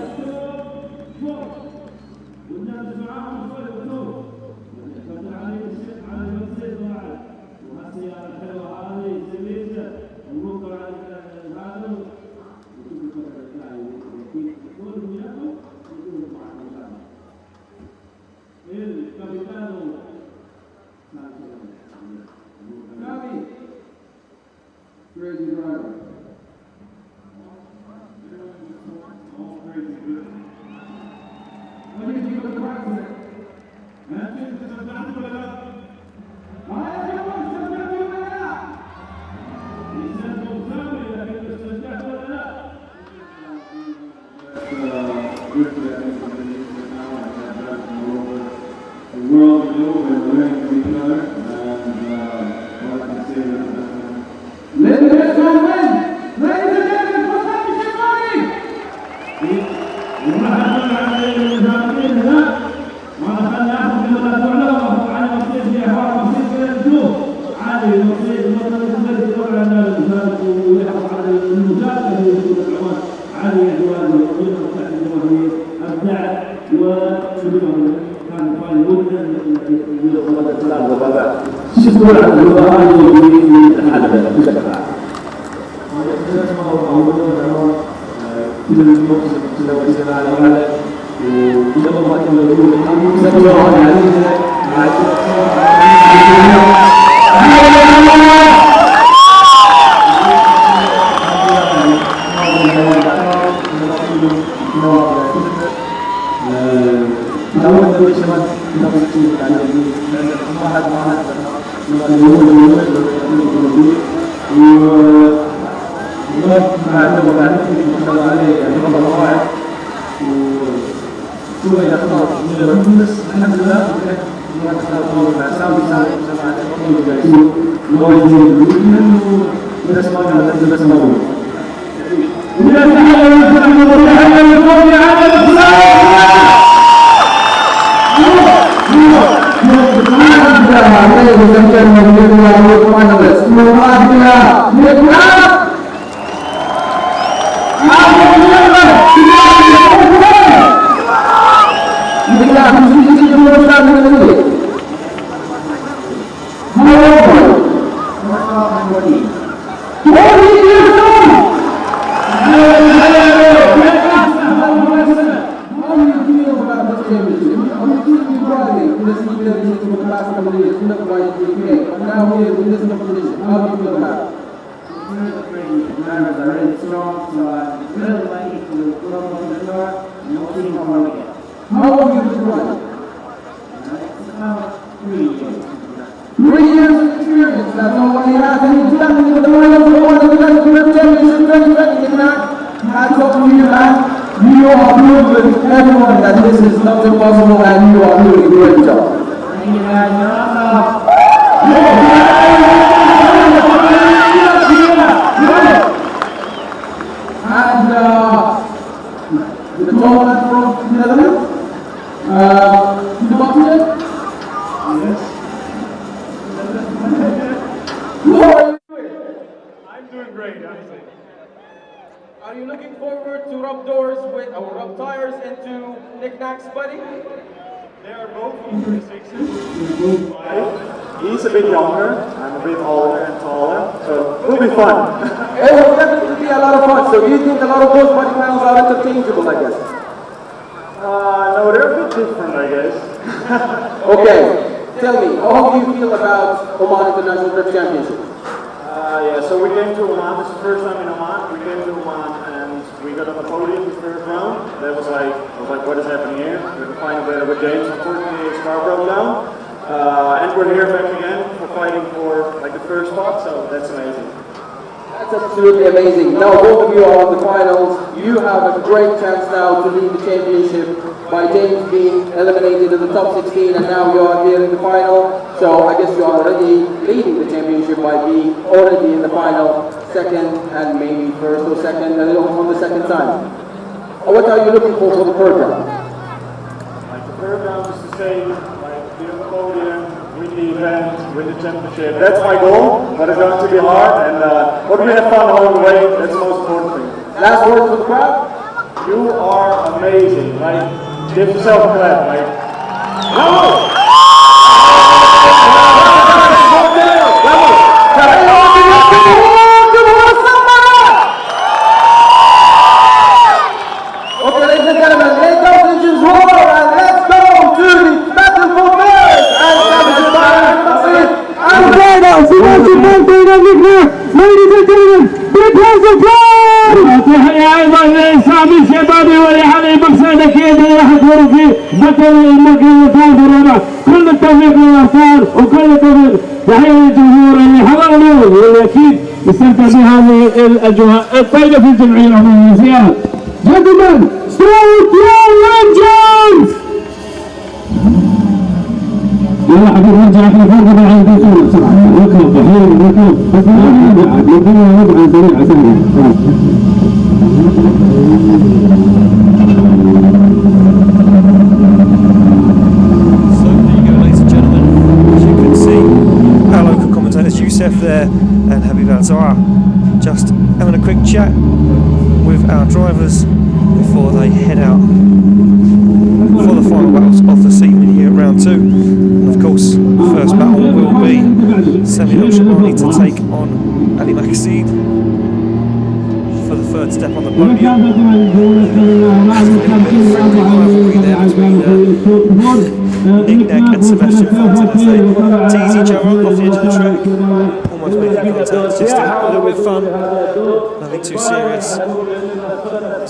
However, quite prepared. But now here with this competition, how do you feel about it? The drivers are really strong, so I'm really lucky to go on the car and we'll see how far we get. How long have you been driving? It's about 3 years. 3 years of experience, that's all I have. And he's done with the finals of one of the best championship 2020 now. Hats off to you, man. You are proving to everyone that this is not impossible and you are doing a great job. Thank you, guys. And the tall man from the Netherlands, Sebastian? Yes. How are you doing? I'm doing great, honestly. Are you looking forward to rub doors with, or rub tires into Knick-Knack's buddy? They are both from 36. He's a bit younger, I'm a bit older and taller, so it'll be fun. It will definitely be a lot of fun. So do you think a lot of those buddy panels are interchangeable, I guess? No, they're a bit different, I guess. Okay, tell me, how do you feel about Oman International Drift Championship? Yeah, so we came to Oman, this is the first time in Oman. We came to Oman and we got on the podium the first round. That was like, what is happening here? We were fighting better with James, unfortunately his car broke down. And we're here back again for fighting for like the first spot, so that's amazing. That's absolutely amazing. Now both of you are on the finals. You have a great chance now to lead the championship by James being eliminated in the top 16 and now you are here in the final. So I guess you are already leading the championship by being already in the final, second and maybe first or second on the second time. What are you looking for the third round? Like the third round is the same, like be on the podium, win the event, win the championship. That's my goal, but it's going to be hard and but we have fun along the way, that's the most important thing. Last word for the crowd? You are amazing, like give yourself a clap, like bravo! Okay, ladies and gentlemen, let those engines roar and let's go to the battle for first and championship I'm glad out to watch the birthday of Nick. Ladies and gentlemen, big round of applause! تحية أيضا لإسعاد الشبابي ولحليم مقصد أكيد اللي راح يكونوا فيه بطل المكان الثالث والرابع كل التوفيق للأبطال وكل التوفيق تحية للجمهور اللي حضرنا واللي أكيد يستمتع بهذه الأجواء الطيبة في الجمعية العمومية زيارة. Gentlemen, straight your engines! يلا حبيبي نرجع احنا فوق قبل عن الدخول بسرعه ركب حلو ركب بس ما نبعد نبغى نبعد سريع سريع So there you go, ladies and gentlemen. As you can see, our local commentators Youssef there and Habib Al-Zahra just having a quick chat with our drivers before they head out for the final battles of this evening here at round 2. And of course, the first battle will be Sami Al-Shabani to take on Ali Maqsid for the third step on the podium. A little bit of friendly rivalry there between Knick-Knack and Sebastian Felton as they tease each other up off the edge of the track, almost making contact, just a little bit of fun, nothing too serious.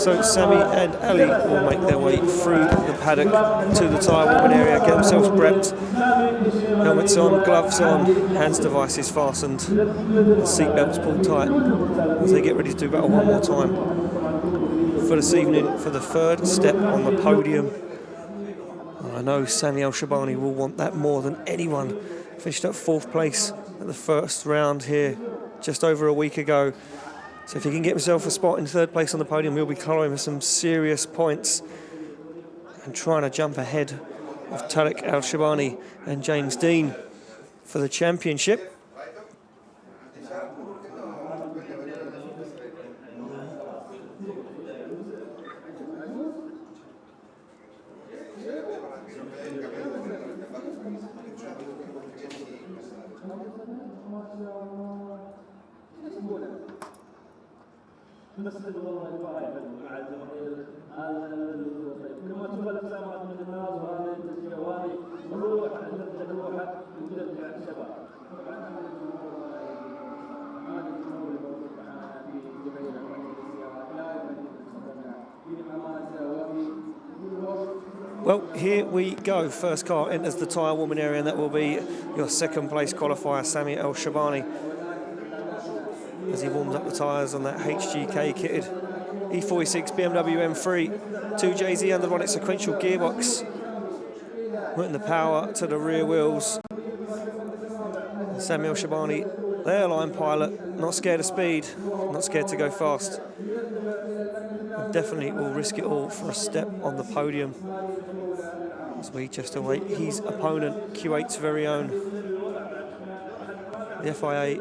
So Sami and Ali will make their way through the paddock to the tyre warming area, get themselves prepped, helmets on, gloves on, hands devices fastened, and seatbelts pulled tight as they get ready to do battle one more time for this evening for the third step on the podium. I know Sami Al-Shabani will want that more than anyone. Finished at 4th place at the first round here just over a week ago. So if he can get himself a spot in 3rd place on the podium, he'll be clawing some serious points and trying to jump ahead of Tariq Al-Shabani and James Dean for the championship. نسأل الله الفائز مع الجماهير كما تشوف الابتسامات من الناس وهذه التشجيع وهذه الروح عند الروح وترجع الشباب Well, here we go. First car enters the tyre warming area, and that will be your second place qualifier, Sami El Shabani, as he warms up the tyres on that HGK kitted E46 BMW M3, 2JZ under one sequential gearbox, putting the power to the rear wheels. Sami El Shabani, their line pilot, not scared of speed, not scared to go fast. And definitely will risk it all for a step on the podium, as we just await his opponent, Kuwait's very own, the FIA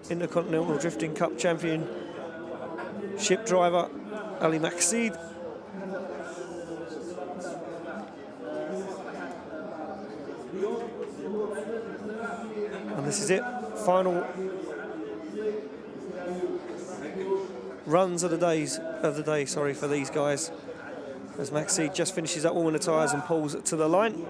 Intercontinental Drifting Cup champion, ship driver Ali Maqseed. And this is it, final runs of the day, for these guys, as Maqseed just finishes up warming the tyres and pulls to the line.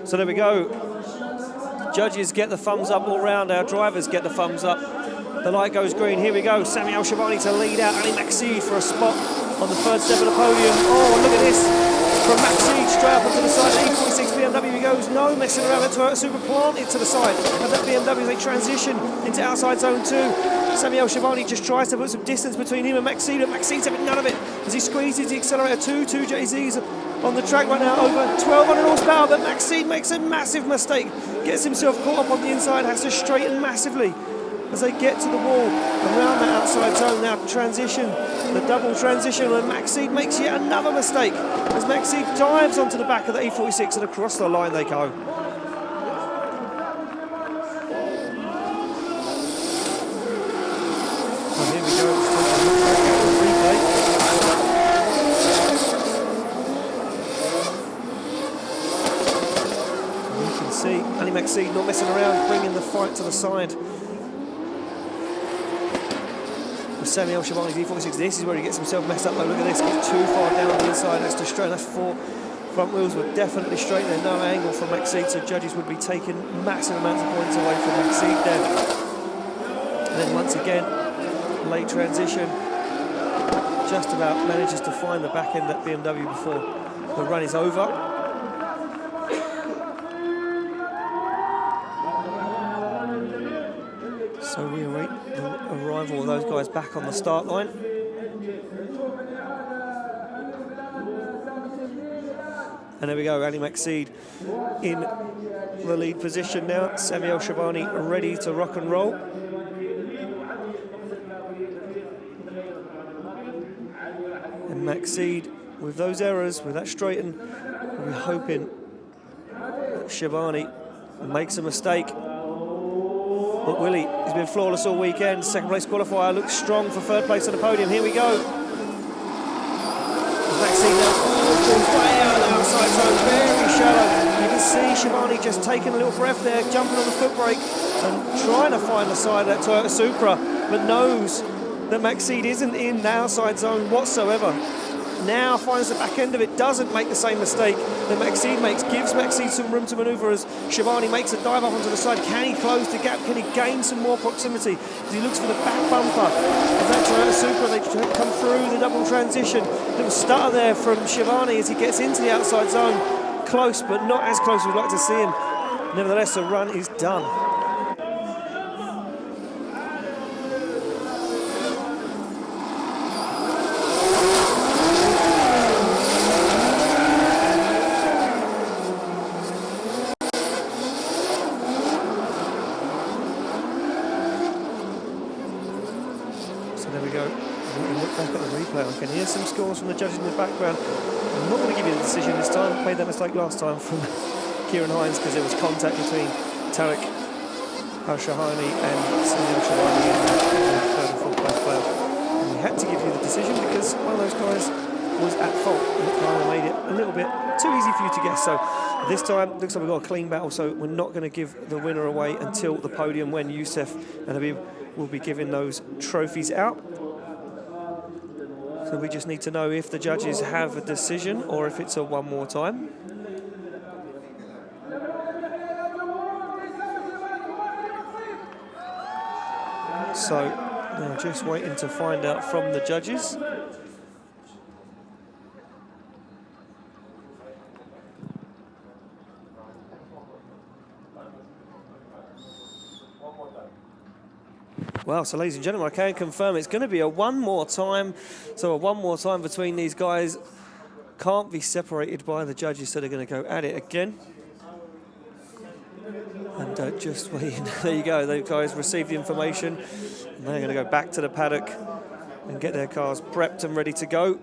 So there we go. Judges get the thumbs up all round. Our drivers get the thumbs up. The light goes green. Here we go. Sami El Shabani to lead out Ali Maqseed for a spot on the third step of the podium. Oh, look at this. From Maqseed straight up onto the side of the E46 BMW he goes. No messing around. That Toyota Supra planted to the side of that BMW as they transition into outside zone 2. Sami El Shabani just tries to put some distance between him and Maqseed, but Maqseed's having none of it as he squeezes the accelerator. 2 JZs on the track right now, over 1,200 horsepower, but Maqseed makes a massive mistake, gets himself caught up on the inside, has to straighten massively as they get to the wall around that outside zone. Now transition, the double transition, and Maqseed makes yet another mistake as Maqseed dives onto the back of the E46 and across the line they go. And here we go, let's take a look back at the replay. See Ali Maqseed not messing around, bringing the fight to the side. With Sami El Shabani's E46, this is where he gets himself messed up though. Look at this, gets too far down the inside, that's to straighten. That's 4 front wheels were definitely straight there, no angle from Maqseed, so judges would be taking massive amounts of points away from Maqseed there. And then once again, late transition, just about manages to find the back end of that BMW before the run is over. So we await the arrival of those guys back on the start line. And there we go, Ali Maqseed in the lead position now. Sami El Shabani ready to rock and roll. And Maqseed, with those errors, with that straighten, we're hoping that Shabani makes a mistake. But Willie, he's been flawless all weekend. Second place qualifier, looks strong for third place on the podium. Here we go. Maqseed now falls way out of the outside zone, very shallow. You can see Shabani just taking a little breath there, jumping on the foot brake and trying to find the side of that Toyota Supra, but knows that Maqseed isn't in the outside zone whatsoever. Now finds the back end of it, doesn't make the same mistake that Maqseed makes, gives Maqseed some room to manoeuvre as Shabani makes a dive up onto the side. Can he close the gap? Can he gain some more proximity? As he looks for the back bumper of that Toyota Supra, they come through the double transition. Little stutter there from Shabani as he gets into the outside zone. Close, but not as close as we'd like to see him. Nevertheless, the run is done. I can hear some scores from the judges in the background. I'm not going to give you the decision this time. I made that mistake last time from Kieran Hines because there was contact between Tariq Al-Shahani and Sami El Shabani in the third and fourth place player. And we had to give you the decision because one of those guys was at fault and it kind of made it a little bit too easy for you to guess. So this time, looks like we've got a clean battle, so we're not going to give the winner away until the podium when Youssef and Habib will be giving those trophies out. So So we just need to know if the judges have a decision or if it's a one more time. So now just waiting to find out from the judges. Well, so ladies and gentlemen, I can confirm it's going to be a one more time. So a one more time between these guys can't be separated by the judges, so they're going to go at it again. And just waiting. There you go. Those guys received the information. And they're going to go back to the paddock and get their cars prepped and ready to go.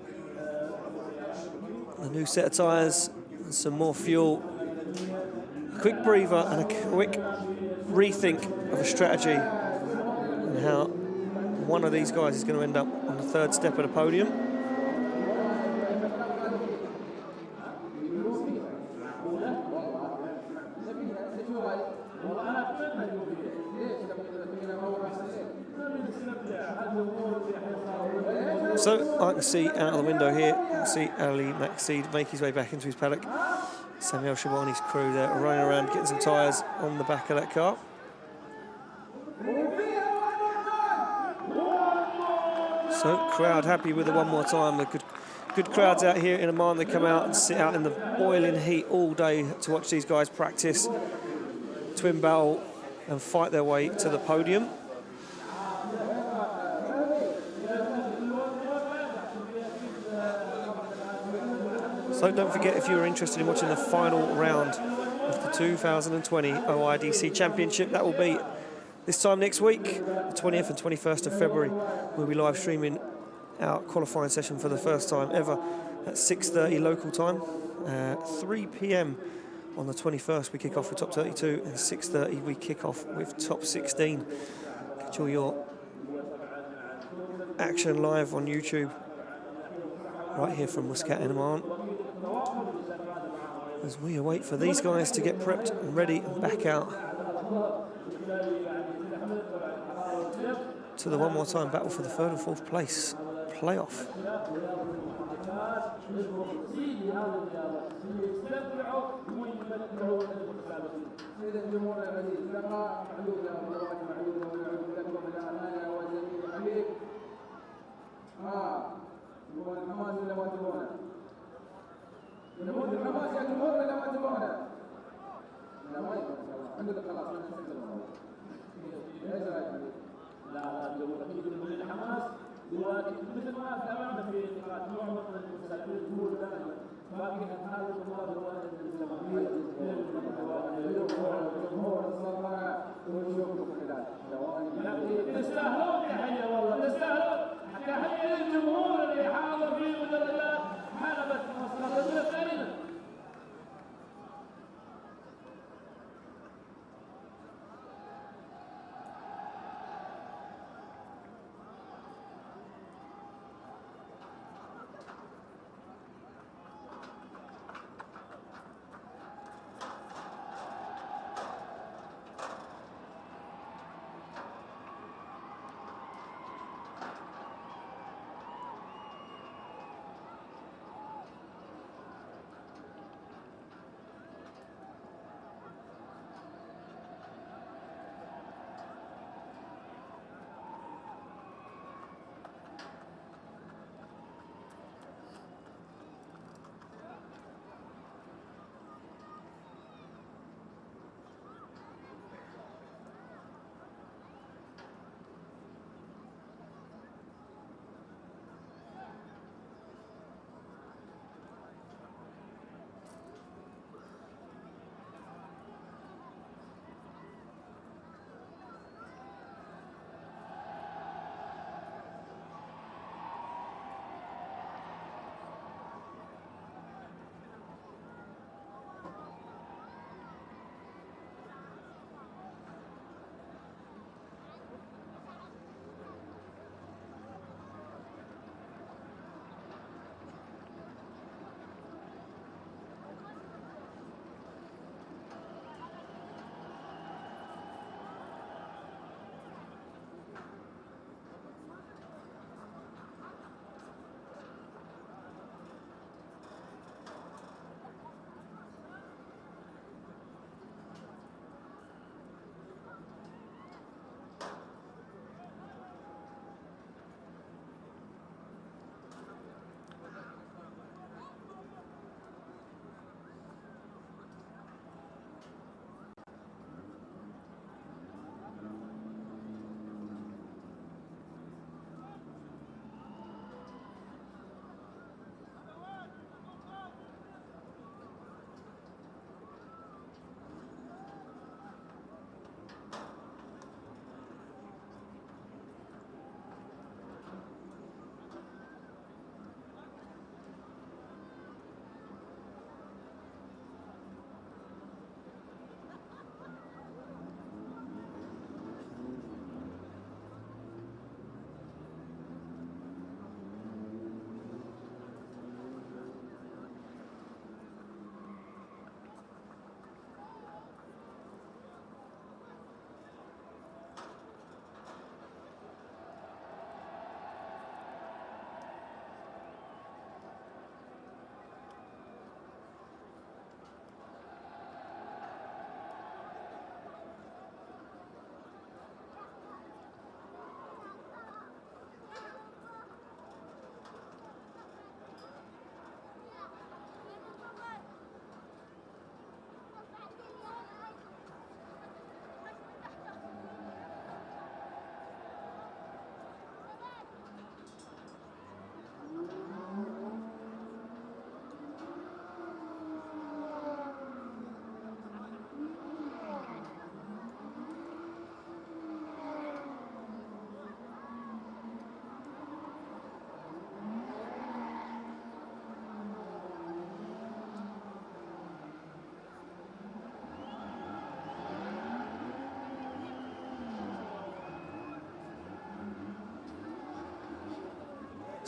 A new set of tyres and some more fuel. A quick breather and a quick rethink of a strategy and how one of these guys is going to end up on the third step of the podium. So I can see out of the window here, I can see Ali Maxid make his way back into his paddock. Samuel Shabani's crew there running around getting some tyres on the back of that car. So crowd happy with the one more time. The good crowds out here in Oman. They come out and sit out in the boiling heat all day to watch these guys practice, twin battle and fight their way to the podium. So don't forget, if you're interested in watching the final round of the 2020 OIDC Championship, that will be this time next week, the 20th and 21st of February. We'll be live streaming our qualifying session for the first time ever at 6:30 local time. 3 p.m. on the 21st we kick off with top 32, and 6:30 we kick off with top 16. Get all your action live on YouTube right here from Muscat in Oman, as we await for these guys to get prepped and ready and back out to the one more time battle for the third and fourth place playoff. تستاهلون تحية والله تستاهلون تحية للجمهور اللي حاضر في مدرجات حلبة مواصلات الثانية.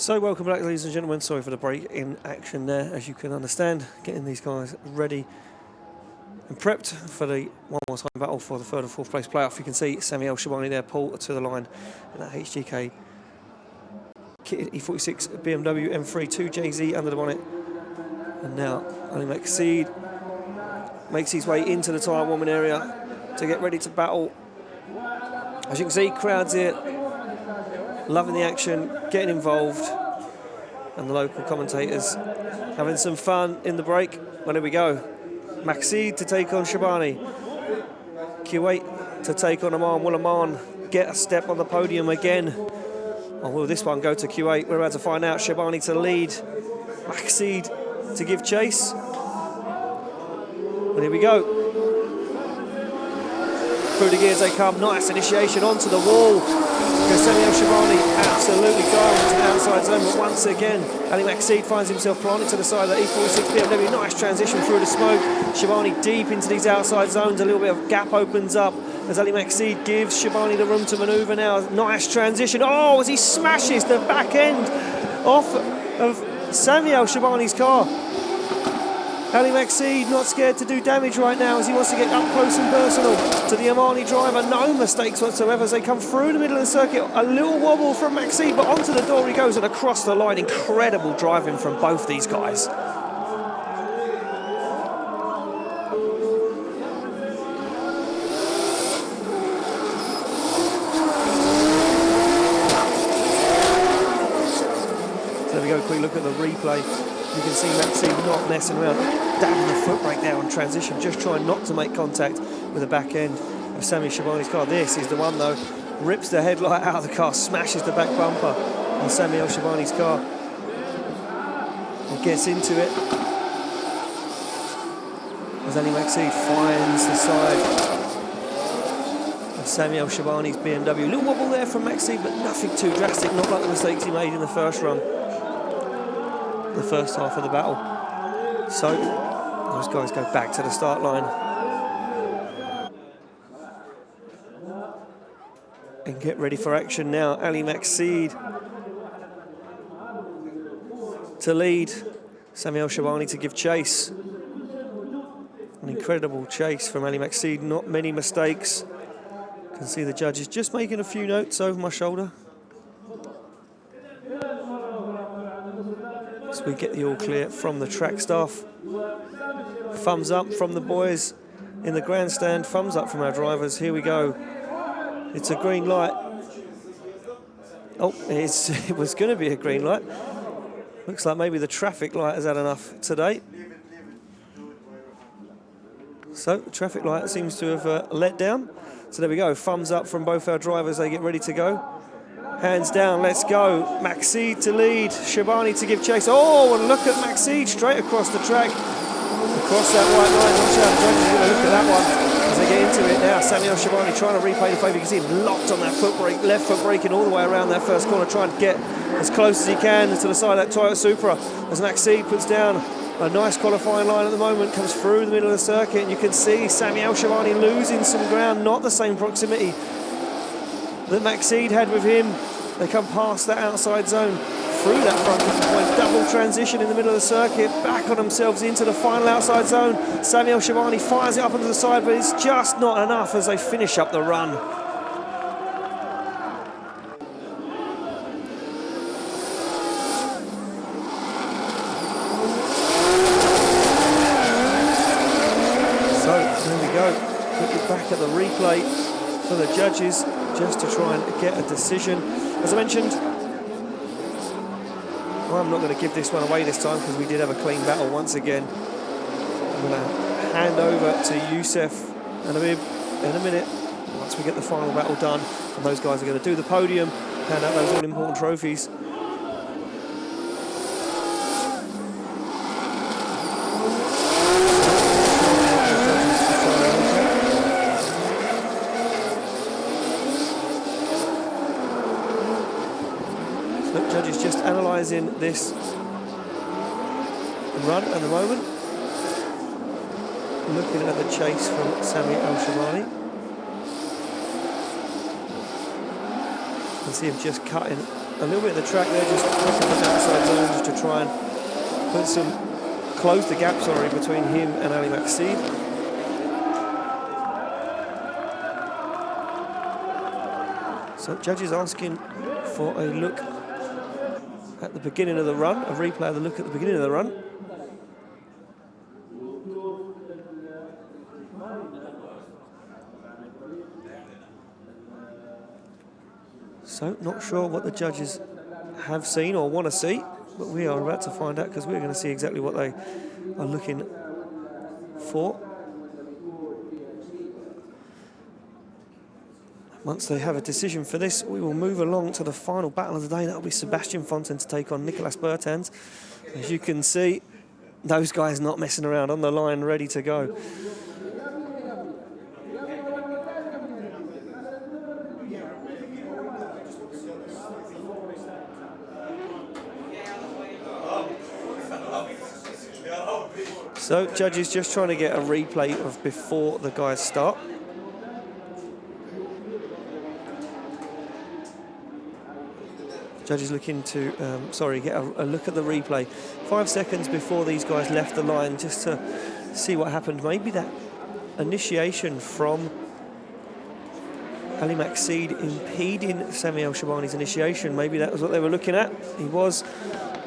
So welcome back, ladies and gentlemen. Sorry for the break in action there, as you can understand. Getting these guys ready and prepped for the one more time battle for the third and fourth place playoff. You can see Sami El Shabani there pull to the line in that HGK kitted E46 BMW M3 2JZ under the bonnet. And now Ali Maxid makes his way into the tyre warming area to get ready to battle. As you can see, crowds here loving the action, getting involved, and the local commentators having some fun in the break. Well, here we go. Maxid to take on Shabani. Kuwait to take on Oman. Will Oman get a step on the podium again? Or will this one go to Kuwait? We're about to find out. Shabani to lead. Maxid to give chase. And here we go. Through the gears they come. Nice initiation onto the wall. Sami El Shabani absolutely going to the outside zone, but once again Ali Maxid finds himself planted to the side of the E46 BMW. Nice transition through the smoke. Shabani deep into these outside zones. A little bit of gap opens up as Ali Maxid gives Shabani the room to manoeuvre now. Nice transition. Oh, as he smashes the back end off of Sami El Shabani's car. Ali Maxid not scared to do damage right now as he wants to get up close and personal to the Omani driver. No mistakes whatsoever as they come through the middle of the circuit. A little wobble from Maxid, but onto the door he goes and across the line. Incredible driving from both these guys. So there we go, quick look at the replay. You can see Maxid not messing around, dabbing the foot brake there on transition, just trying not to make contact with the back end of Sami Shabani's car. This is the one though, rips the headlight out of the car, smashes the back bumper on Sami El Shabani's car. And gets into it as Ali Maxid finds the side of Sami El Shabani's BMW. A little wobble there from Maxid, but nothing too drastic, not like the mistakes he made in the first run. The first half of the battle. So those guys go back to the start line and get ready for action now. Ali Maxid to lead, Sami El Shabani to give chase. An incredible chase from Ali Maxid, not many mistakes. You can see the judges just making a few notes over my shoulder. So we get the all clear from the track staff. Thumbs up from the boys in the grandstand, thumbs up from our drivers. Here we go. It's a green light. Oh, it was going to be a green light. Looks like maybe the traffic light has had enough today. So the traffic light seems to have let down. So there we go, thumbs up from both our drivers. They get ready to go. Hands down, let's go. Maxid to lead, Shabani to give chase. Oh, and look at Maxid straight across the track. Across that white line. Watch out, the judges are going to look at that one as they get into it now. Sami El Shabani trying to replay the favour. You can see him locked on that foot brake, left foot braking all the way around that first corner, trying to get as close as he can to the side of that Toyota Supra. As Maxid puts down a nice qualifying line at the moment, comes through the middle of the circuit, and you can see Sami El Shabani losing some ground, not the same proximity that Maxid had with him. They come past that outside zone, through that front point, double transition in the middle of the circuit, back on themselves into the final outside zone. Sami El Shabani fires it up onto the side, but it's just not enough as they finish up the run. So there we go, look back at the replay for the judges, just to try and get a decision. As I mentioned, well, I'm not going to give this one away this time because we did have a clean battle once again. I'm going to hand over to Youssef and Abib in a minute once we get the final battle done. And those guys are going to do the podium, hand out those all-important trophies. Judges just analysing this run at the moment. Looking at the chase from Sami El Shabani. You can see him just cutting a little bit of the track there, just looking at the outside zones to try and close the gap, between him and Ali Maxid. So judges asking for a look at the beginning of the run, a replay of the look at the beginning of the run. So not sure what the judges have seen or want to see, but we are about to find out because we're going to see exactly what they are looking for. Once they have a decision for this, we will move along to the final battle of the day. That'll be Sebastian Fontaine to take on Nicolas Bertens. As you can see, those guys not messing around, on the line, ready to go. So judges just trying to get a replay of before the guys start. Judges looking to, get a look at the replay 5 seconds before these guys left the line, just to see what happened. Maybe that initiation from Ali Maxid impeding Sami El Shabani's initiation. Maybe that was what they were looking at. He was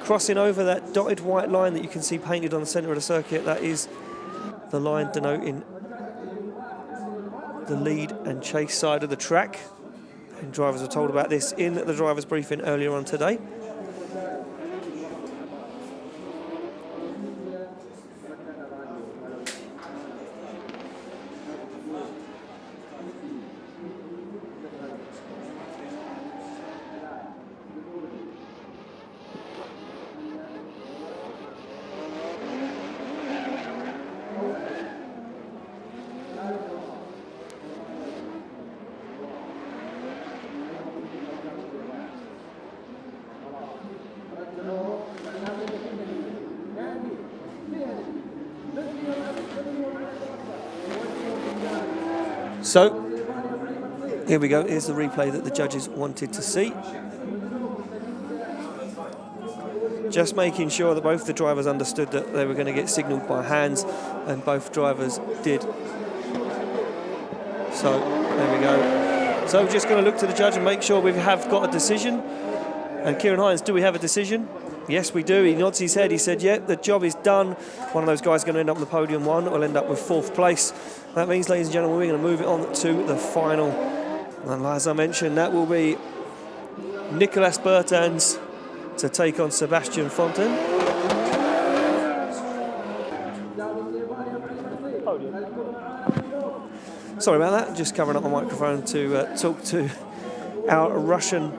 crossing over that dotted white line that you can see painted on the centre of the circuit. That is the line denoting the lead and chase side of the track. And drivers were told about this in the driver's briefing earlier on today. So, here we go. Here's the replay that the judges wanted to see. Just making sure that both the drivers understood that they were going to get signalled by hands, and both drivers did. So, there we go. So, we're just going to look to the judge and make sure we have got a decision. And Kieran Hines, do we have a decision? Yes, we do. He nods his head. He said, yeah, the job is done. One of those guys is going to end up on the podium. One will end up with 4th place. That means, ladies and gentlemen, we're going to move it on to the final. And as I mentioned, that will be Nicolas Bertens to take on Sebastian Fontaine. Sorry about that. Just covering up my microphone to talk to our Russian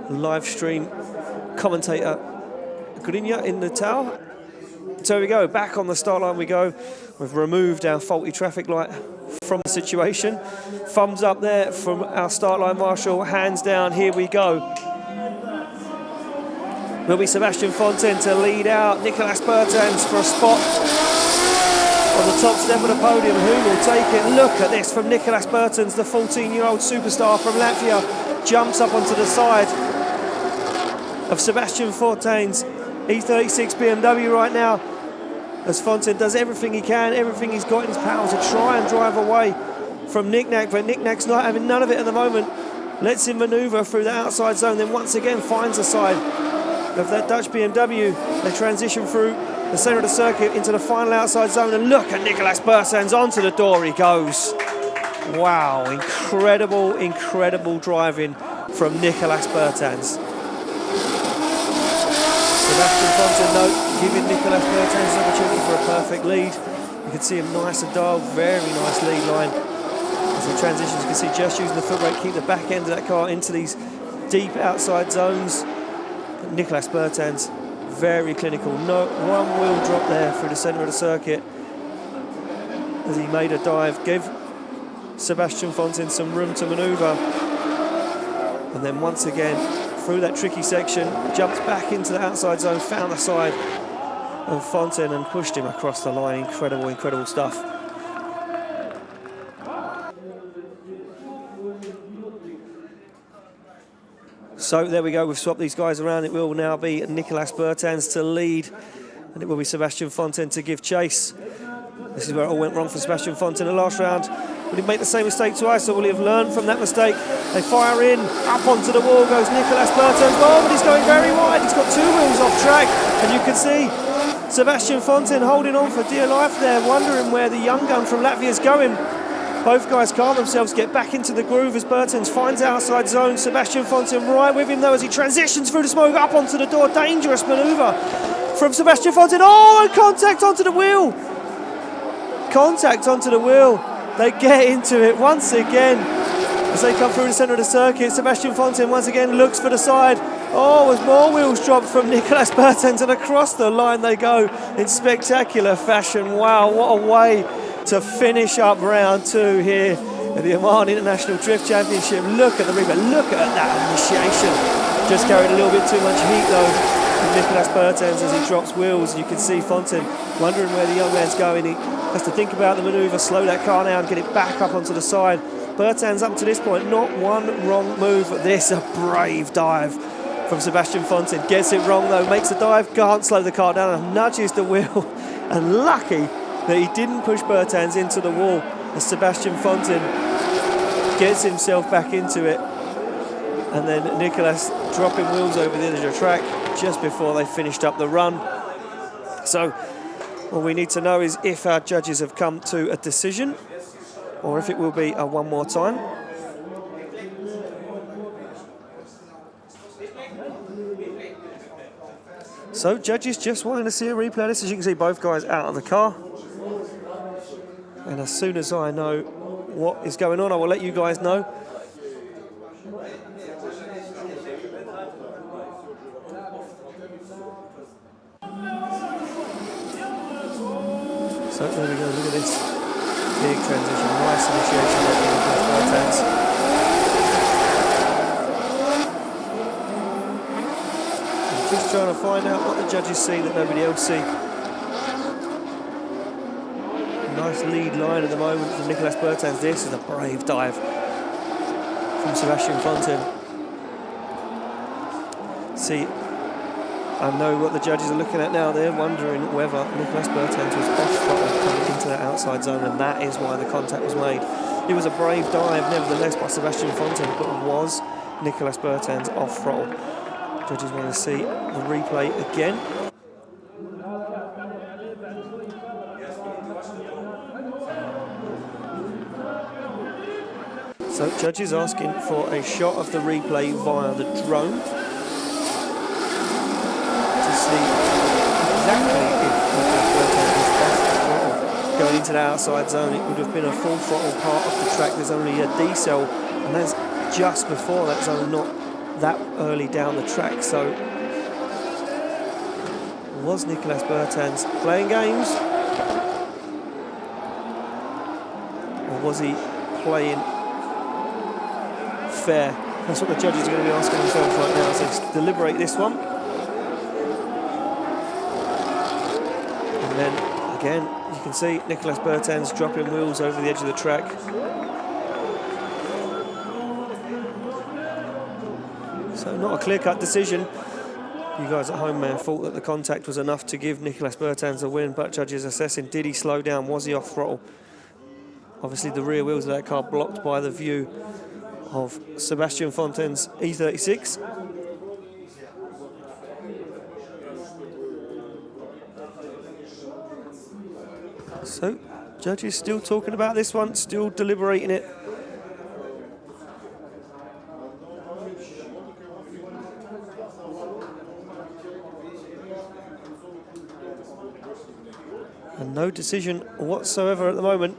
live stream commentator Grinya in the tower. So we go, back on the start line we go. We've removed our faulty traffic light from the situation. Thumbs up there from our start line marshal, hands down, here we go. Will be Sebastian Fontaine to lead out Nicolas Bertens for a spot on the top step of the podium. Who will take it? Look at this from Nicolas Bertens, the 14-year-old superstar from Latvia, jumps up onto the side of Sebastian Fontaine's E36 BMW right now, as Fontaine does everything he can, everything he's got in his power to try and drive away from Nick Nack, but Nick Nack's not having none of it at the moment. Lets him manoeuvre through the outside zone, then once again finds the side of that Dutch BMW. They transition through the centre of the circuit into the final outside zone, and look at Nicolas Bertens, onto the door he goes. Wow, incredible, incredible driving from Nicolas Bertens. Sebastian Fontaine, though, giving Nicolas Bertens an opportunity for a perfect lead. You can see him nice and dialed, very nice lead line. As he transitions, you can see just using the foot brake, keep the back end of that car into these deep outside zones. But Nicolas Bertens, very clinical. No one wheel drop there through the centre of the circuit as he made a dive, gave Sebastian Fontaine some room to manoeuvre. And then once again, through that tricky section, jumped back into the outside zone, found the side of Fontaine and pushed him across the line. Incredible, incredible stuff. So there we go, we've swapped these guys around. It will now be Nicolas Bertans to lead, and it will be Sebastian Fontaine to give chase. This is where it all went wrong for Sebastian Fontaine in the last round. Will he make the same mistake twice, or will he have learned from that mistake? They fire in, up onto the wall goes Nicolas Bertans. Oh, but he's going very wide. He's got 2 wheels off track, and you can see Sebastian Fontaine holding on for dear life there, wondering where the young gun from Latvia is going. Both guys calm themselves, get back into the groove as Bertans finds outside zone. Sebastian Fontaine right with him though as he transitions through the smoke up onto the door. Dangerous manoeuvre from Sebastian Fontaine. Oh, and contact onto the wheel. Contact onto the wheel. They get into it once again as they come through the centre of the circuit. Sebastian Fontaine once again looks for the side. Oh, as more wheels dropped from Nicolas Bertans, and across the line they go in spectacular fashion. Wow, what a way to finish up round 2 here at the Oman International Drift Championship. Look at the replay, look at that initiation. Just carried a little bit too much heat though from Nicolas Bertans as he drops wheels. You can see Fontaine wondering where the young man's going. He has to think about the manoeuvre, slow that car down, get it back up onto the side. Bertans up to this point, not one wrong move at this. A brave dive from Sebastian Fontaine. Gets it wrong though, makes a dive, can't slow the car down and nudges the wheel. And lucky that he didn't push Bertans into the wall as Sebastian Fontaine gets himself back into it. And then Nicolas dropping wheels over the edge of the track just before they finished up the run. So all we need to know is if our judges have come to a decision or if it will be a one more time. So judges just wanting to see a replay of this. As you can see, both guys out of the car. And as soon as I know what is going on, I will let you guys know. So there we go, look at this. Big transition, nice initiation there from Nicolas Bertans. Just trying to find out what the judges see that nobody else see. Nice lead line at the moment from Nicolas Bertans. This is a brave dive from Sebastian Fontaine. See, I know what the judges are looking at now. They're wondering whether Nicolas Bertans was off throttle coming into that outside zone, and that is why the contact was made. It was a brave dive, nevertheless, by Sebastian Fontaine, but was Nicolas Bertans off throttle? Judges want to see the replay again. So judges asking for a shot of the replay via the drone to see exactly if Nicolas Bertans was off throttle going into the outside zone. It would have been a full throttle part of the track. There's only a decel, and that's just before that zone, not that early down the track. So was Nicolas Bertans playing games, or was he playing fair? That's what the judges are going to be asking themselves right now. So let's deliberate this one. And then again, you can see Nicolas Bertans dropping wheels over the edge of the track. So not a clear-cut decision. You guys at home may have thought that the contact was enough to give Nicolas Bertans a win, but judges assessing, did he slow down? Was he off throttle? Obviously the rear wheels of that car blocked by the view of Sebastian Fontaine's E36. So judges still talking about this one, still deliberating it. And no decision whatsoever at the moment.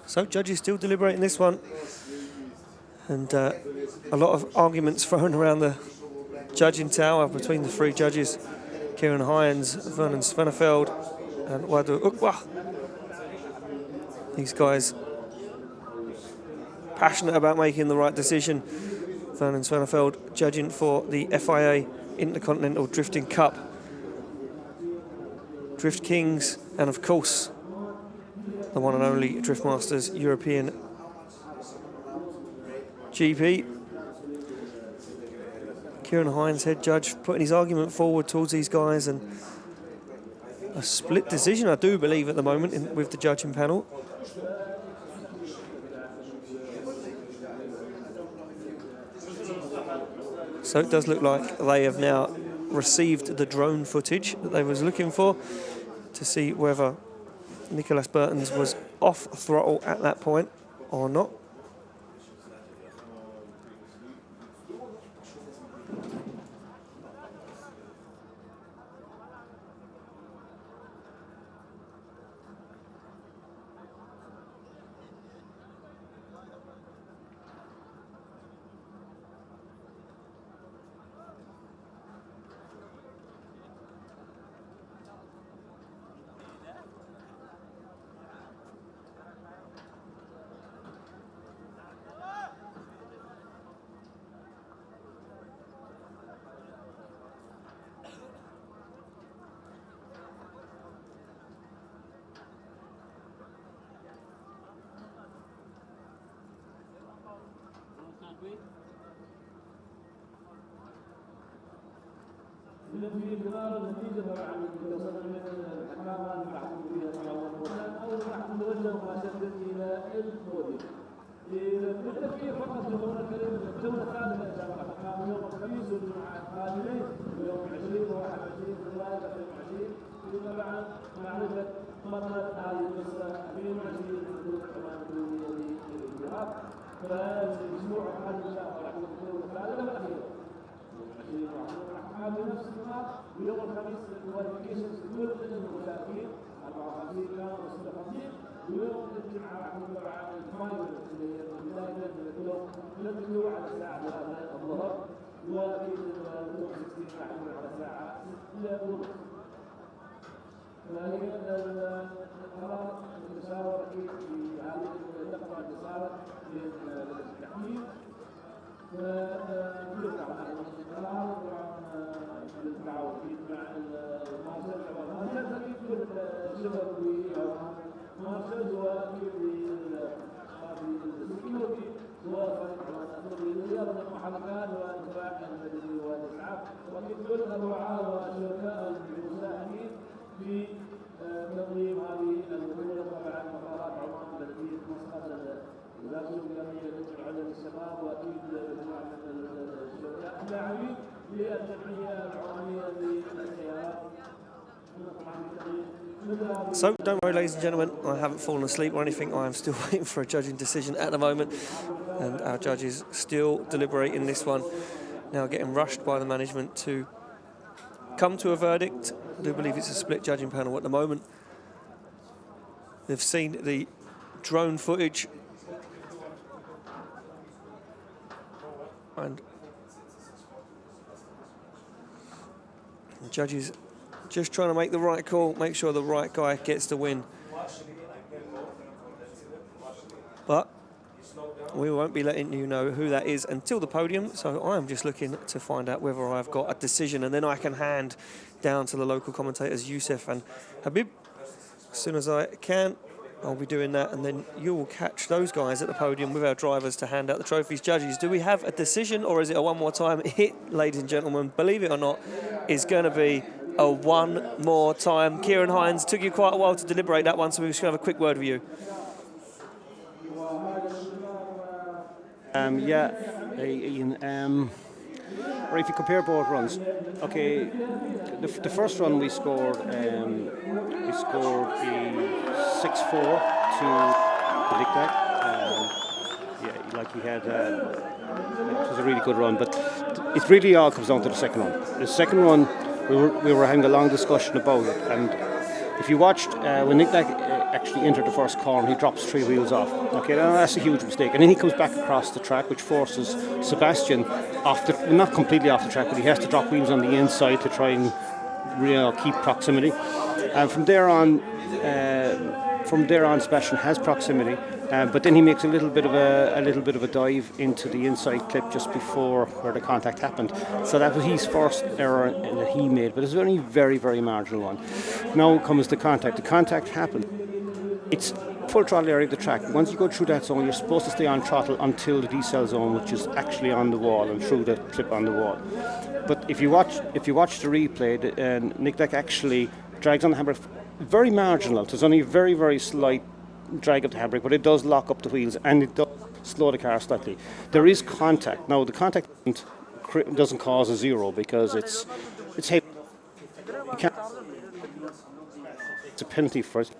So judges still deliberating this one, and a lot of arguments thrown around the judging tower between the three judges, Kieran Hines, Vernon Svenefeld and Wadu Ukwa. These guys passionate about making the right decision. Vernon Svenefeld judging for the FIA Intercontinental Drifting Cup, Drift Kings, and of course the one and only Drift Masters European GP. Kieran Hines, head judge, putting his argument forward towards these guys, and a split decision, I do believe, at the moment with the judging panel. So it does look like they have now received the drone footage that they was looking for to see whether Nicholas Burton's was off throttle at that point or not. في انتظار النتيجه طبعا وصلنا من الحكام نحكم فيها طبعا او راح نتوجه مباشره الى البوديوم. للتذكير فقط لمرور الكريم الجوله الثالثه ان شاء الله الحكام يوم الخميس والجمعه القادمين يوم 20 و21 فبراير 2020 طبعا معرفه مرة هذه النسخه 22 حدود الحكام الدوليه للانتخاب. فالاسبوع القادم ان شاء الله راح تكون الجوله الثالثه والاخيره. بنفس النهار ويوم الخميس الكواليفيكيشنز كل المشاركين 54 كانوا 56 ويوم الجمعه راح يكون طبعا الفاينل اللي بدايه نبدو على الساعه 3 الظهر واكيد يوم 16 راح يكون على الساعه 6 ونص. فهي القرار المشاور اكيد في هذه اللقطه اللي صارت للتحكيم. بالتعاون مع المارشال اكيد كل شغل ومارشال واكيد السكيورتي ورياضه المحركات والدفاع المدني والاسعاف واكيد كل الرعاه والشركاء المساهمين في تنظيم هذه البطوله. طبعا مطارات عمان، بلديه مسقط، وزاره الجمعيه للعلم الشباب، واكيد مجموعه من الشركاء اللاعبين للجمعيه العموميه للسيارات. So don't worry, ladies and gentlemen, I haven't fallen asleep or anything. I am still waiting for a judging decision at the moment, and our judges still deliberating this one, now getting rushed by the management to come to a verdict. I do believe it's a split judging panel at the moment. They've seen the drone footage, and the judges just trying to make the right call, make sure the right guy gets the win. But we won't be letting you know who that is until the podium, so I'm just looking to find out whether I've got a decision, and then I can hand down to the local commentators Youssef and Habib. As soon as I can, I'll be doing that, and then you will catch those guys at the podium with our drivers to hand out the trophies. Judges, do we have a decision, or is it a one more time? It, ladies and gentlemen, believe it or not, is going to be a one more time. Kieran Hines, took you quite a while to deliberate that one, so we're just going to have a quick word with you. Or if you compare both runs, okay, the first run we scored a 6-4 to the dictate. Yeah, like he had, it was a really good run, but it really all comes down to the second one. The second one, we were having a long discussion about it, and if you watched when Nick actually entered the first corner, he drops 3 wheels off. Okay, now that's a huge mistake. And then he comes back across the track, which forces Sebastian not completely off the track, but he has to drop wheels on the inside to try and keep proximity. And from there on, Sebastian has proximity, but then he makes a little bit of a dive into the inside clip just before where the contact happened. So that was his first error that he made, but it's only very, very marginal one. Now comes the contact. The contact happened. It's full throttle area of the track. Once you go through that zone, you're supposed to stay on throttle until the decel zone, which is actually on the wall and through the clip on the wall. But if you watch the replay, Nick Deck actually drags on the handbrake, very marginal. There's only a very, very slight drag of the handbrake, but it does lock up the wheels and it does slow the car slightly. There is contact. Now the contact doesn't cause a zero because it's heavy. It's a penalty for it.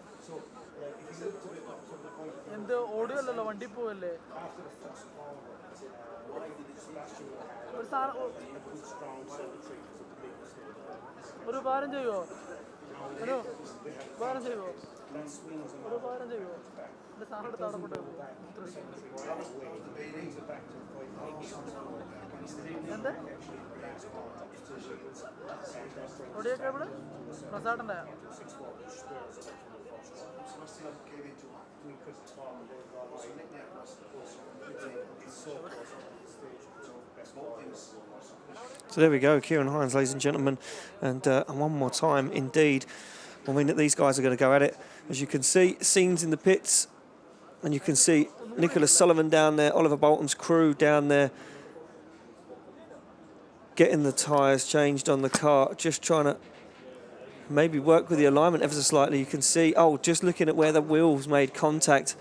So there we go, Kieran Hines, ladies and gentlemen, and one more time, indeed. I mean, these guys are going to go at it. As you can see, scenes in the pits, and you can see Nicholas Sullivan down there, Oliver Bolton's crew down there, getting the tyres changed on the car, just trying to maybe work with the alignment ever so slightly. You can see, just looking at where the wheels made contact,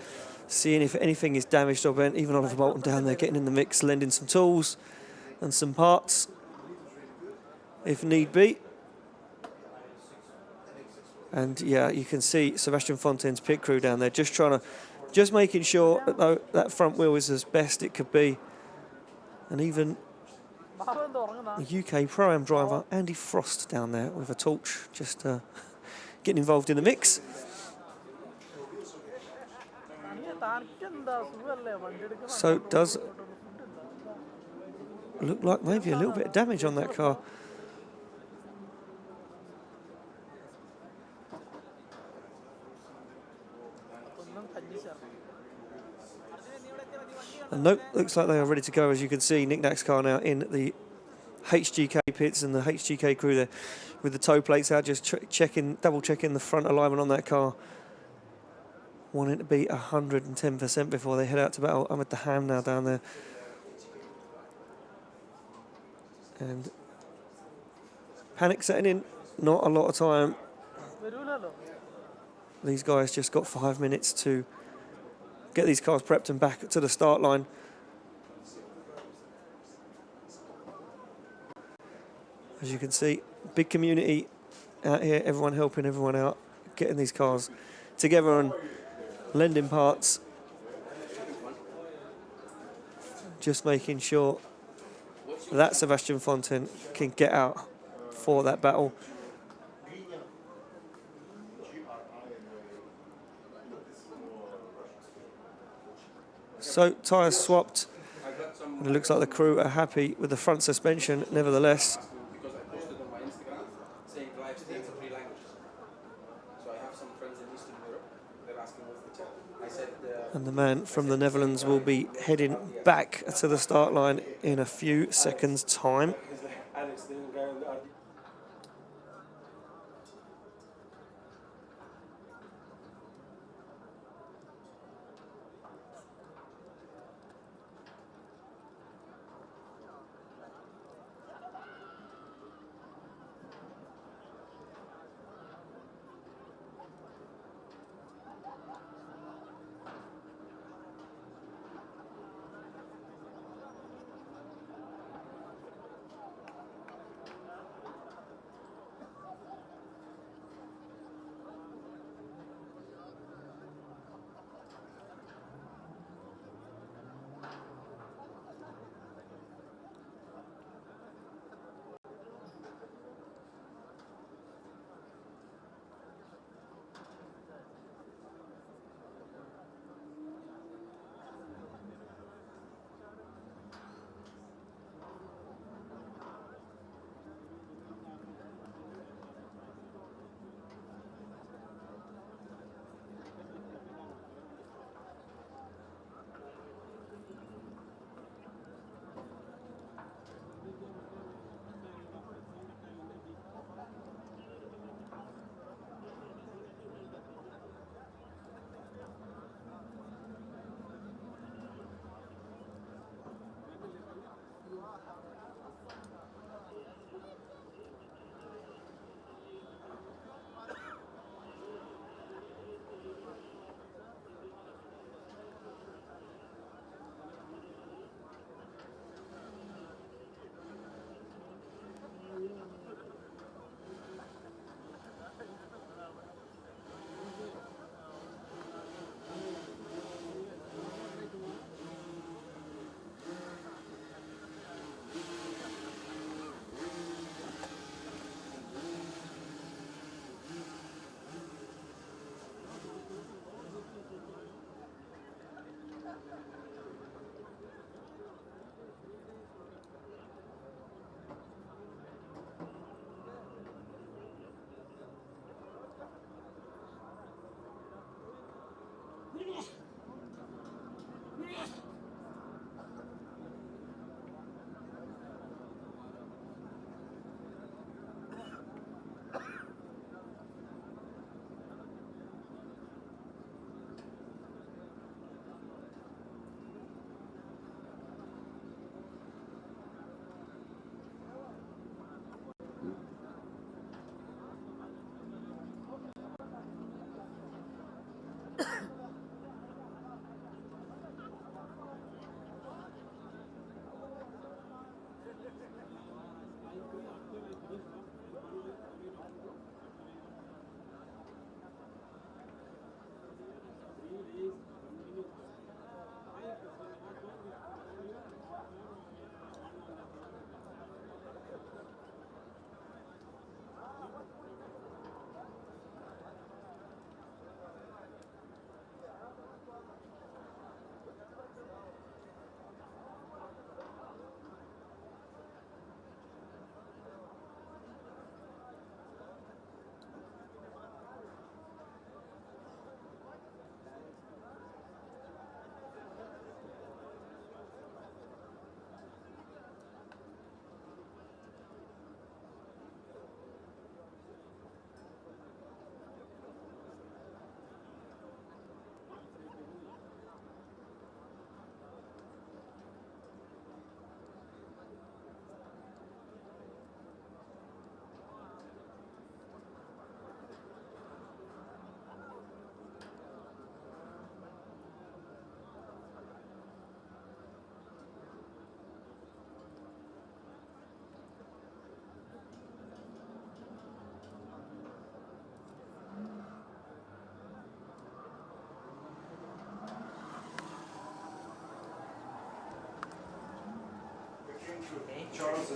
seeing if anything is damaged or bent. Even Oliver Bolton down there getting in the mix, lending some tools and some parts if need be. And yeah, you can see Sebastian Fontaine's pit crew down there just making sure that that front wheel is as best it could be. And even UK Pro-Am driver Andy Frost down there with a torch, just getting involved in the mix. So it does look like maybe a little bit of damage on that car. And nope, looks like they are ready to go. As you can see, Nick Nack's car now in the HGK pits, and the HGK crew there with the toe plates out, just double checking the front alignment on that car, wanting to be 110% before they head out to battle. I'm at the ham now down there, and panic setting in. Not a lot of time. These guys just got 5 minutes to get these cars prepped and back to the start line. As you can see, big community out here, everyone helping everyone out, getting these cars together and lending parts. Just making sure that Sebastian Fontaine can get out for that battle. So tyres swapped, and it looks like the crew are happy with the front suspension nevertheless. And the man from the Netherlands will be heading back to the start line in a few seconds' time.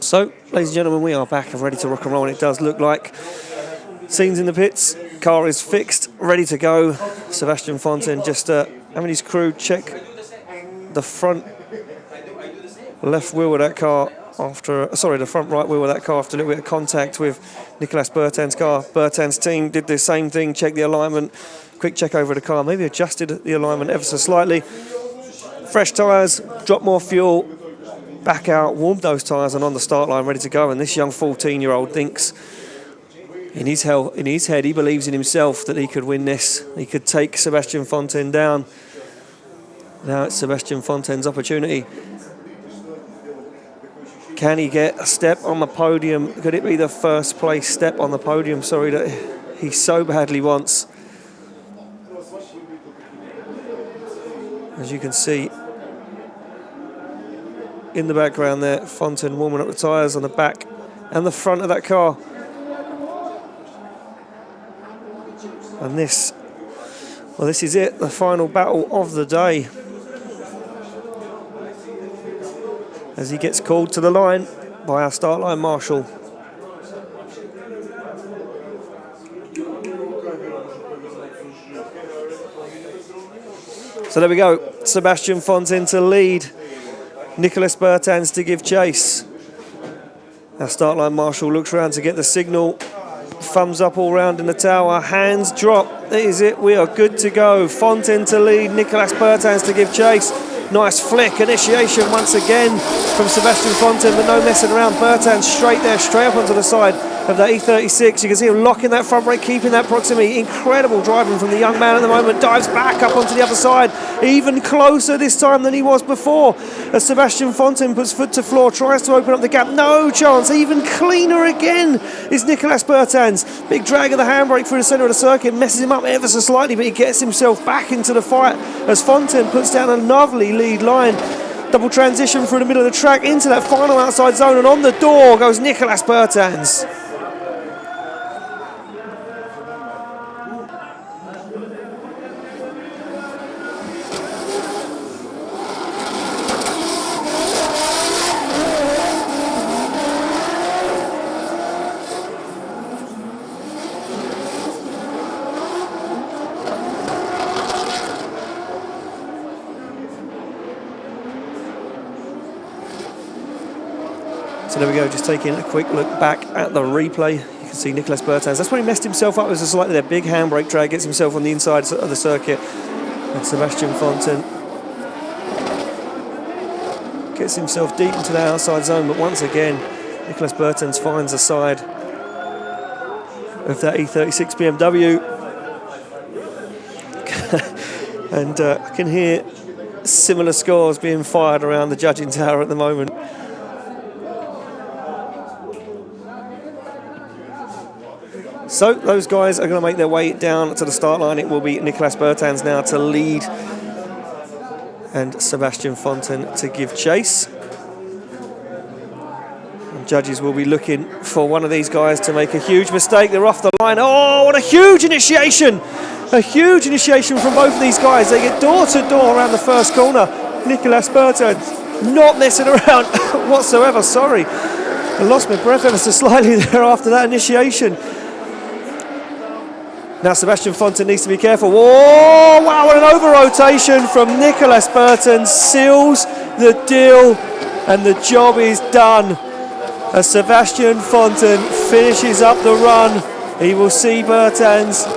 So, ladies and gentlemen, we are back and ready to rock and roll, and it does look like scenes in the pits. Car is fixed, ready to go. Sebastian Fontaine just having his crew check the front left wheel of that car after, the front right wheel of that car after a little bit of contact with Nicolas Bertin's car. Bertin's team did the same thing, checked the alignment, quick check over the car, maybe adjusted the alignment ever so slightly. Fresh tyres, dropped more fuel, back out, warmed those tyres and on the start line, ready to go. And this young 14-year-old thinks in his head, he believes in himself that he could win this. He could take Sebastian Fontaine down. Now it's Sebastian Fontaine's opportunity. Can he get a step on the podium? Could it be the first place step on the podium, that he so badly wants? As you can see in the background there, Fontaine warming up the tyres on the back and the front of that car. And this is it, the final battle of the day. As he gets called to the line by our start line marshal. So there we go, Sebastian Fontaine to lead, Nicolas Bertins to give chase. Our start line marshal looks around to get the signal. Thumbs up all round in the tower, hands drop. That is it, we are good to go. Fontaine to lead, Nicolas Bertins to give chase. Nice flick, initiation once again from Sebastian Fontaine, but no messing around. Bertins straight there, straight up onto the side of that E36. You can see him locking that front brake, keeping that proximity. Incredible driving from the young man at the moment. Dives back up onto the other side, even closer this time than he was before. As Sebastian Fontaine puts foot to floor, tries to open up the gap. No chance, even cleaner again is Nicolas Bertins. Big drag of the handbrake through the centre of the circuit, messes him up ever so slightly, but he gets himself back into the fight as Fontaine puts down a lovely lead line. Double transition through the middle of the track into that final outside zone, and on the door goes Nicolas Bertins. So there we go, just taking a quick look back at the replay. You can see Nicolas Bertins. That's when he messed himself up. It was a slightly that big handbrake drag, gets himself on the inside of the circuit. And Sebastian Fontaine gets himself deep into the outside zone. But once again, Nicolas Bertins finds the side of that E36 BMW. And I can hear similar scores being fired around the judging tower at the moment. So those guys are going to make their way down to the start line. It will be Nicolas Bertins now to lead and Sebastian Fontaine to give chase. And judges will be looking for one of these guys to make a huge mistake. They're off the line. Oh, what a huge initiation! A huge initiation from both of these guys. They get door to door around the first corner. Nicolas Bertins not messing around whatsoever, sorry. I lost my breath ever so slightly there after that initiation. Now Sebastian Fontaine needs to be careful. Whoa, wow, what an over-rotation from Nicolas Bertins. Seals the deal and the job is done. As Sebastian Fontaine finishes up the run, he will see Bertins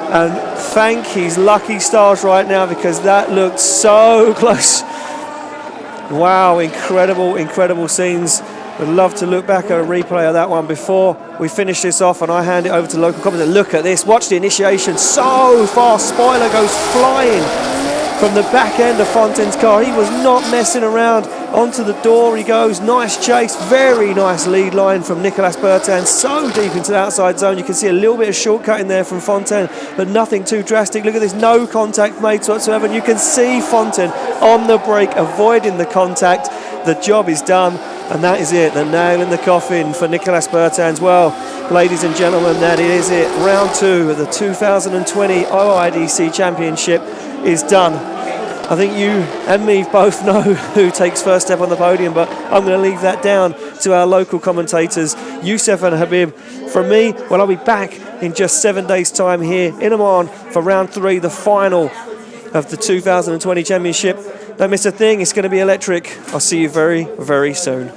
and thank his lucky stars right now, because that looked so close. Wow, incredible, incredible scenes. Would love to look back at a replay of that one before we finish this off, and I hand it over to local commentator. Look at this, watch the initiation, so fast, spoiler goes flying from the back end of Fontaine's car. He was not messing around, onto the door he goes, nice chase, very nice lead line from Nicolas Bertins, so deep into the outside zone. You can see a little bit of shortcut in there from Fontaine, but nothing too drastic. Look at this, no contact made whatsoever, and you can see Fontaine on the brake, avoiding the contact. The job is done. And that is it, the nail in the coffin for Nicolas Bertins. Well, ladies and gentlemen, that is it. Round 2 of the 2020 OIDC Championship is done. I think you and me both know who takes first step on the podium, but I'm going to leave that down to our local commentators, Youssef and Habib. From me, well, I'll be back in just 7 days' time here in Oman for round 3, the final of the 2020 Championship. Don't miss a thing, it's going to be electric. I'll see you very, very soon.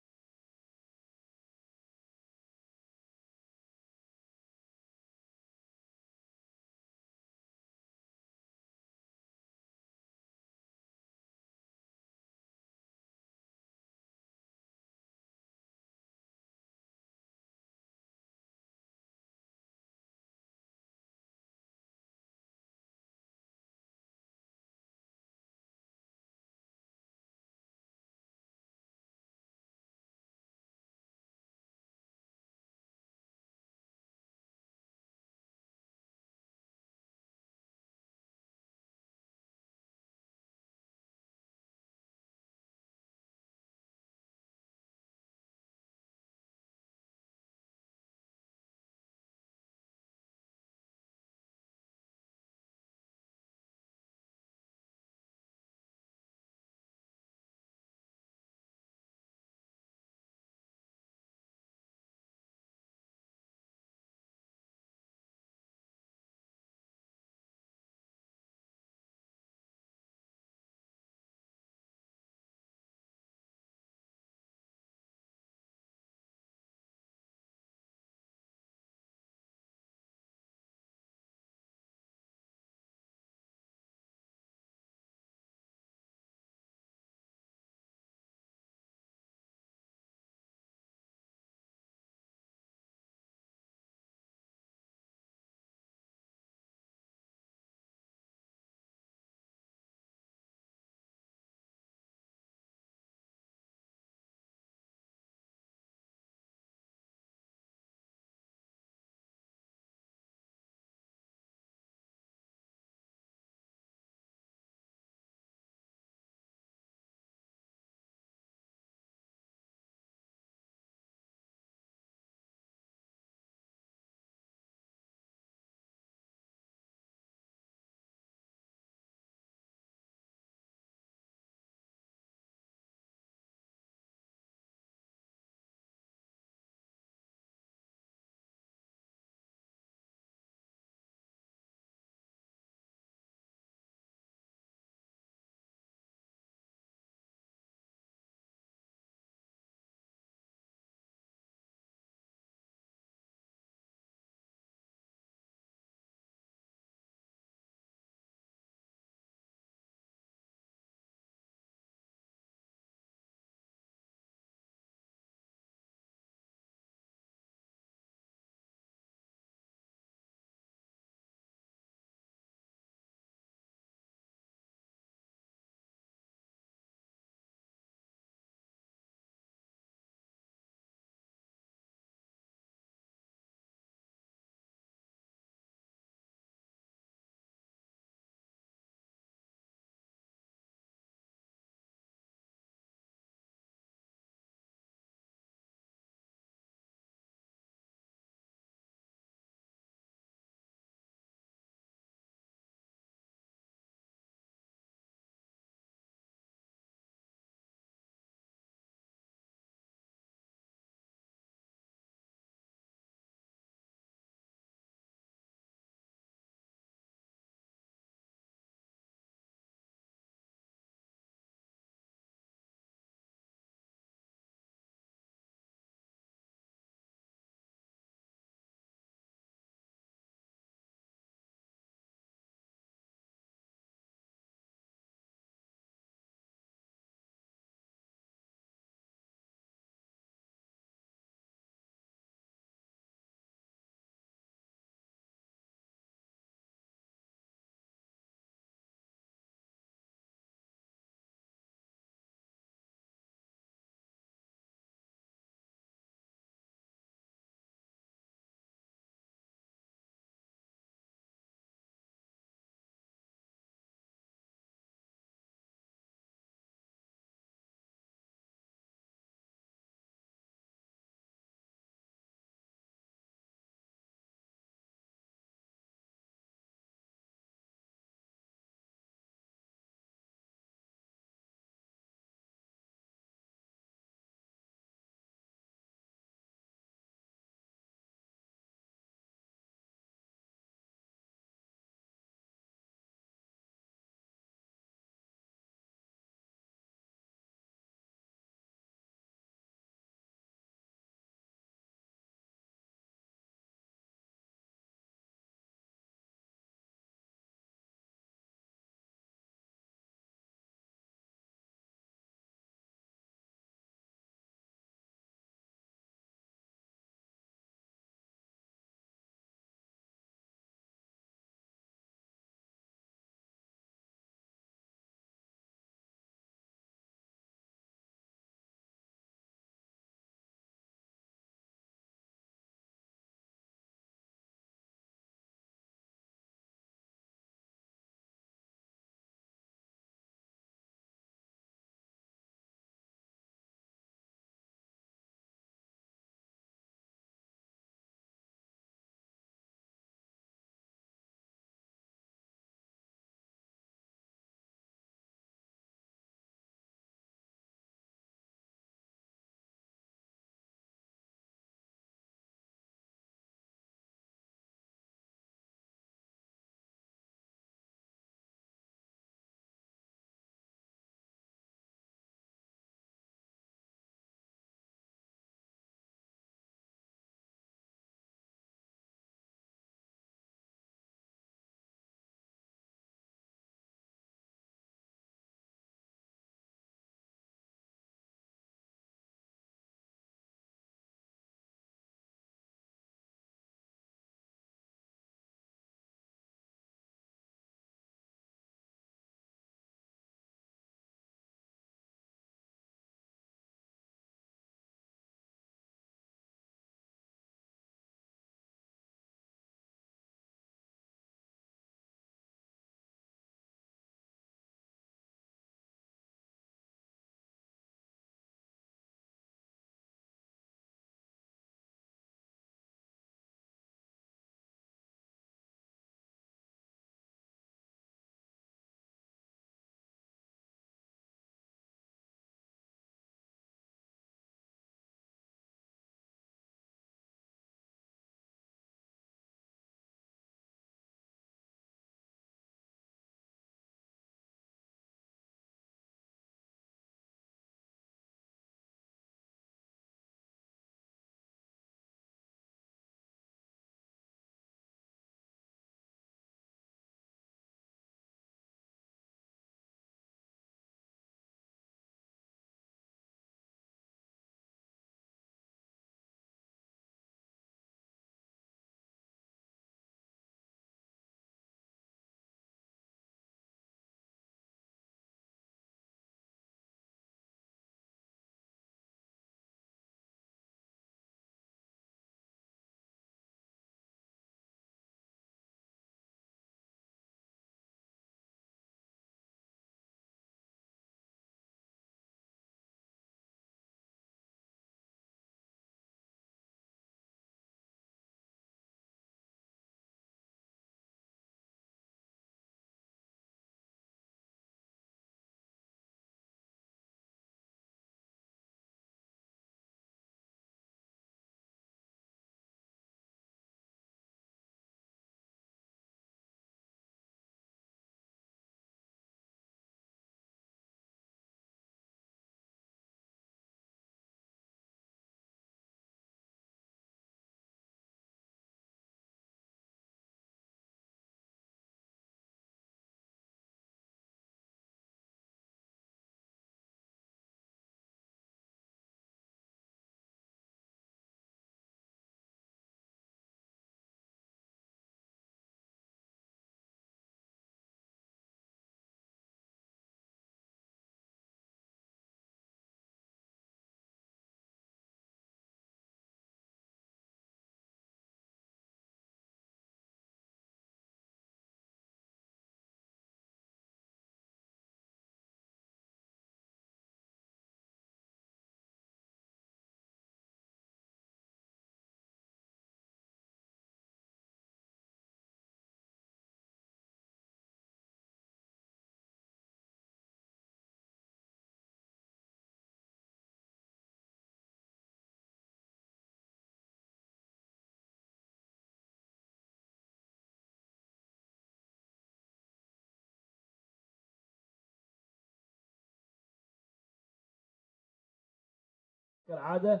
كالعادة.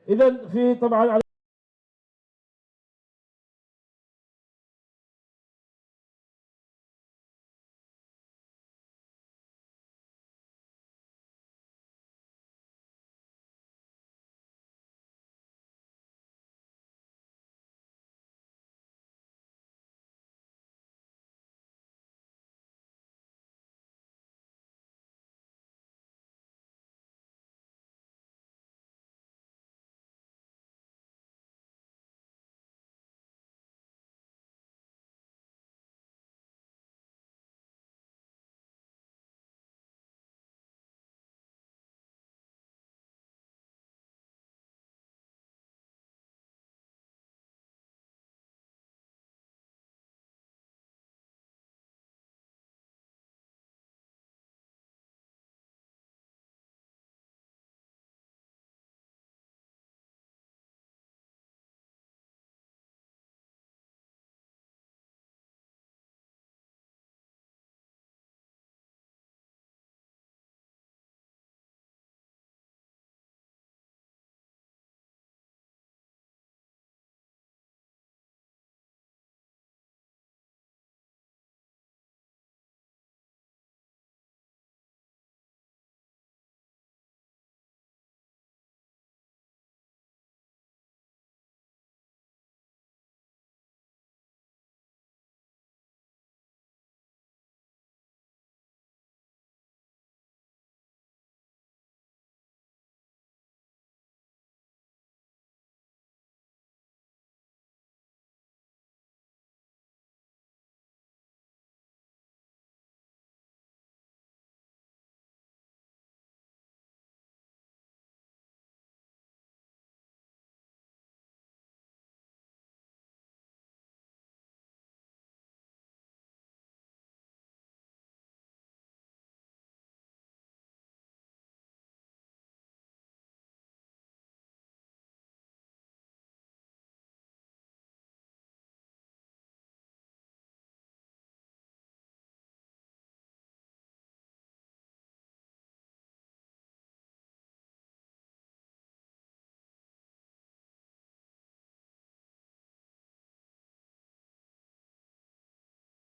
إذا في طبعا